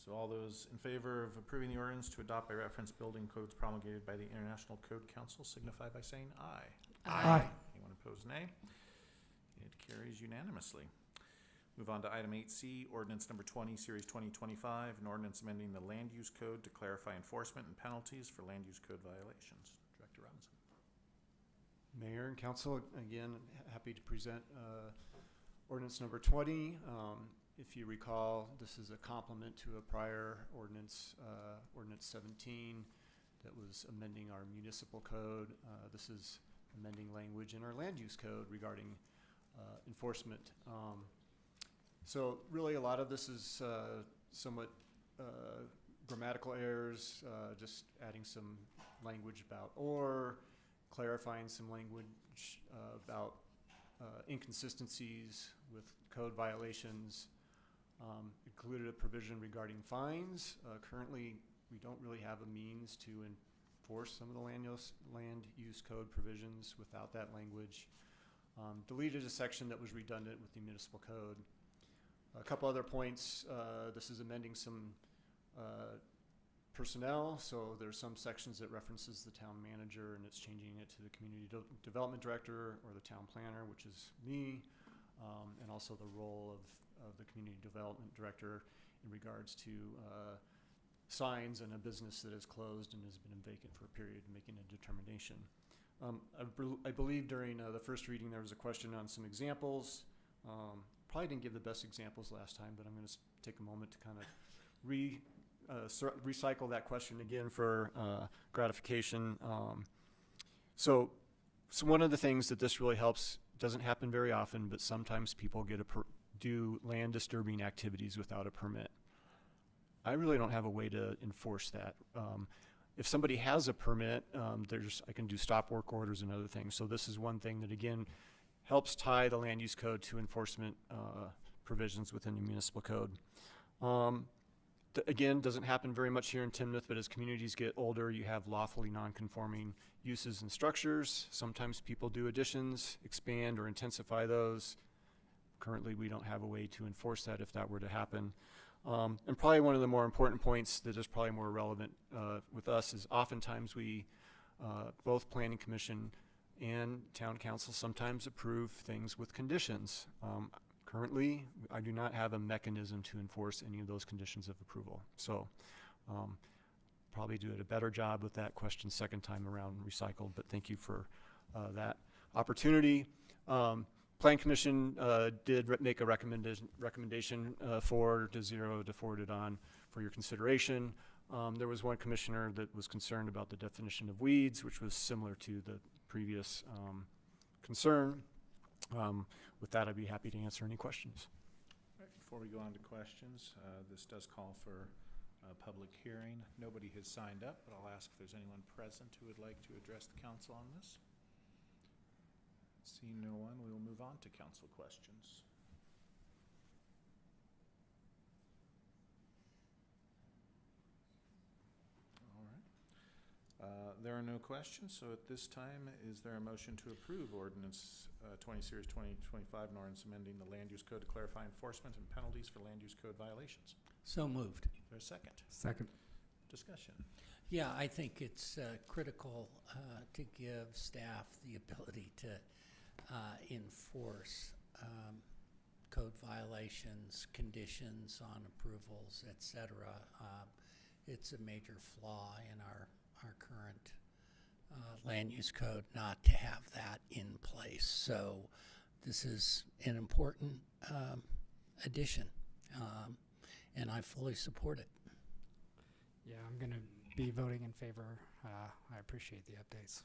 So all those in favor of approving the ordinance to adopt by reference building codes promulgated by the International Code Council signify by saying aye. Aye. Anyone opposed, nay? It carries unanimously. Move on to item 8C, ordinance number 20, series 2025, an ordinance amending the land use code to clarify enforcement and penalties for land use code violations. Director Robinson. Mayor and council, again, happy to present ordinance number 20. If you recall, this is a complement to a prior ordinance, ordinance 17, that was amending our municipal code. This is amending language in our land use code regarding enforcement. So really a lot of this is somewhat grammatical errors, just adding some language about or, clarifying some language about inconsistencies with code violations. Included a provision regarding fines. Currently, we don't really have a means to enforce some of the land use code provisions without that language. Deleted a section that was redundant with the municipal code. A couple other points. This is amending some personnel. So there's some sections that references the town manager, and it's changing it to the community development director or the town planner, which is me, and also the role of the community development director in regards to signs and a business that is closed and has been vacant for a period, making a determination. I believe during the first reading there was a question on some examples. Probably didn't give the best examples last time, but I'm going to take a moment to kind of recycle that question again for gratification. So one of the things that this really helps, doesn't happen very often, but sometimes people get do land disturbing activities without a permit. I really don't have a way to enforce that. If somebody has a permit, I can do stop work orders and other things. So this is one thing that, again, helps tie the land use code to enforcement provisions within the municipal code. Again, doesn't happen very much here in Timnath, but as communities get older, you have lawfully non-conforming uses and structures. Sometimes people do additions, expand or intensify those. Currently, we don't have a way to enforce that if that were to happen. And probably one of the more important points that is probably more relevant with us is oftentimes we, both Planning Commission and Town Council, sometimes approve things with conditions. Currently, I do not have a mechanism to enforce any of those conditions of approval. So probably do a better job with that question second time around recycled, but thank you for that opportunity. Plan Commission did make a recommendation 4 to 0 to forward it on for your consideration. There was one commissioner that was concerned about the definition of weeds, which was similar to the previous concern. With that, I'd be happy to answer any questions. Right, before we go on to questions, this does call for a public hearing. Nobody has signed up, but I'll ask if there's anyone present who would like to address the council on this. Seeing no one, we will move on to council questions. All right. There are no questions, so at this time, is there a motion to approve ordinance 20 series 2025, an ordinance amending the land use code to clarify enforcement and penalties for land use code violations? So moved. Is there a second? Second. Discussion. Yeah, I think it's critical to give staff the ability to enforce code violations, conditions on approvals, etc. It's a major flaw in our current land use code not to have that in place. So this is an important addition, and I fully support it. Yeah, I'm going to be voting in favor. I appreciate the updates.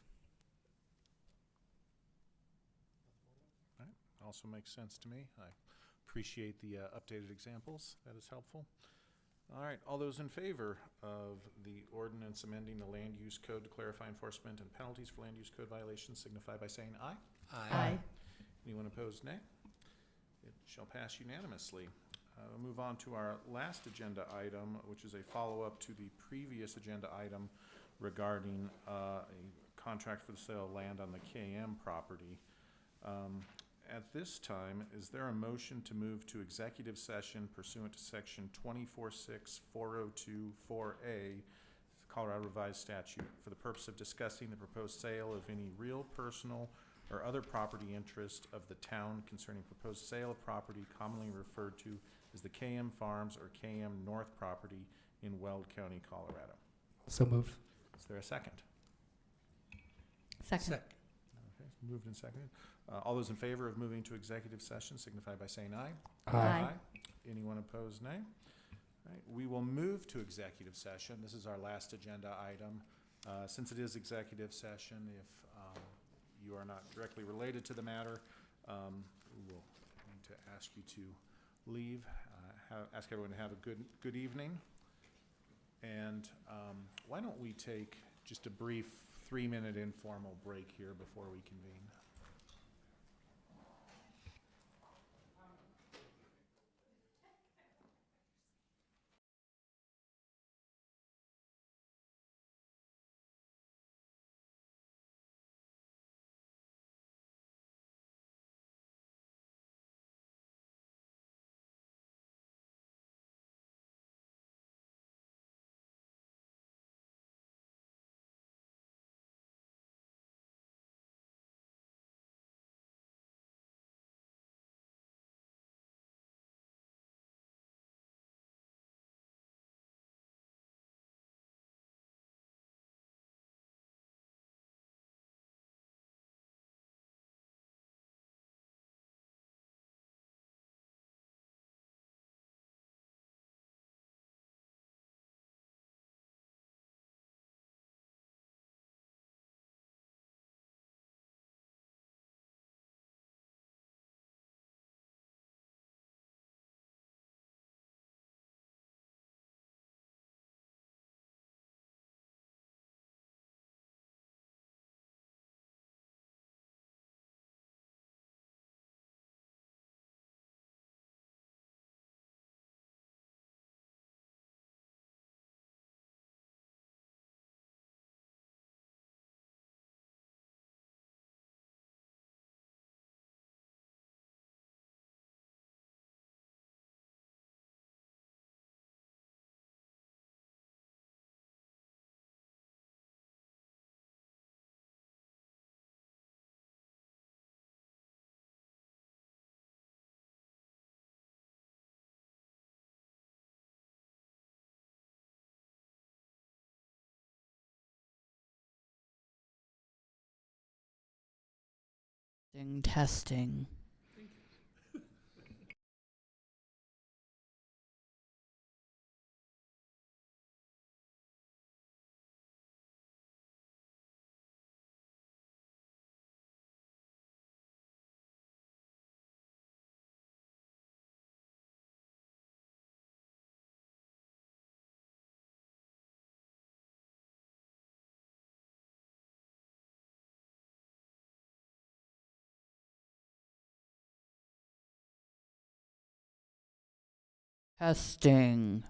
All right. Also makes sense to me. I appreciate the updated examples. That is helpful. All right. All those in favor of the ordinance amending the land use code to clarify enforcement and penalties for land use code violations signify by saying aye. Aye. Anyone opposed, nay? It shall pass unanimously. We'll move on to our last agenda item, which is a follow-up to the previous agenda item regarding a contract for the sale of land on the KM property. At this time, is there a motion to move to executive session pursuant to section 246402-4A, Colorado Revised Statute, for the purpose of discussing the proposed sale of any real, personal, or other property interest of the town concerning proposed sale of property commonly referred to as the KM Farms or KM North property in Weld County, Colorado. So moved. Is there a second? Second. Okay, moved and seconded. All those in favor of moving to executive session signify by saying aye. Aye. Anyone opposed, nay? All right, we will move to executive session. This is our last agenda item. Since it is executive session, if you are not directly related to the matter, we will need to ask you to leave. Ask everyone to have a good evening. And why don't we take just a brief 3-minute informal break here before we convene? Testing. Testing.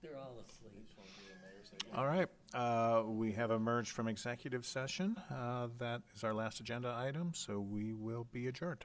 They're all asleep. All right, we have emerged from executive session. That is our last agenda item, so we will be adjourned.